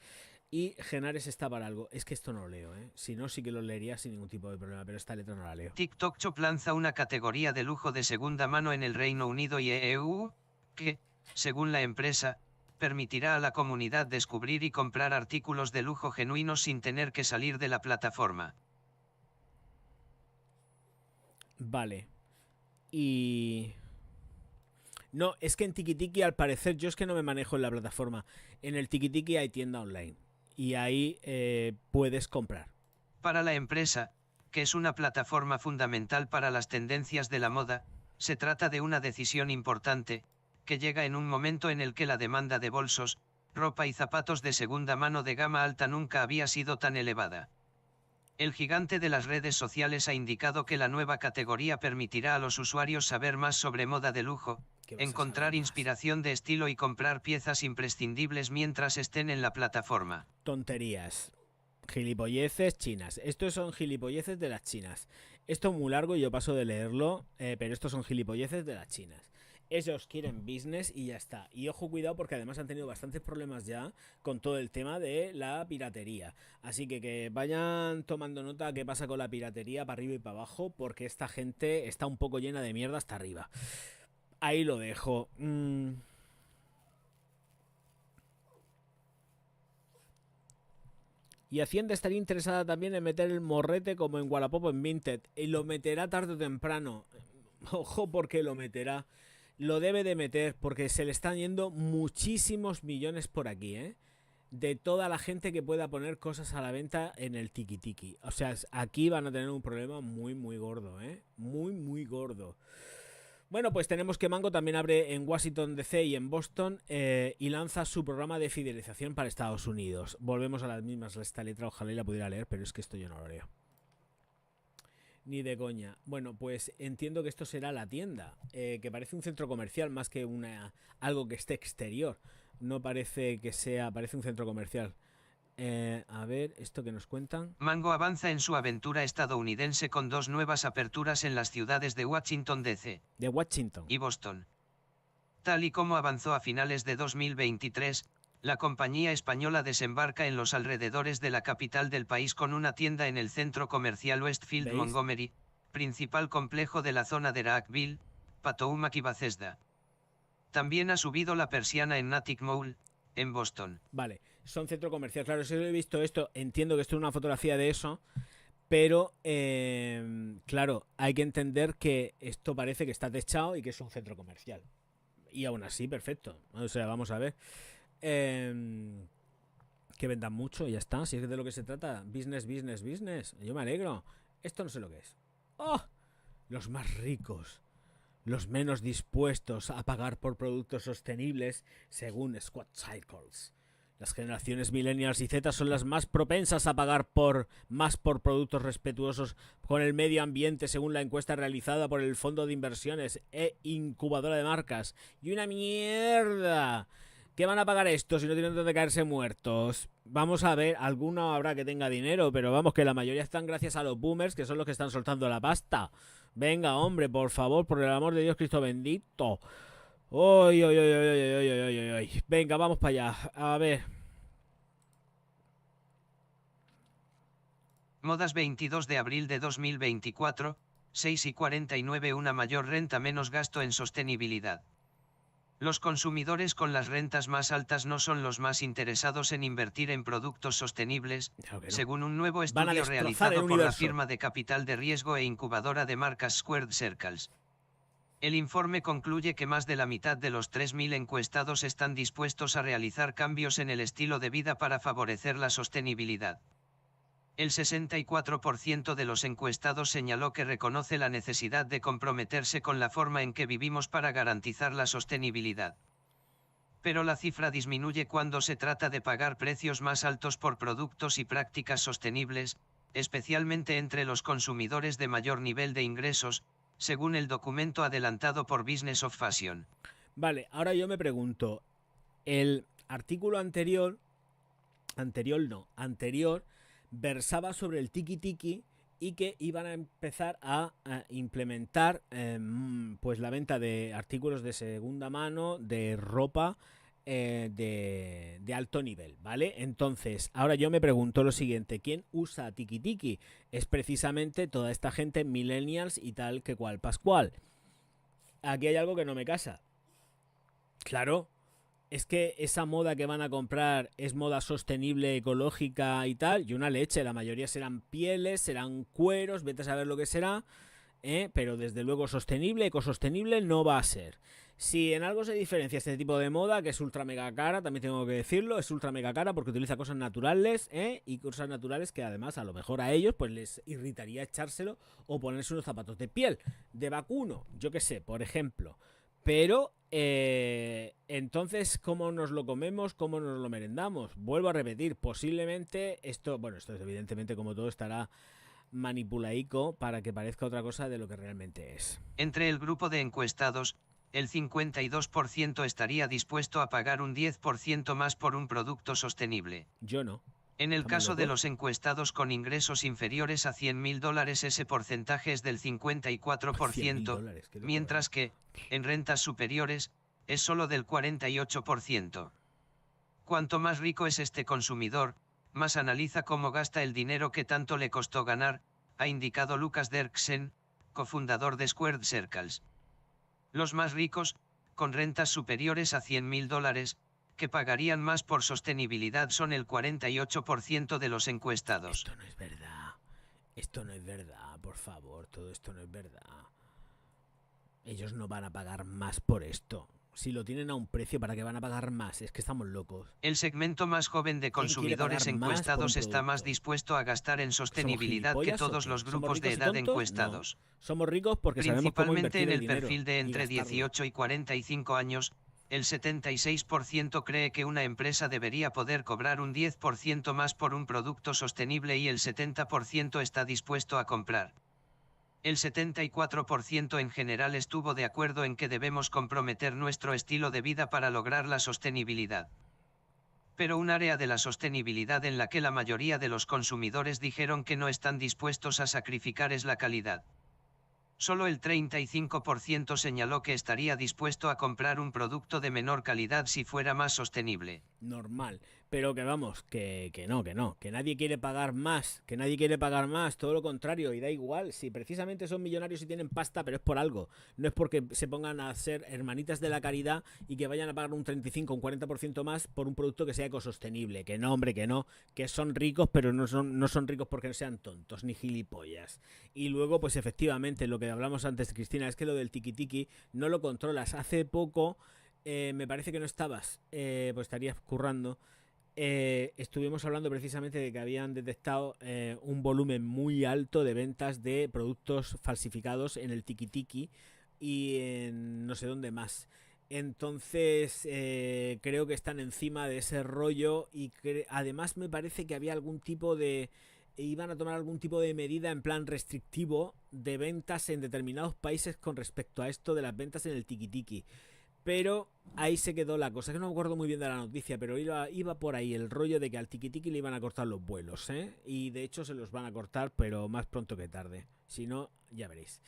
Y Genares está para algo. Es que esto no lo leo, Si no, sí que lo leería sin ningún tipo de problema, pero esta letra no la leo. TikTok Shop lanza una categoría de lujo de segunda mano en el Reino Unido y EU, que, según la empresa, permitirá a la comunidad descubrir y comprar artículos de lujo genuinos sin tener que salir de la plataforma. Vale. Y... no, es que en Tiki-Tiki, al parecer, yo es que no me manejo en la plataforma. En el Tiki-Tiki hay tienda online. Y ahí puedes comprar. Para la empresa, que es una plataforma fundamental para las tendencias de la moda, se trata de una decisión importante, que llega en un momento en el que la demanda de bolsos, ropa y zapatos de segunda mano de gama alta nunca había sido tan elevada. El gigante de las redes sociales ha indicado que la nueva categoría permitirá a los usuarios saber más sobre moda de lujo, encontrar inspiración de estilo y comprar piezas imprescindibles mientras estén en la plataforma. Tonterías. Gilipolleces chinas. Estos son gilipolleces de las chinas. Esto es muy largo y yo paso de leerlo, pero estos son gilipolleces de las chinas. Ellos quieren business y ya está. Y ojo, cuidado, porque además han tenido bastantes problemas ya con todo el tema de la piratería. Así que vayan tomando nota de qué pasa con la piratería para arriba y para abajo, porque esta gente está un poco llena de mierda hasta arriba. Ahí lo dejo. Y Hacienda estaría interesada también en meter el morrete como en Wallapop en Vinted. Y lo meterá tarde o temprano. Ojo, porque lo meterá. Lo debe de meter, porque se le están yendo muchísimos millones por aquí, de toda la gente que pueda poner cosas a la venta en el Tiki-Tiki. O sea, aquí van a tener un problema muy, muy gordo, muy, muy gordo. Bueno, pues tenemos que Mango también abre en Washington DC y en Boston y lanza su programa de fidelización para Estados Unidos. Volvemos a las mismas, esta letra ojalá la pudiera leer, pero es que esto yo no lo leo. Ni de coña. Bueno, pues entiendo que esto será la tienda, que parece un centro comercial más que algo que esté exterior. No parece que sea, parece un centro comercial. A ver, esto que nos cuentan. Mango avanza en su aventura estadounidense con 2 nuevas aperturas en las ciudades de Washington DC y Boston. Tal y como avanzó a finales de 2023, la compañía española desembarca en los alrededores de la capital del país con una tienda en el centro comercial Westfield Montgomery, principal complejo de la zona de Rockville, Potomac y Bethesda. También ha subido la persiana en Natick Mall, en Boston. Vale, son centro comercial. Claro, si he visto esto, entiendo que esto es una fotografía de eso, pero claro, hay que entender que esto parece que está techado y que es un centro comercial. Y aún así, perfecto. O sea, vamos a ver. Que vendan mucho y ya está. Si es de lo que se trata. Business, business, business. Yo me alegro. Esto no sé lo que es. ¡Oh! Los más ricos. Los menos dispuestos a pagar por productos sostenibles según Squad Cycles. Las generaciones millennials y Z son las más propensas a pagar más por productos respetuosos con el medio ambiente, según la encuesta realizada por el Fondo de Inversiones e Incubadora de Marcas. Y una mierda. ¿Qué van a pagar estos si no tienen donde caerse muertos? Vamos a ver, alguno habrá que tenga dinero, pero vamos, que la mayoría están gracias a los boomers, que son los que están soltando la pasta. Venga, hombre, por favor, por el amor de Dios Cristo bendito. Uy, uy, uy, uy, uy, uy, uy, uy. Venga, vamos para allá. A ver. Modas 22 de abril de 2024, 6:49. Una mayor renta, menos gasto en sostenibilidad. Los consumidores con las rentas más altas no son los más interesados en invertir en productos sostenibles, Claro que no. según un nuevo Van a estudio destrozar el realizado por la universo. firma de capital de riesgo e incubadora de marcas Squared Circles. El informe concluye que más de la mitad de los 3.000 encuestados están dispuestos a realizar cambios en el estilo de vida para favorecer la sostenibilidad. El 64% de los encuestados señaló que reconoce la necesidad de comprometerse con la forma en que vivimos para garantizar la sostenibilidad. Pero la cifra disminuye cuando se trata de pagar precios más altos por productos y prácticas sostenibles, especialmente entre los consumidores de mayor nivel de ingresos, según el documento adelantado por Business of Fashion. Vale, ahora yo me pregunto, el artículo anterior versaba sobre el tiki-tiki y que iban a empezar a implementar pues la venta de artículos de segunda mano, de ropa de alto nivel, ¿vale? Entonces, ahora yo me pregunto lo siguiente, ¿quién usa tiki-tiki? Es precisamente toda esta gente millennials y tal que cual pascual. Aquí hay algo que no me casa. Claro, es que esa moda que van a comprar es moda sostenible, ecológica y tal, y una leche, la mayoría serán pieles, serán cueros, vete a saber lo que será, pero desde luego sostenible, ecosostenible no va a ser. Si en algo se diferencia este tipo de moda, que es ultra mega cara, también tengo que decirlo, es ultra mega cara porque utiliza cosas naturales, y cosas naturales que además a lo mejor a ellos pues les irritaría echárselo o ponerse unos zapatos de piel, de vacuno, yo qué sé, por ejemplo. Pero, entonces, ¿cómo nos lo comemos? ¿Cómo nos lo merendamos? Vuelvo a repetir, posiblemente esto evidentemente como todo estará manipulaico para que parezca otra cosa de lo que realmente es. Entre el grupo de encuestados, el 52% estaría dispuesto a pagar un 10% más por un producto sostenible. Yo no. En el caso de los encuestados con ingresos inferiores a $100.000, ese porcentaje es del 54%, mientras que, en rentas superiores, es solo del 48%. Cuanto más rico es este consumidor, más analiza cómo gasta el dinero que tanto le costó ganar, ha indicado Lucas Derksen, cofundador de Squared Circles. Los más ricos, con rentas superiores a $100.000, que pagarían más por sostenibilidad son el 48% de los encuestados. Esto no es verdad. Esto no es verdad, por favor. Todo esto no es verdad. Ellos no van a pagar más por esto. Si lo tienen a un precio, ¿para qué van a pagar más? Es que estamos locos. El segmento más joven de consumidores encuestados está más dispuesto a gastar en sostenibilidad que todos los grupos de edad encuestados. No. Somos ricos porque sabemos cómo Principalmente en el dinero perfil de entre 18 y 45 años, el 76% cree que una empresa debería poder cobrar un 10% más por un producto sostenible y el 70% está dispuesto a comprar. El 74% en general estuvo de acuerdo en que debemos comprometer nuestro estilo de vida para lograr la sostenibilidad. Pero un área de la sostenibilidad en la que la mayoría de los consumidores dijeron que no están dispuestos a sacrificar es la calidad. Solo el 35% señaló que estaría dispuesto a comprar un producto de menor calidad si fuera más sostenible. Normal, pero que vamos, que no, que nadie quiere pagar más, todo lo contrario, y da igual, si precisamente son millonarios y tienen pasta, pero es por algo, no es porque se pongan a ser hermanitas de la caridad y que vayan a pagar un 35 o un 40% más por un producto que sea ecosostenible, que no, hombre, que son ricos, pero no son ricos porque no sean tontos ni gilipollas. Y luego, pues efectivamente, lo que hablamos antes, Cristina, es que lo del tiki-tiki no lo controlas. Hace poco, me parece que no estabas, pues estarías currando, estuvimos hablando precisamente de que habían detectado un volumen muy alto de ventas de productos falsificados en el tiki-tiki y en no sé dónde más. Entonces creo que están encima de ese rollo y además me parece que había algún tipo de... iban a tomar algún tipo de medida en plan restrictivo de ventas en determinados países con respecto a esto de las ventas en el tiki-tiki. Pero ahí se quedó la cosa, que no me acuerdo muy bien de la noticia, pero iba por ahí el rollo de que al tiki-tiki le iban a cortar los vuelos, ¿eh? Y de hecho se los van a cortar, pero más pronto que tarde. Si no, ya veréis.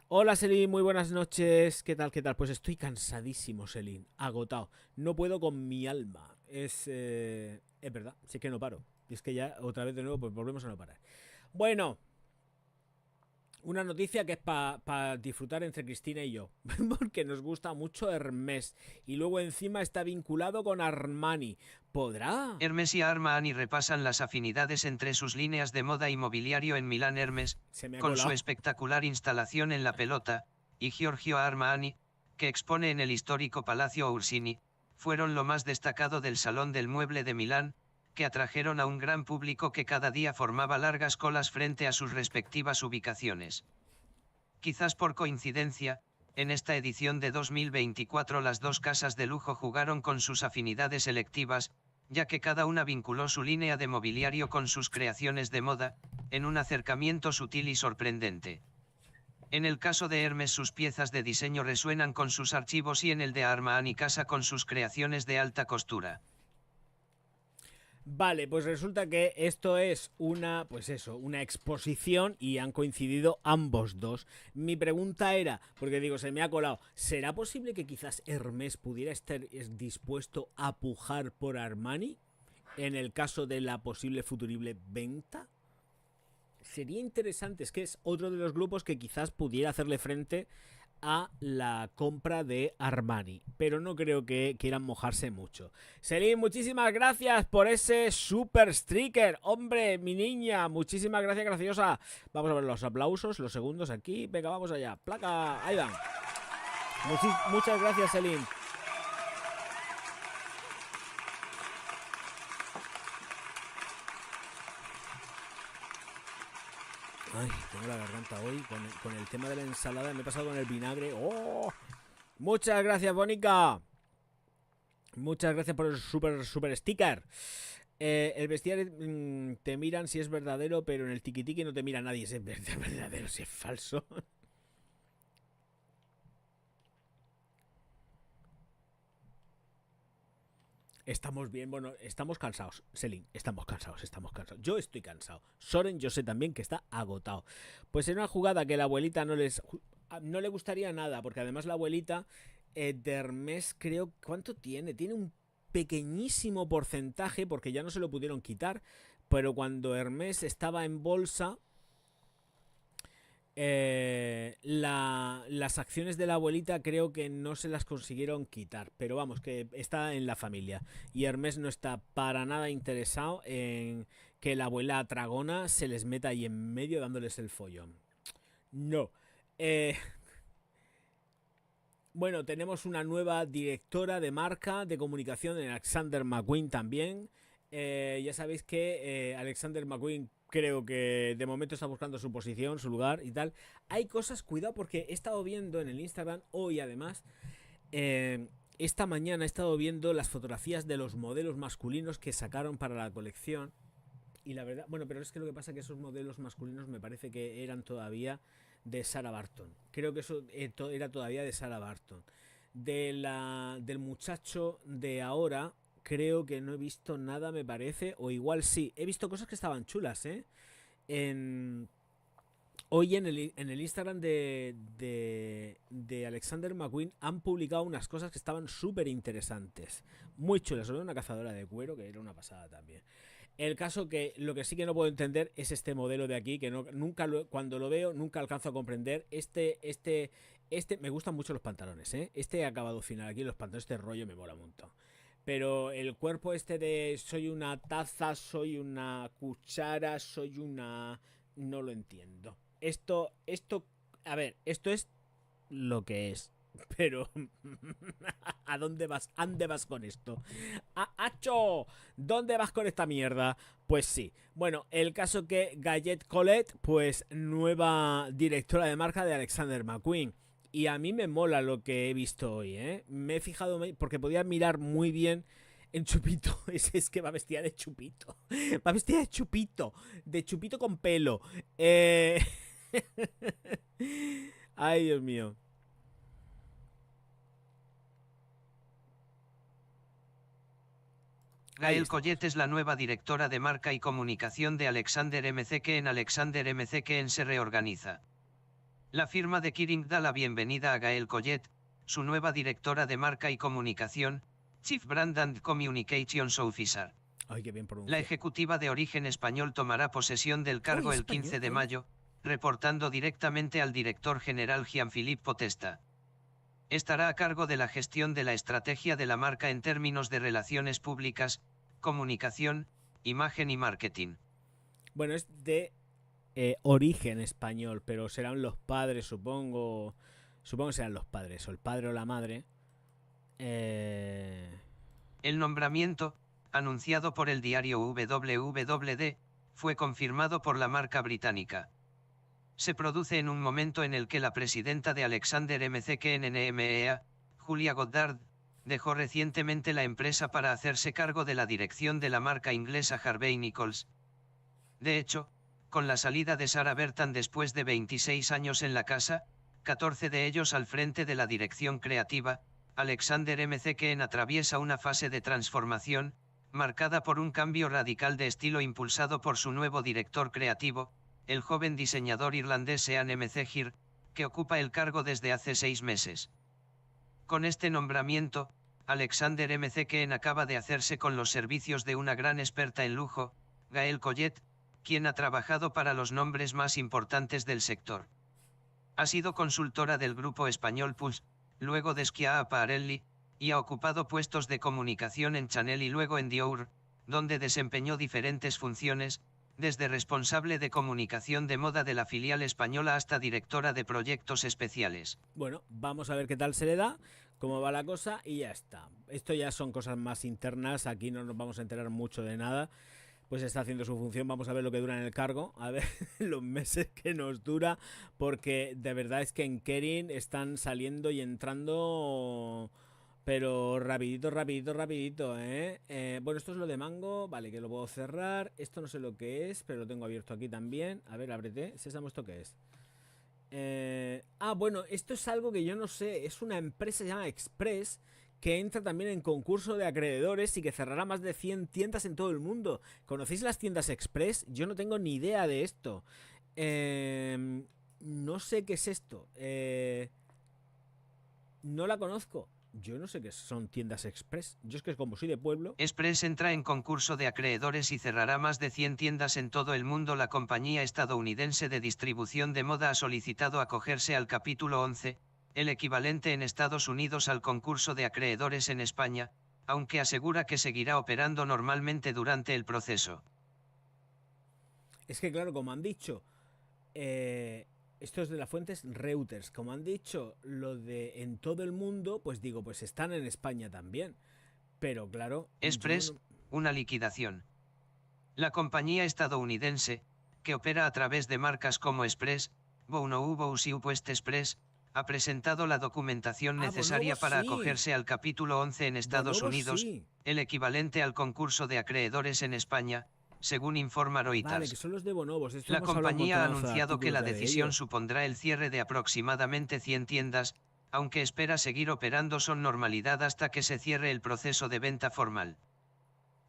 Hola Selin, muy buenas noches. ¿Qué tal? ¿Qué tal? Pues estoy cansadísimo, Selin. Agotado. No puedo con mi alma. Es verdad, sí que no paro. Y es que ya otra vez de nuevo pues volvemos a no parar. Bueno, una noticia que es para disfrutar entre Cristina y yo. Porque nos gusta mucho Hermès. Y luego encima está vinculado con Armani. ¿Podrá? Hermès y Armani repasan las afinidades entre sus líneas de moda y mobiliario en Milán. Hermès, con su espectacular instalación en la pelota, y Giorgio Armani, que expone en el histórico Palacio Orsini, fueron lo más destacado del Salón del Mueble de Milán, que atrajeron a un gran público que cada día formaba largas colas frente a sus respectivas ubicaciones. Quizás por coincidencia, en esta edición de 2024 las dos casas de lujo jugaron con sus afinidades selectivas, ya que cada una vinculó su línea de mobiliario con sus creaciones de moda, en un acercamiento sutil y sorprendente. En el caso de Hermès sus piezas de diseño resuenan con sus archivos y en el de Armani casa con sus creaciones de alta costura. Vale, pues resulta que esto es una exposición y han coincidido ambos dos. Mi pregunta era, porque digo, se me ha colado, ¿será posible que quizás Hermès pudiera estar dispuesto a pujar por Armani en el caso de la posible futurible venta? Sería interesante, es que es otro de los grupos que quizás pudiera hacerle frente a la compra de Armani, pero no creo que quieran mojarse mucho. Selin, muchísimas gracias por ese super sticker. Hombre, mi niña, muchísimas gracias, graciosa. Vamos a ver los aplausos, los segundos aquí. Venga, vamos allá. Placa, ahí van. Muchas gracias, Selin. Ay, tengo la garganta hoy con el tema de la ensalada. Me he pasado con el vinagre. ¡Oh! Muchas gracias, Bonica. Muchas gracias por el super sticker. El bestiario te miran si es verdadero, pero en el tiki-tiki no te mira nadie si es verdadero, si es falso. Estamos bien, bueno, estamos cansados, Selin, estamos cansados. Yo estoy cansado. Soren, yo sé también que está agotado. Pues en una jugada que la abuelita no le gustaría nada, porque además la abuelita de Hermès creo, ¿cuánto tiene? Tiene un pequeñísimo porcentaje, porque ya no se lo pudieron quitar, pero cuando Hermès estaba en bolsa... las acciones de la abuelita creo que no se las consiguieron quitar, pero vamos, que está en la familia y Hermès no está para nada interesado en que la abuela tragona se les meta ahí en medio dándoles el follón. No. Bueno, tenemos una nueva directora de marca de comunicación en Alexander McQueen también. Ya sabéis que Alexander McQueen creo que de momento está buscando su posición, su lugar y tal. Hay cosas, cuidado, porque he estado viendo en el Instagram hoy además, esta mañana he estado viendo las fotografías de los modelos masculinos que sacaron para la colección. Y la verdad, bueno, pero es que lo que pasa es que esos modelos masculinos me parece que eran todavía de Sarah Barton. Creo que eso era todavía de Sarah Barton. Del muchacho de ahora... creo que no he visto nada, me parece. O igual sí. He visto cosas que estaban chulas, ¿eh? Hoy en el Instagram de Alexander McQueen han publicado unas cosas que estaban súper interesantes. Muy chulas. Sobre una cazadora de cuero, que era una pasada también. El caso que lo que sí que no puedo entender es este modelo de aquí, que cuando lo veo nunca alcanzo a comprender. Me gustan mucho los pantalones, ¿eh? Este acabado final aquí, los pantalones, este rollo me mola un montón. Pero el cuerpo este de soy una taza, soy una cuchara, soy una... no lo entiendo. Esto, a ver, esto es lo que es. Pero... ¿a dónde vas? ¿Dónde vas con esto? ¡Acho! ¿Dónde vas con esta mierda? Pues sí. Bueno, el caso que Gallet Colette, pues nueva directora de marca de Alexander McQueen. Y a mí me mola lo que he visto hoy, ¿eh? Me he fijado, porque podía mirar muy bien en Chupito. Es que va vestida de Chupito. Va vestida de Chupito. De Chupito con pelo. Eh... Ay, Dios mío. Ahí Gael estamos. Collet es la nueva directora de marca y comunicación de Alexander McQueen. Alexander McQueen se reorganiza. La firma de Kering da la bienvenida a Gael Collet, su nueva directora de marca y comunicación, Chief Brand and Communications Officer. Ay, qué bien La pronuncia. ejecutiva de origen español tomará posesión del cargo Ay, el 15 de español, mayo, reportando directamente al director general Jean-Philippe Potesta. Estará a cargo de la gestión de la estrategia de la marca en términos de relaciones públicas, comunicación, imagen y marketing. Bueno, es de origen español, pero serán los padres, supongo. Supongo que serán los padres, o el padre o la madre. El nombramiento, anunciado por el diario WWD, fue confirmado por la marca británica. Se produce en un momento en el que la presidenta de Alexander McQueen, Julia Goddard, dejó recientemente la empresa para hacerse cargo de la dirección de la marca inglesa Harvey Nichols. De hecho, con la salida de Sarah Bertan después de 26 años en la casa, 14 de ellos al frente de la dirección creativa, Alexander McQueen atraviesa una fase de transformación, marcada por un cambio radical de estilo impulsado por su nuevo director creativo, el joven diseñador irlandés Sean McGeer, que ocupa el cargo desde hace 6 meses. Con este nombramiento, Alexander McQueen acaba de hacerse con los servicios de una gran experta en lujo, Gael Collet, quien ha trabajado para los nombres más importantes del sector. Ha sido consultora del grupo español Pulse, luego de Schiaparelli, y ha ocupado puestos de comunicación en Chanel y luego en Dior, donde desempeñó diferentes funciones, desde responsable de comunicación de moda de la filial española hasta directora de proyectos especiales. Bueno, vamos a ver qué tal se le da, cómo va la cosa y ya está. Esto ya son cosas más internas, aquí no nos vamos a enterar mucho de nada. Pues está haciendo su función, vamos a ver lo que dura en el cargo, a ver los meses que nos dura, porque de verdad es que en Kering están saliendo y entrando, pero rapidito, rapidito, rapidito, ¿eh? Bueno, esto es lo de Mango, vale, que lo puedo cerrar, esto no sé lo que es, pero lo tengo abierto aquí también, a ver, ábrete, Sésamo, ¿esto qué es? Bueno, esto es algo que yo no sé, es una empresa que se llama Express, que entra también en concurso de acreedores y que cerrará más de 100 tiendas en todo el mundo. ¿Conocéis las tiendas Express? Yo no tengo ni idea de esto. No sé qué es esto. No la conozco. Yo no sé qué son tiendas Express. Yo es que como soy de pueblo... Express entra en concurso de acreedores y cerrará más de 100 tiendas en todo el mundo. La compañía estadounidense de distribución de moda ha solicitado acogerse al capítulo 11, el equivalente en Estados Unidos al concurso de acreedores en España, aunque asegura que seguirá operando normalmente durante el proceso. Es que claro, como han dicho, esto es de la fuente Reuters, como han dicho lo de en todo el mundo, pues digo, pues están en España también. Pero claro, Express, una liquidación. La compañía estadounidense, que opera a través de marcas como Express, Bonobo y West Express, ha presentado la documentación necesaria para acogerse al capítulo 11 en Estados Unidos, el equivalente al concurso de acreedores en España, según informa Reuters. Vale, que son los de Bonobos. La compañía ha anunciado que la decisión supondrá el cierre de aproximadamente 100 tiendas, aunque espera seguir operando con normalidad hasta que se cierre el proceso de venta formal.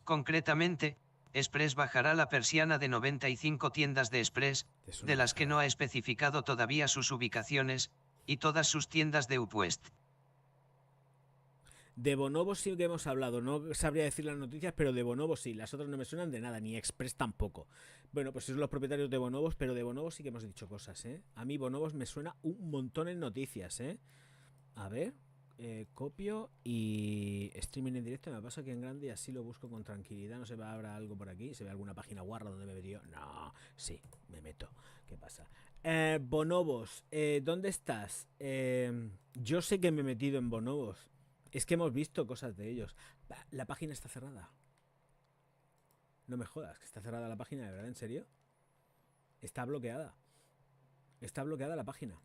Concretamente, Express bajará la persiana de 95 tiendas de Express, de las que no ha especificado todavía sus ubicaciones, y todas sus tiendas de Upwest. De Bonobo sí que hemos hablado, no sabría decir las noticias, pero de Bonobo sí, las otras no me suenan de nada, ni Express tampoco. Bueno, pues son los propietarios de Bonobos, pero de Bonobos sí que hemos dicho cosas, ¿eh? A mí Bonobos me suena un montón en noticias, ¿eh? A ver, copio y streaming en directo, me pasa aquí en grande y así lo busco con tranquilidad, no se va a habrá algo por aquí, se ve alguna página guarra donde me he metido, no, sí, me meto, ¿qué pasa? Bonobos, ¿dónde estás? Yo sé que me he metido en Bonobos. Es que hemos visto cosas de ellos. La página está cerrada. No me jodas, que está cerrada la página, ¿de verdad? ¿En serio? Está bloqueada. Está bloqueada la página.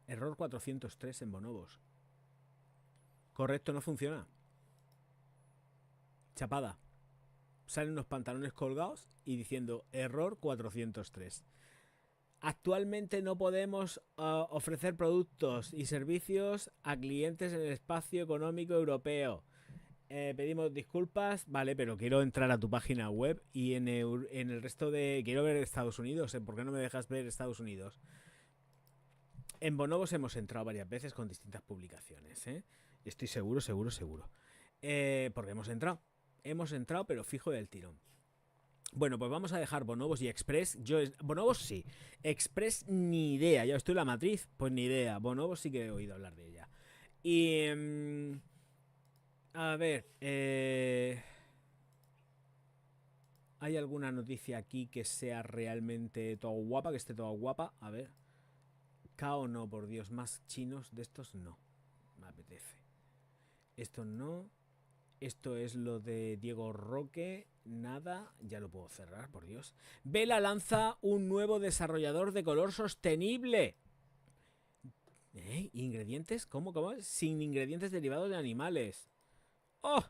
Error 403 en Bonobos. Correcto, no funciona. Chapada. Salen unos pantalones colgados y diciendo error 403. Actualmente no podemos ofrecer productos y servicios a clientes en el espacio económico europeo. Pedimos disculpas, vale, pero quiero entrar a tu página web y en el resto de... Quiero ver Estados Unidos, ¿por qué no me dejas ver Estados Unidos? En Bonobos hemos entrado varias veces con distintas publicaciones, estoy seguro. Porque hemos entrado, pero fijo del tirón. Bueno, pues vamos a dejar Bonobos y Express. Bonobos sí, Express ni idea. Ya estoy en la matriz, pues ni idea. Bonobos sí que he oído hablar de ella. Y... a ver, ¿hay alguna noticia aquí que sea realmente todo guapa, que esté toda guapa? A ver. Cao no, por Dios, más chinos de estos no. Me apetece. Esto no. Esto es lo de Diego Roque. Nada. Ya lo puedo cerrar, por Dios. Vela lanza un nuevo desarrollador de color sostenible. ¿Ingredientes? ¿Cómo? Sin ingredientes derivados de animales. ¡Oh!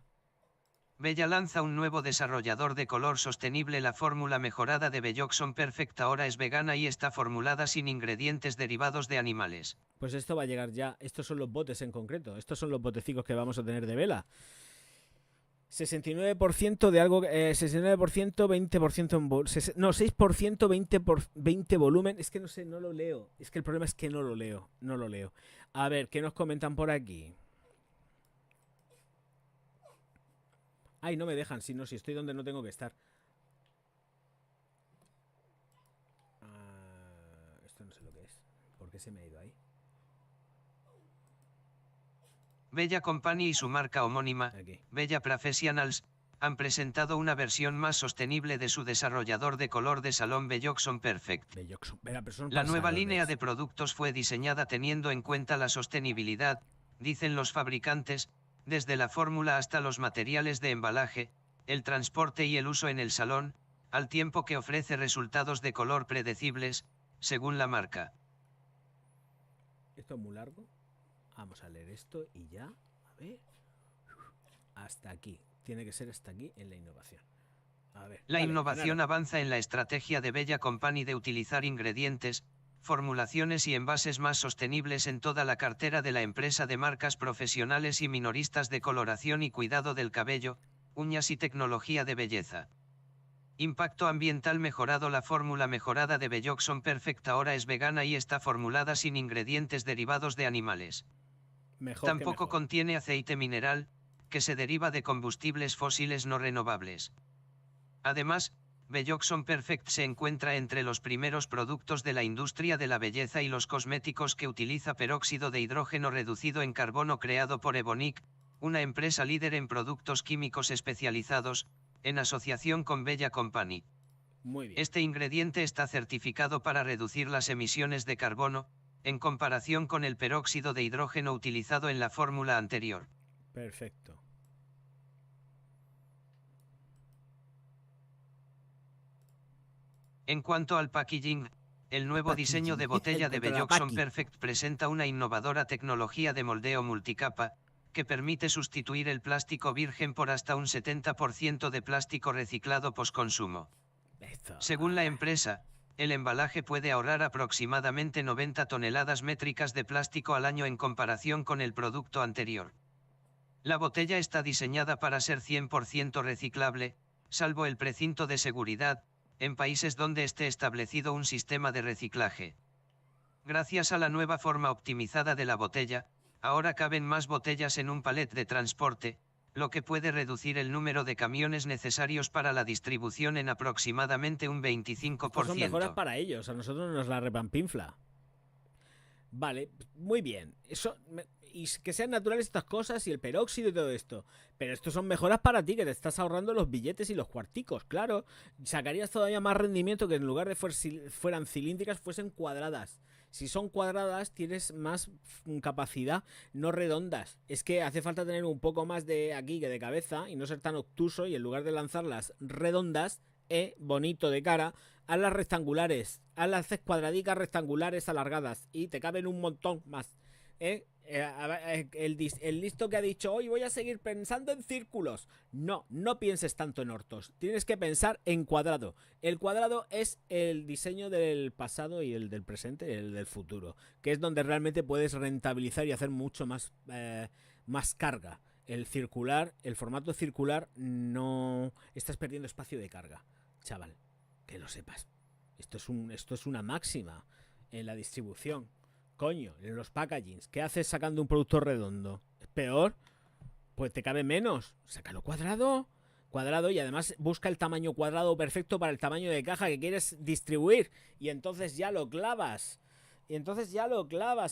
Bella lanza un nuevo desarrollador de color sostenible. La fórmula mejorada de Belloxon Perfect ahora es vegana y está formulada sin ingredientes derivados de animales. Pues esto va a llegar ya. Estos son los botes en concreto. Estos son los botecicos que vamos a tener de vela. 69% de algo... 69%, 20% en... No, 6%, 20 volumen. Es que no sé, no lo leo. Es que el problema es que no lo leo. A ver, ¿qué nos comentan por aquí? Ay, no me dejan, si estoy donde no tengo que estar. Esto no sé lo que es. ¿Por qué se me ha ido ahí? Bella Company y su marca homónima, Aquí. Bella Professionals, han presentado una versión más sostenible de su desarrollador de color de salón Belloxon Perfect. La nueva línea de productos fue diseñada teniendo en cuenta la sostenibilidad, dicen los fabricantes, desde la fórmula hasta los materiales de embalaje, el transporte y el uso en el salón, al tiempo que ofrece resultados de color predecibles, según la marca. Esto es muy largo. Vamos a leer esto y ya. A ver. Hasta aquí. Tiene que ser hasta aquí en la innovación. A ver. La innovación avanza en la estrategia de Bella Company de utilizar ingredientes, formulaciones y envases más sostenibles en toda la cartera de la empresa de marcas profesionales y minoristas de coloración y cuidado del cabello, uñas y tecnología de belleza. Impacto ambiental mejorado. La fórmula mejorada de Belloxon Perfect ahora es vegana y está formulada sin ingredientes derivados de animales. Tampoco contiene aceite mineral, que se deriva de combustibles fósiles no renovables. Además, Belloxon Perfect se encuentra entre los primeros productos de la industria de la belleza y los cosméticos que utiliza peróxido de hidrógeno reducido en carbono creado por Ebonic, una empresa líder en productos químicos especializados, en asociación con Bella Company. Muy bien. Este ingrediente está certificado para reducir las emisiones de carbono, en comparación con el peróxido de hidrógeno utilizado en la fórmula anterior. Perfecto. En cuanto al packaging, el nuevo diseño de botella de Belloxon Perfect presenta una innovadora tecnología de moldeo multicapa, que permite sustituir el plástico virgen por hasta un 70% de plástico reciclado postconsumo. Según la empresa, el embalaje puede ahorrar aproximadamente 90 toneladas métricas de plástico al año en comparación con el producto anterior. La botella está diseñada para ser 100% reciclable, salvo el precinto de seguridad, en países donde esté establecido un sistema de reciclaje. Gracias a la nueva forma optimizada de la botella, ahora caben más botellas en un palet de transporte, lo que puede reducir el número de camiones necesarios para la distribución en aproximadamente un 25%. Estos son mejoras para ellos, a nosotros nos la repampinfla. Vale, muy bien. Y que sean naturales estas cosas y el peróxido y todo esto. Pero estos son mejoras para ti, que te estás ahorrando los billetes y los cuarticos, claro. Sacarías todavía más rendimiento que en lugar de fueran cilíndricas, fuesen cuadradas. Si son cuadradas, tienes más capacidad, no redondas. Es que hace falta tener un poco más de aquí que de cabeza y no ser tan obtuso, y en lugar de lanzarlas redondas, bonito de cara, hazlas rectangulares, hazlas cuadradicas rectangulares alargadas y te caben un montón más. El listo que ha dicho hoy voy a seguir pensando en círculos. No pienses tanto en ortos. Tienes que pensar en cuadrado. El cuadrado es el diseño del pasado y el del presente y el del futuro, que es donde realmente puedes rentabilizar y hacer mucho más, más carga. El circular, el formato circular, no estás perdiendo espacio de carga, chaval. Que lo sepas. Esto es una máxima en la distribución. Coño, en los packagings, ¿qué haces sacando un producto redondo? ¿Es peor? Pues te cabe menos. Sácalo cuadrado. Cuadrado, y además busca el tamaño cuadrado perfecto para el tamaño de caja que quieres distribuir. Y entonces ya lo clavas.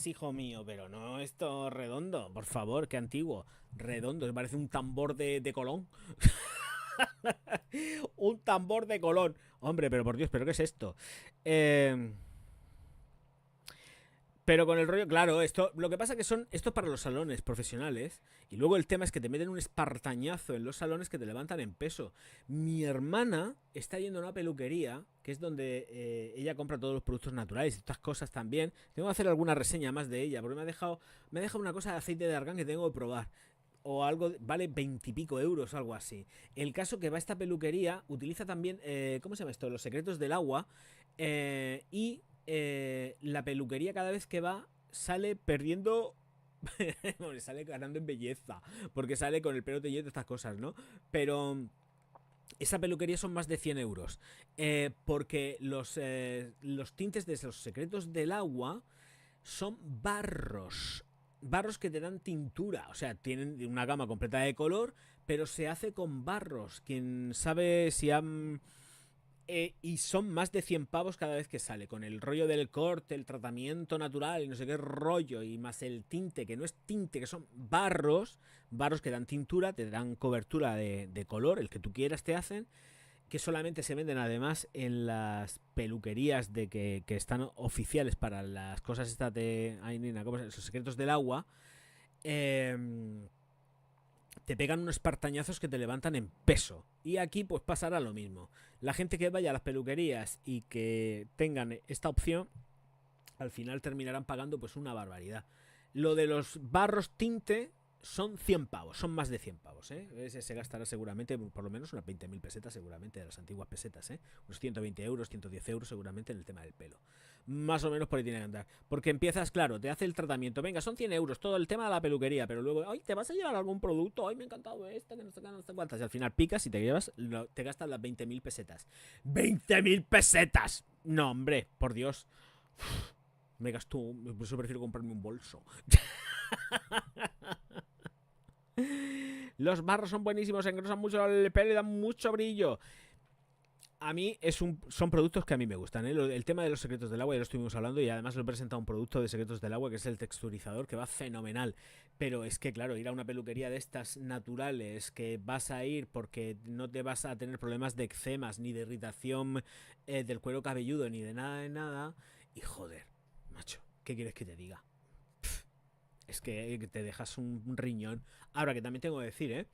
Hijo mío. Pero no esto redondo. Por favor, qué antiguo. Redondo, me parece un tambor de Colón. Un tambor de Colón. Hombre, pero por Dios, ¿pero qué es esto? Pero con el rollo, claro, esto, lo que pasa es que esto es para los salones profesionales. Y luego el tema es que te meten un espartañazo en los salones que te levantan en peso. Mi hermana está yendo a una peluquería, que es donde ella compra todos los productos naturales y estas cosas también. Tengo que hacer alguna reseña más de ella, porque me ha dejado una cosa de aceite de argán que tengo que probar. O algo, vale 20 y pico euros, algo así. El caso que va a esta peluquería, utiliza también, ¿cómo se llama esto? Los secretos del agua. La peluquería cada vez que va sale perdiendo... sale ganando en belleza, porque sale con el pelo teñido y estas cosas, ¿no? Pero esa peluquería son más de 100 euros. Porque los tintes de los secretos del agua son barros. Barros que te dan tintura. O sea, tienen una gama completa de color, pero se hace con barros. Quien sabe si han... y son más de 100 pavos cada vez que sale, con el rollo del corte, el tratamiento natural y no sé qué rollo, y más el tinte, que no es tinte, que son barros que dan tintura, te dan cobertura de color, el que tú quieras te hacen, que solamente se venden además en las peluquerías que están oficiales para las cosas estas de... Ay, nena, ¿cómo se llama? Esos secretos del agua. Te pegan unos espartañazos que te levantan en peso. Y aquí pues pasará lo mismo. La gente que vaya a las peluquerías y que tengan esta opción, al final terminarán pagando pues una barbaridad. Lo de los barros tinte son 100 pavos, son más de 100 pavos, ¿eh? Ese se gastará seguramente por lo menos unas 20.000 pesetas seguramente, de las antiguas pesetas, ¿eh? Unos 120 euros, 110 euros seguramente en el tema del pelo. Más o menos por ahí tiene que andar. Porque empiezas, claro, te hace el tratamiento. Venga, son 100 euros, todo el tema de la peluquería. Pero luego, ay, ¿te vas a llevar algún producto? Ay, me ha encantado esta, que no sé qué, no sé cuántas. Y al final picas y te llevas, te gastas las 20.000 pesetas. ¡20.000 pesetas! No, hombre, por Dios. Uf, me gasto, por eso prefiero comprarme un bolso. Los barros son buenísimos, engrosan mucho el pelo y dan mucho brillo. A mí son productos que a mí me gustan, ¿eh? El tema de los secretos del agua ya lo estuvimos hablando, y además lo he presentado un producto de secretos del agua que es el texturizador, que va fenomenal. Pero es que claro, ir a una peluquería de estas naturales, que vas a ir porque no te vas a tener problemas de eczemas, ni de irritación del cuero cabelludo, ni de nada. Y joder, macho, ¿qué quieres que te diga? Es que te dejas un riñón. Ahora, que también tengo que decir,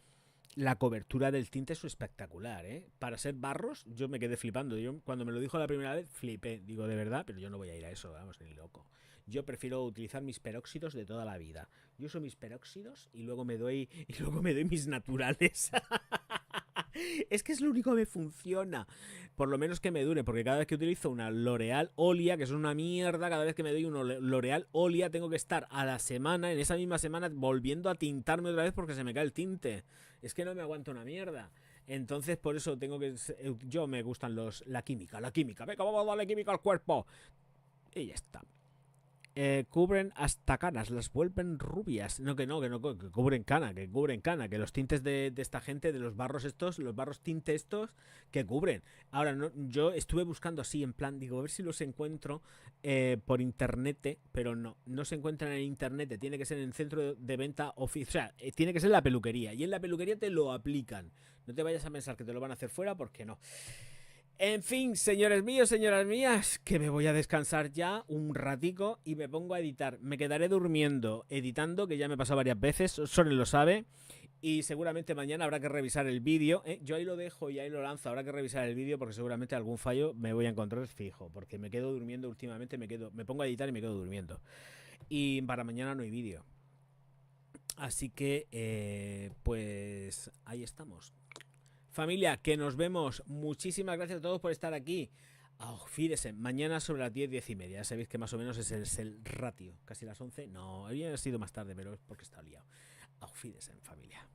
la cobertura del tinte es espectacular, ¿eh? Para ser barros, yo me quedé flipando. Yo cuando me lo dijo la primera vez, flipé. Digo, de verdad, pero yo no voy a ir a eso, vamos, ni loco. Yo prefiero utilizar mis peróxidos de toda la vida. Yo uso mis peróxidos y luego me doy mis naturales. Es que es lo único que me funciona. Por lo menos que me dure, porque cada vez que utilizo una L'Oreal Olia, que es una mierda, cada vez que me doy una L'Oreal Olia tengo que estar a la semana, en esa misma semana, volviendo a tintarme otra vez porque se me cae el tinte. Es que no me aguanto una mierda. Entonces por eso yo me gustan la química. Venga, vamos a darle química al cuerpo. Y ya está. Cubren hasta canas, las vuelven rubias. Que cubren cana, que los tintes de esta gente, de los barros estos, los barros tinte estos, que cubren. Ahora, yo estuve buscando así, en plan, digo, a ver si los encuentro por internet, pero no se encuentran en internet, tiene que ser en el centro de venta oficial, o sea, tiene que ser en la peluquería, y en la peluquería te lo aplican. No te vayas a pensar que te lo van a hacer fuera, porque no. En fin, señores míos, señoras mías, que me voy a descansar ya un ratico y me pongo a editar. Me quedaré durmiendo editando, que ya me pasa varias veces, Soren lo sabe. Y seguramente mañana habrá que revisar el vídeo. Yo ahí lo dejo y ahí lo lanzo. Habrá que revisar el vídeo porque seguramente algún fallo me voy a encontrar fijo. Porque me quedo durmiendo últimamente, me pongo a editar y me quedo durmiendo. Y para mañana no hay vídeo. Así que, pues ahí estamos. Familia, que nos vemos. Muchísimas gracias a todos por estar aquí. Auf Wiedersehen. Mañana sobre las 10, 10 y media. Ya sabéis que más o menos es el ratio. Casi las 11. No, había sido más tarde, pero es porque está liado. Auf Wiedersehen, familia.